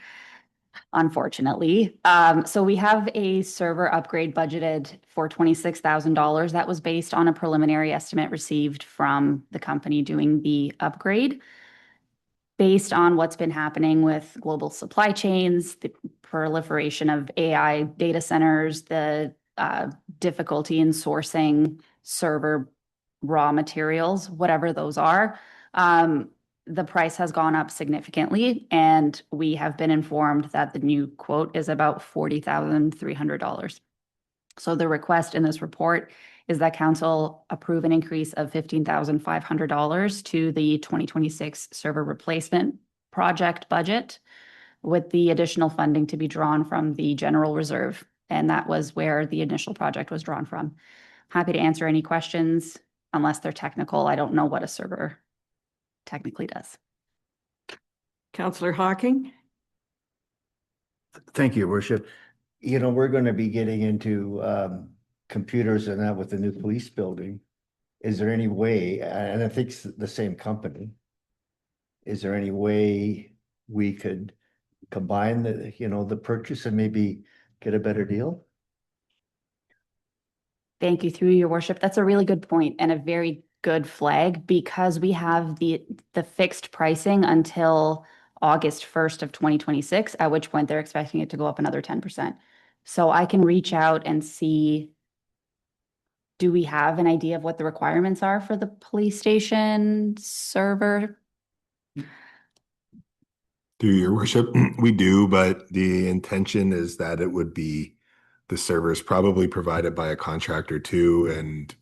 unfortunately. So we have a server upgrade budgeted for $26,000. That was based on a preliminary estimate received from the company doing the upgrade. Based on what's been happening with global supply chains, the proliferation of AI data centers, the difficulty in sourcing server raw materials, whatever those are, the price has gone up significantly, and we have been informed that the new quote is about $40,300. So the request in this report is that council approve an increase of $15,500 to the 2026 server replacement project budget, with the additional funding to be drawn from the general reserve. And that was where the initial project was drawn from. Happy to answer any questions, unless they're technical. I don't know what a server technically does. Councillor Hocking? Thank you, Your Worship. You know, we're going to be getting into computers and that with the new police building. Is there any way, and I think it's the same company, is there any way we could combine the purchase and maybe get a better deal? Thank you, through Your Worship. That's a really good point and a very good flag, because we have the fixed pricing until August 1st of 2026, at which point they're expecting it to go up another 10%. So I can reach out and see, do we have an idea of what the requirements are for the police station server? Through Your Worship, we do, but the intention is that it would be the servers probably provided by a contractor too, and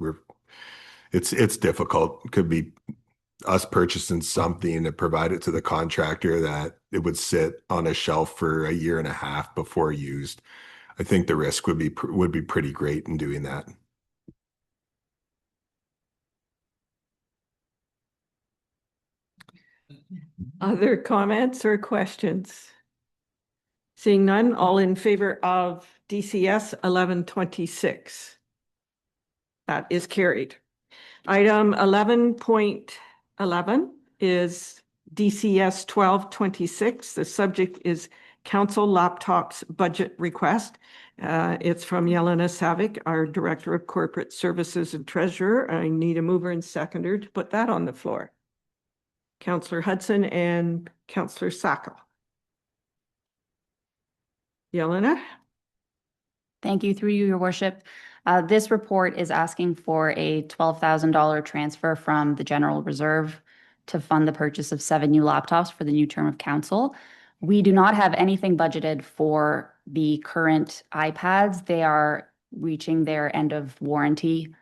it's difficult. It could be us purchasing something to provide it to the contractor that it would sit on a shelf for a year and a half before used. I think the risk would be pretty great in doing that. Other comments or questions? Seeing none, all in favor of DCS 1126? That is carried. Item 11.11 is DCS 1226. The subject is council laptops budget request. It's from Yelena Savic, our Director of Corporate Services and Treasurer. I need a mover and seconder to put that on the floor. Councillor Hudson and Councillor Sacco. Yelena? Thank you, through you, your worship. This report is asking for a $12,000 transfer from the general reserve to fund the purchase of 7 new laptops for the new term of council. We do not have anything budgeted for the current iPads. They are reaching their end of warranty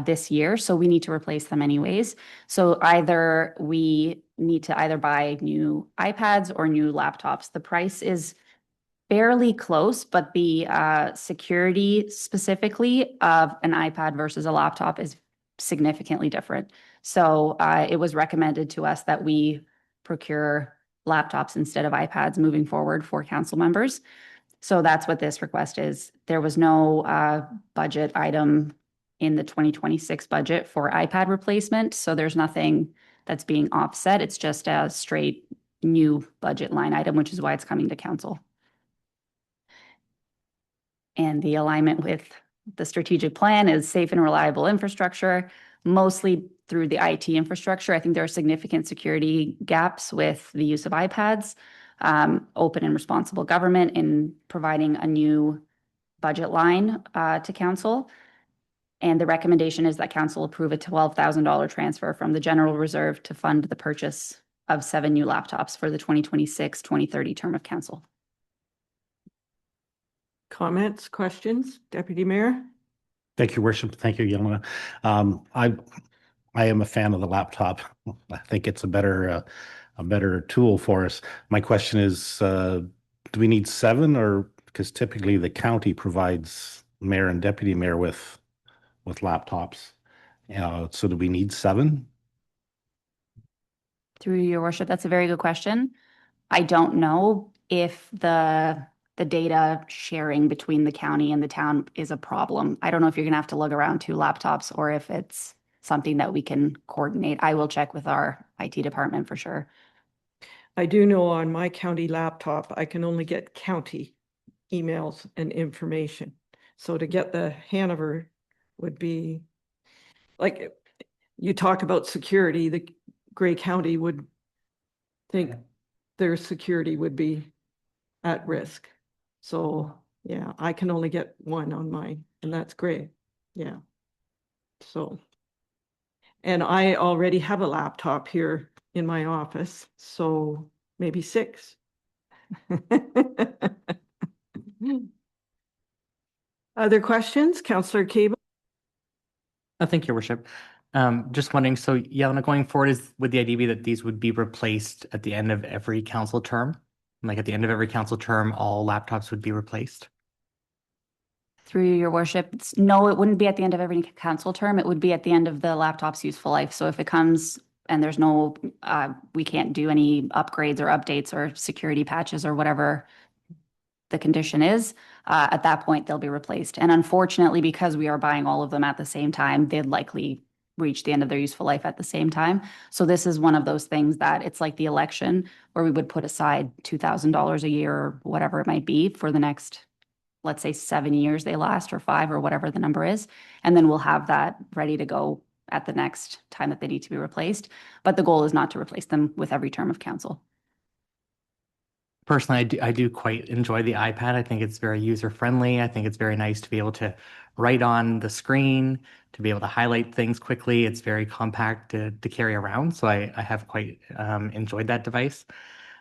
this year, so we need to replace them anyways. So either we need to either buy new iPads or new laptops. The price is fairly close, but the security specifically of an iPad versus a laptop is significantly different. So it was recommended to us that we procure laptops instead of iPads moving forward for council members. So that's what this request is. There was no budget item in the 2026 budget for iPad replacement, so there's nothing that's being offset. It's just a straight new budget line item, which is why it's coming to council. And the alignment with the strategic plan is safe and reliable infrastructure, mostly through the IT infrastructure. I think there are significant security gaps with the use of iPads, open and responsible government in providing a new budget line to council. And the recommendation is that council approve a $12,000 transfer from the general reserve to fund the purchase of 7 new laptops for the 2026-2030 term of council. Comments, questions? Deputy Mayor? Thank you, Worship. Thank you, Yelena. I am a fan of the laptop. I think it's a better tool for us. My question is, do we need 7, or because typically the county provides mayor and deputy mayor with laptops? So do we need 7? Through your worship, that's a very good question. I don't know if the data sharing between the county and the town is a problem. I don't know if you're gonna have to lug around 2 laptops or if it's something that we can coordinate. I will check with our IT department for sure. I do know on my county laptop, I can only get county emails and information. So to get the Hanover would be, like, you talk about security, the Grey County would think their security would be at risk. So, yeah, I can only get 1 on mine, and that's great. Yeah. So, and I already have a laptop here in my office, so maybe 6. Other questions? Councillor Cable? Thank you, Your Worship. Just wondering, so Yelena, going forward, would the idea be that these would be replaced at the end of every council term? Like at the end of every council term, all laptops would be replaced? Through your worship, no, it wouldn't be at the end of every council term. It would be at the end of the laptop's useful life. So if it comes and there's no, we can't do any upgrades or updates or security patches or whatever the condition is, at that point, they'll be replaced. And unfortunately, because we are buying all of them at the same time, they'd likely reach the end of their useful life at the same time. So this is one of those things that it's like the election where we would put aside $2,000 a year or whatever it might be for the next, let's say 7 years they last, or 5, or whatever the number is. And then we'll have that ready to go at the next time that they need to be replaced. But the goal is not to replace them with every term of council. Personally, I do quite enjoy the iPad. I think it's very user-friendly. I think it's very nice to be able to write on the screen, to be able to highlight things quickly. It's very compact to carry around. So I have quite enjoyed that device.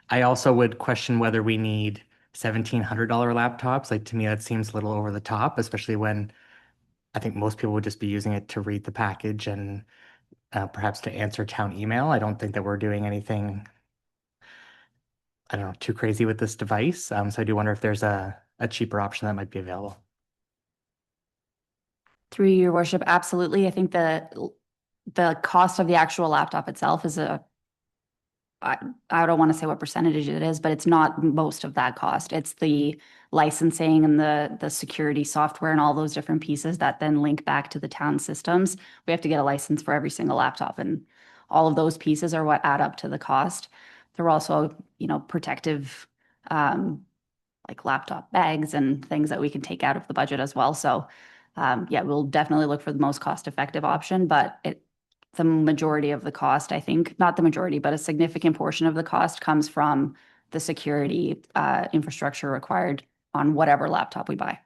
I also would question whether we need $1,700 laptops. Like, to me, that seems a little over the top, especially when I think most people would just be using it to read the package and perhaps to answer town email. I don't think that we're doing anything, I don't know, too crazy with this device. So I do wonder if there's a cheaper option that might be available. Through your worship, absolutely. I think the cost of the actual laptop itself is a I don't want to say what percentage it is, but it's not most of that cost. It's the licensing and the security software and all those different pieces that then link back to the town systems. We have to get a license for every single laptop, and all of those pieces are what add up to the cost. There are also, protective like laptop bags and things that we can take out of the budget as well. So yeah, we'll definitely look for the most cost-effective option, but the majority of the cost, I think, not the majority, but a significant portion of the cost comes from the security infrastructure required on whatever laptop we buy.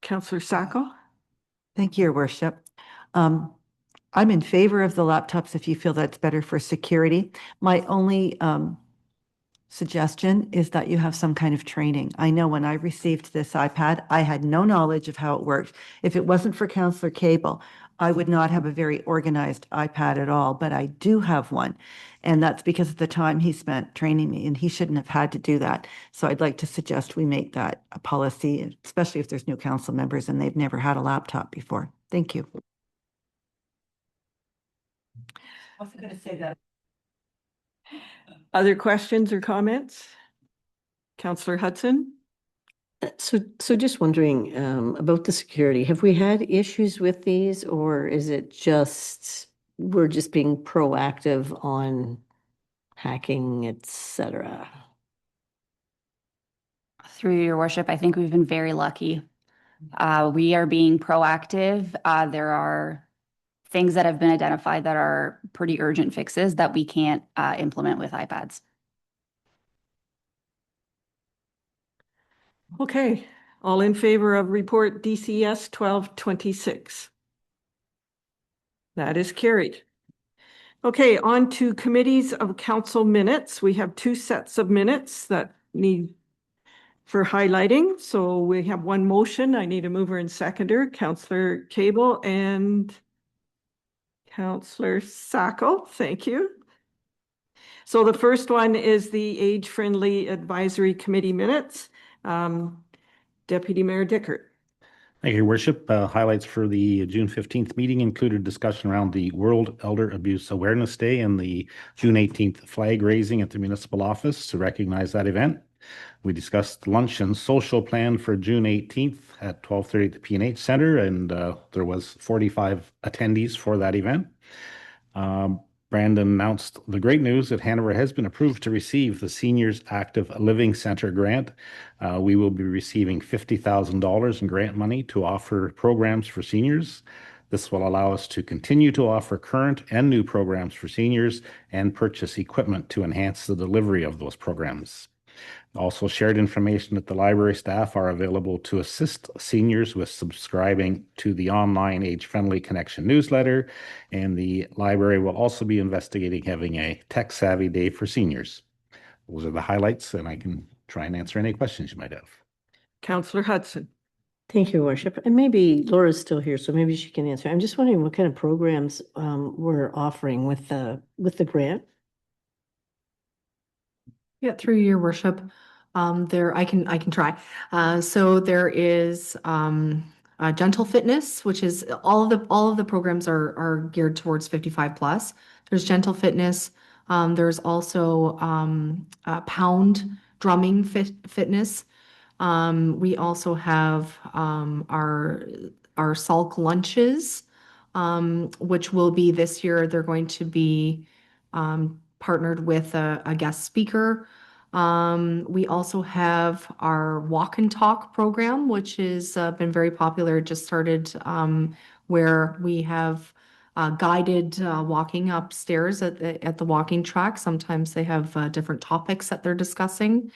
Councillor Sacco? Thank you, Your Worship. I'm in favor of the laptops if you feel that's better for security. My only suggestion is that you have some kind of training. I know when I received this iPad, I had no knowledge of how it worked. If it wasn't for Councillor Cable, I would not have a very organized iPad at all, but I do have one. And that's because of the time he spent training me, and he shouldn't have had to do that. So I'd like to suggest we make that a policy, especially if there's new council members and they've never had a laptop before. Thank you. I was going to say that. Other questions or comments? Councillor Hudson? So just wondering about the security. Have we had issues with these, or is it just we're just being proactive on hacking, etc.? Through Your Worship, I think we've been very lucky. We are being proactive. There are things that have been identified that are pretty urgent fixes that we can't implement with iPads. Okay, all in favor of report DCS 1226? That is carried. Okay, on to committees of council minutes. We have 2 sets of minutes that need for highlighting. So we have one motion. I need a mover and seconder, Councillor Cable and Councillor Sacco. Thank you. So the first one is the Age-Friendly Advisory Committee minutes. Deputy Mayor Dickert. Thank you, Your Worship. Highlights for the June 15th meeting included discussion around the World Elder Abuse Awareness Day and the June 18th flag raising at the municipal office to recognize that event. We discussed lunch and social plan for June 18th at 12:30 at the P&H Center, and there was 45 attendees for that event. Brandon announced the great news that Hanover has been approved to receive the Seniors Active Living Center grant. We will be receiving $50,000 in grant money to offer programs for seniors. This will allow us to continue to offer current and new programs for seniors and purchase equipment to enhance the delivery of those programs. Also shared information that the library staff are available to assist seniors with subscribing to the online Age-Friendly Connection newsletter, and the library will also be investigating having a tech-savvy day for seniors. Those are the highlights, and I can try and answer any questions you might have. Councillor Hudson. Thank you, Your Worship. And maybe Laura's still here, so maybe she can answer. I'm just wondering what kind of programs we're offering with the grant. Yeah, through Your Worship, I can try. So there is Gentle Fitness, which is all of the programs are geared towards 55 plus. There's Gentle Fitness. There's also Pound Drumming Fitness. We also have our Salk lunches, which will be this year. They're going to be partnered with a guest speaker. We also have our walk and talk program, which has been very popular. It just started where we have guided walking upstairs at the walking track. Sometimes they have different topics that they're discussing.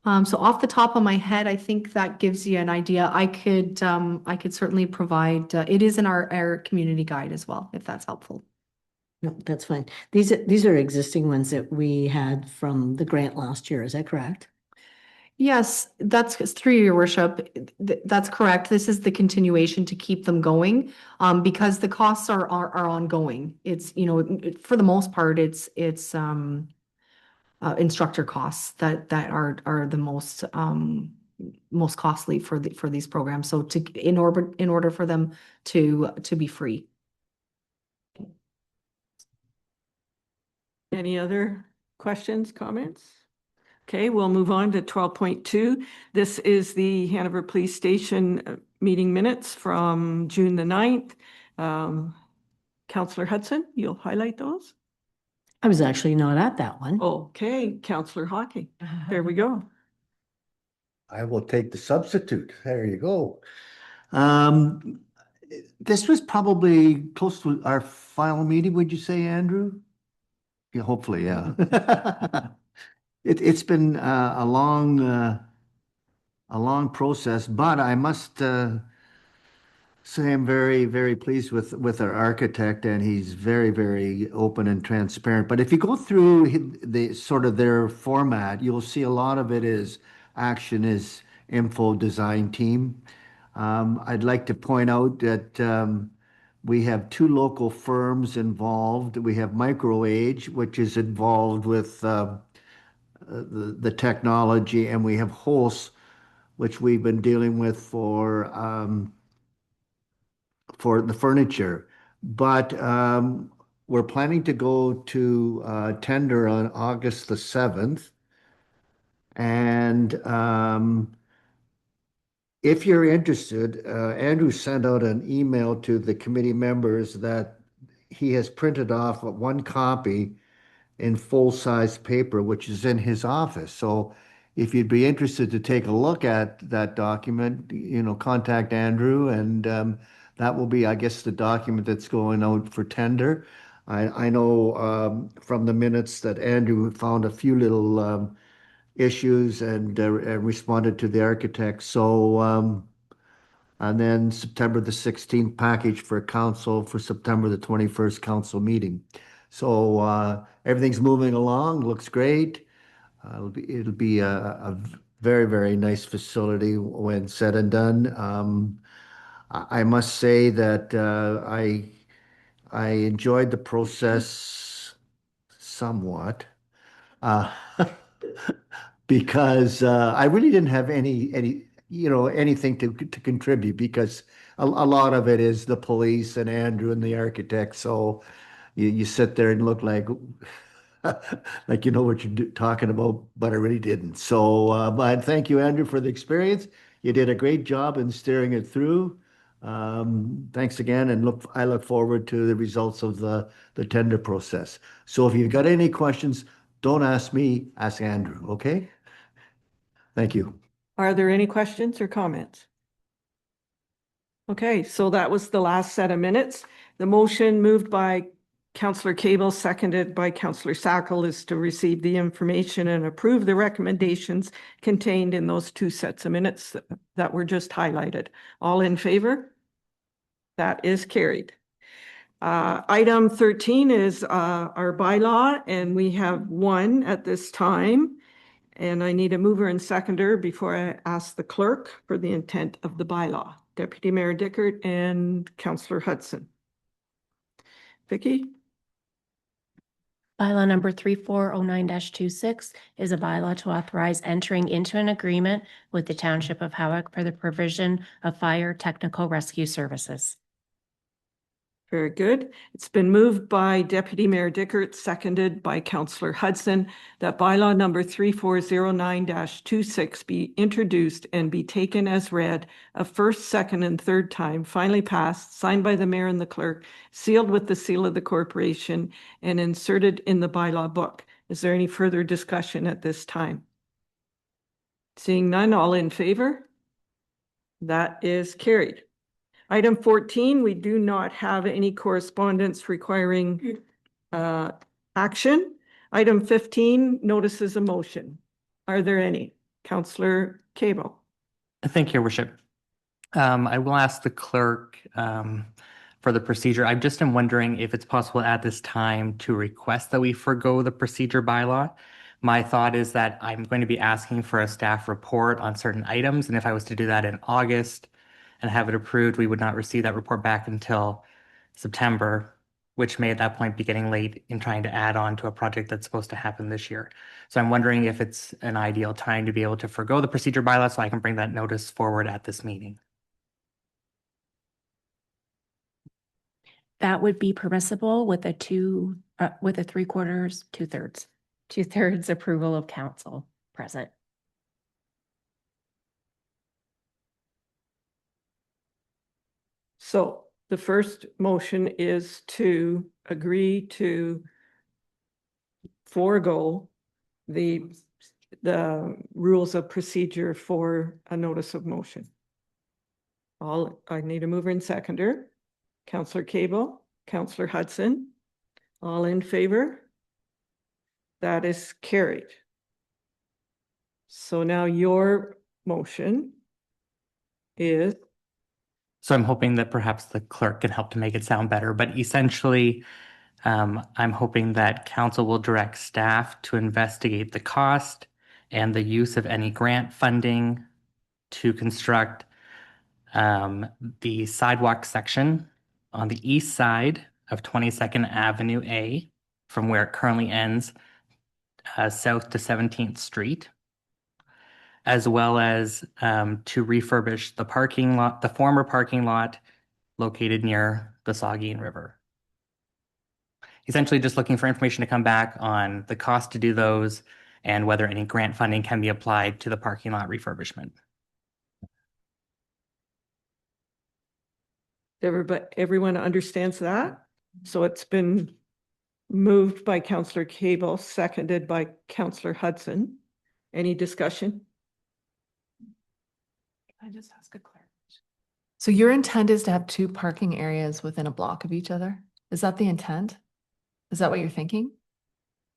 So off the top of my head, I think that gives you an idea. I could certainly provide, it is in our community guide as well, if that's helpful. No, that's fine. These are existing ones that we had from the grant last year. Is that correct? Yes, that's through Your Worship. That's correct. This is the continuation to keep them going, because the costs are ongoing. It's, for the most part, it's instructor costs that are the most costly for these programs. So in order for them to be free. Any other questions, comments? Okay, we'll move on to 12.2. This is the Hanover Police Station meeting minutes from June the 9th. Councillor Hudson, you'll highlight those? I was actually not at that one. Okay, Councillor Hockey, there we go. I will take the substitute. There you go. This was probably close to our final meeting, would you say, Andrew? Yeah, hopefully, yeah. It's been a long process, but I must say I'm very, very pleased with our architect, and he's very, very open and transparent. But if you go through the sort of their format, you'll see a lot of it is action is info design team. I'd like to point out that we have two local firms involved. We have MicroAge, which is involved with the technology, and we have Hulse, which we've been dealing with for the furniture. But we're planning to go to tender on August the 7th. And if you're interested, Andrew sent out an email to the committee members that he has printed off one copy in full-size paper, which is in his office. So if you'd be interested to take a look at that document, contact Andrew, and that will be, I guess, the document that's going out for tender. I know from the minutes that Andrew found a few little issues and responded to the architect. So, and then September the 16th package for council for September the 21st council meeting. So everything's moving along, looks great. It'll be a very, very nice facility when said and done. I must say that I enjoyed the process somewhat. Because I really didn't have anything to contribute, because a lot of it is the police and Andrew and the architect. So you sit there and look like you know what you're talking about, but I really didn't. So, but thank you, Andrew, for the experience. You did a great job in steering it through. Thanks again, and I look forward to the results of the tender process. So if you've got any questions, don't ask me, ask Andrew, okay? Thank you. Are there any questions or comments? Okay, so that was the last set of minutes. The motion moved by Councillor Cable, seconded by Councillor Sackle, is to receive the information and approve the recommendations contained in those two sets of minutes that were just highlighted. All in favor? That is carried. Item 13 is our bylaw, and we have one at this time. And I need a mover and seconder before I ask the clerk for the intent of the bylaw. Deputy Mayor Dickert and Councillor Hudson. Vicky? Bylaw number 3409-26 is a bylaw to authorize entering into an agreement with the Township of Howick for the provision of fire technical rescue services. Very good. It's been moved by Deputy Mayor Dickert, seconded by Councillor Hudson, that bylaw number 3409-26 be introduced and be taken as read a first, second, and third time, finally passed, signed by the mayor and the clerk, sealed with the seal of the corporation, and inserted in the bylaw book. Is there any further discussion at this time? Seeing none, all in favor? That is carried. Item 14, we do not have any correspondence requiring action. Item 15, notices of motion. Are there any? Councillor Cable. Thank you, Your Worship. I will ask the clerk for the procedure. I just am wondering if it's possible at this time to request that we forgo the procedure bylaw. My thought is that I'm going to be asking for a staff report on certain items, and if I was to do that in August and have it approved, we would not receive that report back until September, which may at that point be getting late in trying to add on to a project that's supposed to happen this year. So I'm wondering if it's an ideal time to be able to forgo the procedure bylaw so I can bring that notice forward at this meeting. That would be permissible with a with a 3/4, 2/3, 2/3 approval of council present. So the first motion is to agree to forego the rules of procedure for a notice of motion. I need a mover and seconder. Councillor Cable, Councillor Hudson, all in favor? That is carried. So now your motion is, So I'm hoping that perhaps the clerk can help to make it sound better, but essentially, I'm hoping that council will direct staff to investigate the cost and the use of any grant funding to construct the sidewalk section on the east side of 22nd Avenue A from where it currently ends south to 17th Street, as well as to refurbish the parking lot, the former parking lot located near the Saugeen River. Essentially just looking for information to come back on the cost to do those and whether any grant funding can be applied to the parking lot refurbishment. everyone understands that? So it's been moved by Councillor Cable, seconded by Councillor Hudson. Any discussion? Can I just ask a clarification? So your intent is to have two parking areas within a block of each other? Is that the intent? Is that what you're thinking?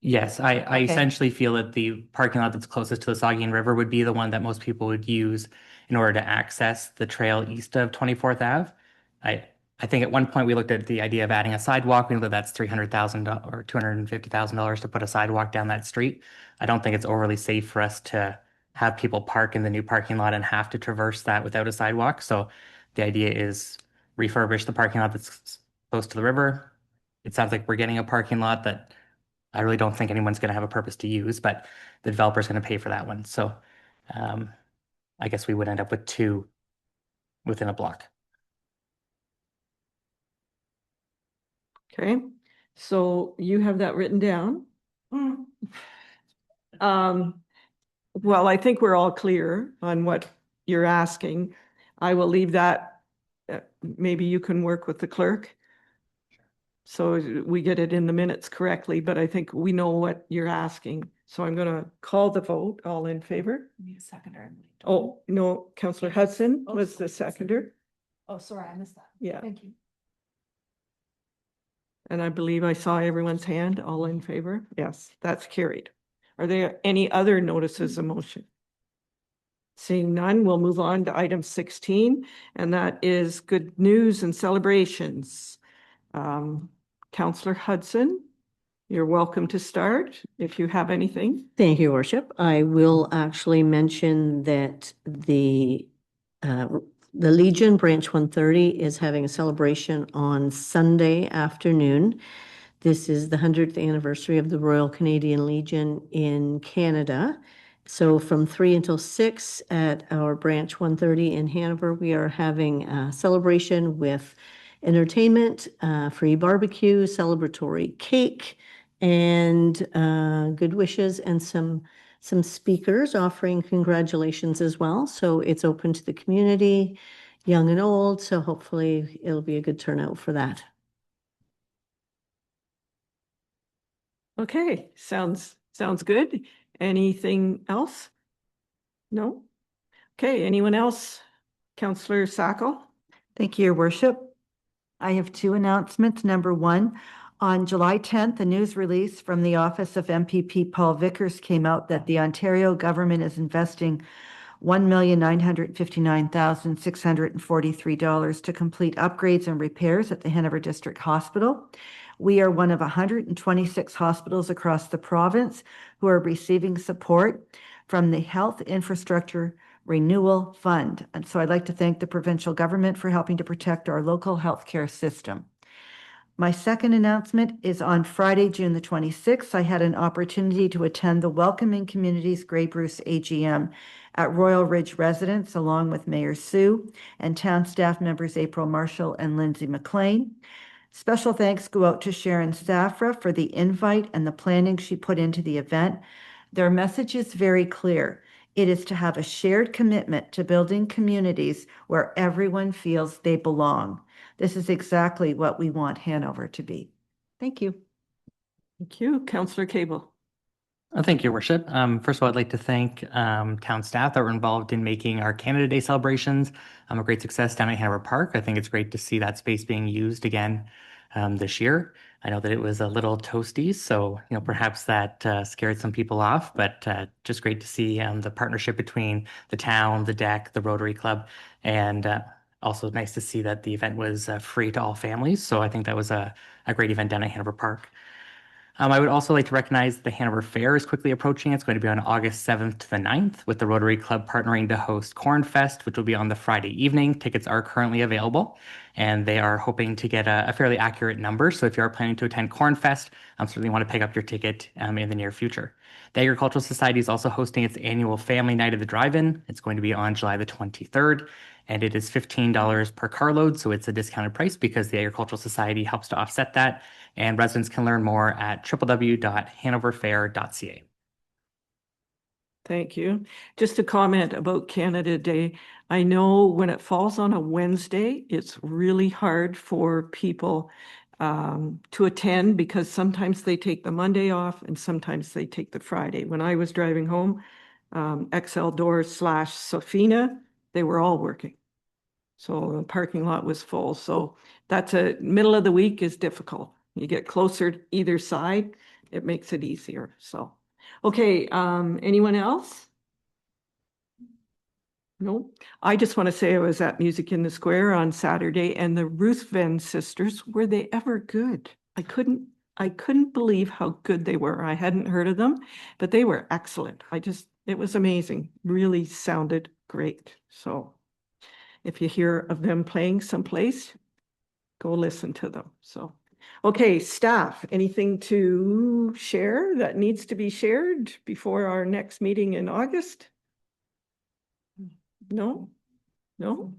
Yes, I Okay. essentially feel that the parking lot that's closest to the Saugeen River would be the one that most people would use in order to access the trail east of 24th Ave. I think at one point we looked at the idea of adding a sidewalk. We know that that's $300,000 or $250,000 to put a sidewalk down that street. I don't think it's overly safe for us to have people park in the new parking lot and have to traverse that without a sidewalk. So the idea is refurbish the parking lot that's close to the river. It sounds like we're getting a parking lot that I really don't think anyone's going to have a purpose to use, but the developer's going to pay for that one. So I guess we would end up with two within a block. Okay, so you have that written down. Well, I think we're all clear on what you're asking. I will leave that. Maybe you can work with the clerk. So we get it in the minutes correctly, but I think we know what you're asking. So I'm going to call the vote. All in favor? Need a seconder. Oh, no, Councillor Hudson was the seconder. Oh, sorry, I missed that. Yeah. Thank you. And I believe I saw everyone's hand. All in favor? Yes, that's carried. Are there any other notices of motion? Seeing none, we'll move on to item 16, and that is good news and celebrations. Councillor Hudson, you're welcome to start if you have anything. Thank you, Worship. I will actually mention that the Legion Branch 130 is having a celebration on Sunday afternoon. This is the 100th anniversary of the Royal Canadian Legion in Canada. So from 3 until 6 at our Branch 130 in Hanover, we are having a celebration with entertainment, free barbecue, celebratory cake, and good wishes, and some speakers offering congratulations as well. So it's open to the community, young and old. So hopefully it'll be a good turnout for that. Okay, sounds good. Anything else? No? Okay, anyone else? Councillor Sacco? Thank you, Your Worship. I have two announcements. Number one, on July 10th, a news release from the office of MPP Paul Vickers came out that the Ontario government is investing $1,959,643 to complete upgrades and repairs at the Hanover District Hospital. We are one of 126 hospitals across the province who are receiving support from the Health Infrastructure Renewal Fund. And so I'd like to thank the provincial government for helping to protect our local healthcare system. My second announcement is on Friday, June the 26th. I had an opportunity to attend the Welcoming Communities Grey Bruce AGM at Royal Ridge Residence, along with Mayor Sue and town staff members April Marshall and Lindsay McLean. Special thanks go out to Sharon Safra for the invite and the planning she put into the event. Their message is very clear. It is to have a shared commitment to building communities where everyone feels they belong. This is exactly what we want Hanover to be. Thank you. Thank you. Councillor Cable. Thank you, Your Worship. First of all, I'd like to thank town staff that were involved in making our Canada Day celebrations a great success down at Hanover Park. I think it's great to see that space being used again this year. I know that it was a little toasty, so perhaps that scared some people off, but just great to see the partnership between the town, the deck, the Rotary Club, and also nice to see that the event was free to all families. So I think that was a great event down at Hanover Park. I would also like to recognize the Hanover Fair is quickly approaching. It's going to be on August 7th to the 9th, with the Rotary Club partnering to host Corn Fest, which will be on the Friday evening. Tickets are currently available, and they are hoping to get a fairly accurate number. So if you are planning to attend Corn Fest, certainly want to pick up your ticket in the near future. The Agricultural Society is also hosting its annual Family Night of the Drive-In. It's going to be on July the 23rd, and it is $15 per carload, so it's a discounted price because the Agricultural Society helps to offset that. And residents can learn more at www.hanoverfair.ca. Thank you. Just a comment about Canada Day. I know when it falls on a Wednesday, it's really hard for people to attend because sometimes they take the Monday off and sometimes they take the Friday. When I was driving home, XL Doors / Sofina, they were all working. So the parking lot was full. So that's a middle of the week is difficult. You get closer to either side, it makes it easier. So, okay, anyone else? No, I just want to say I was at Music in the Square on Saturday, and the Ruthven sisters, were they ever good? I couldn't believe how good they were. I hadn't heard of them, but they were excellent. It was amazing. Really sounded great. So if you hear of them playing someplace, go listen to them. So, okay, staff, anything to share that needs to be shared before our next meeting in August? No? No?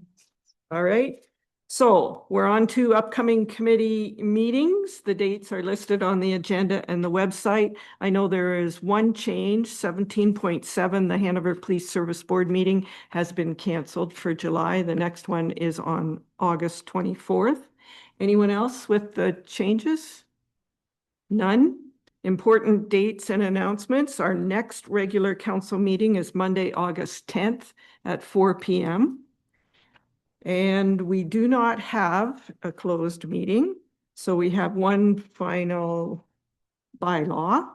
All right. So we're on to upcoming committee meetings. The dates are listed on the agenda and the website. I know there is one change, 17.7, the Hanover Police Service Board meeting has been canceled for July. The next one is on August 24th. Anyone else with the changes? None? Important dates and announcements. Our next regular council meeting is Monday, August 10th at 4 p.m. And we do not have a closed meeting. So we have one final bylaw,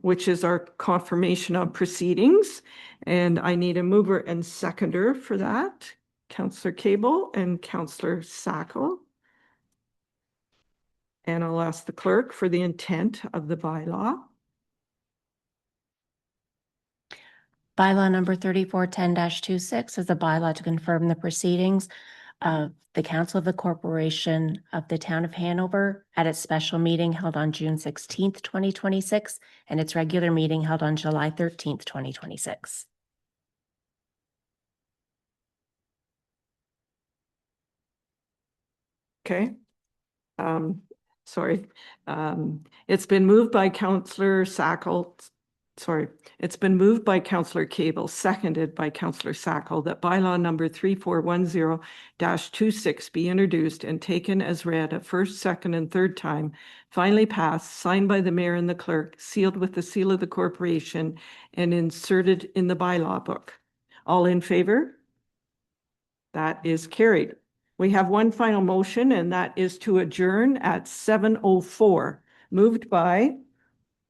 which is our confirmation of proceedings. And I need a mover and seconder for that. Councillor Cable and Councillor Sacco. And I'll ask the clerk for the intent of the bylaw. Bylaw number 3410-26 is a bylaw to confirm the proceedings of the Council of the Corporation of the Town of Hanover at its special meeting held on June 16th, 2026, and its regular meeting held on July 13th, 2026. Okay. Sorry. It's been moved by Councillor Sacco. Sorry, it's been moved by Councillor Cable, seconded by Councillor Sacco, that bylaw number 3410-26 be introduced and taken as read a first, second, and third time, finally passed, signed by the mayor and the clerk, sealed with the seal of the corporation, and inserted in the bylaw book. All in favor? That is carried. We have one final motion, and that is to adjourn at 7:04, moved by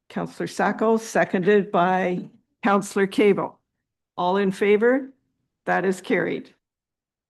Councillor Sacco, seconded by Councillor Cable. All in favor? That is carried.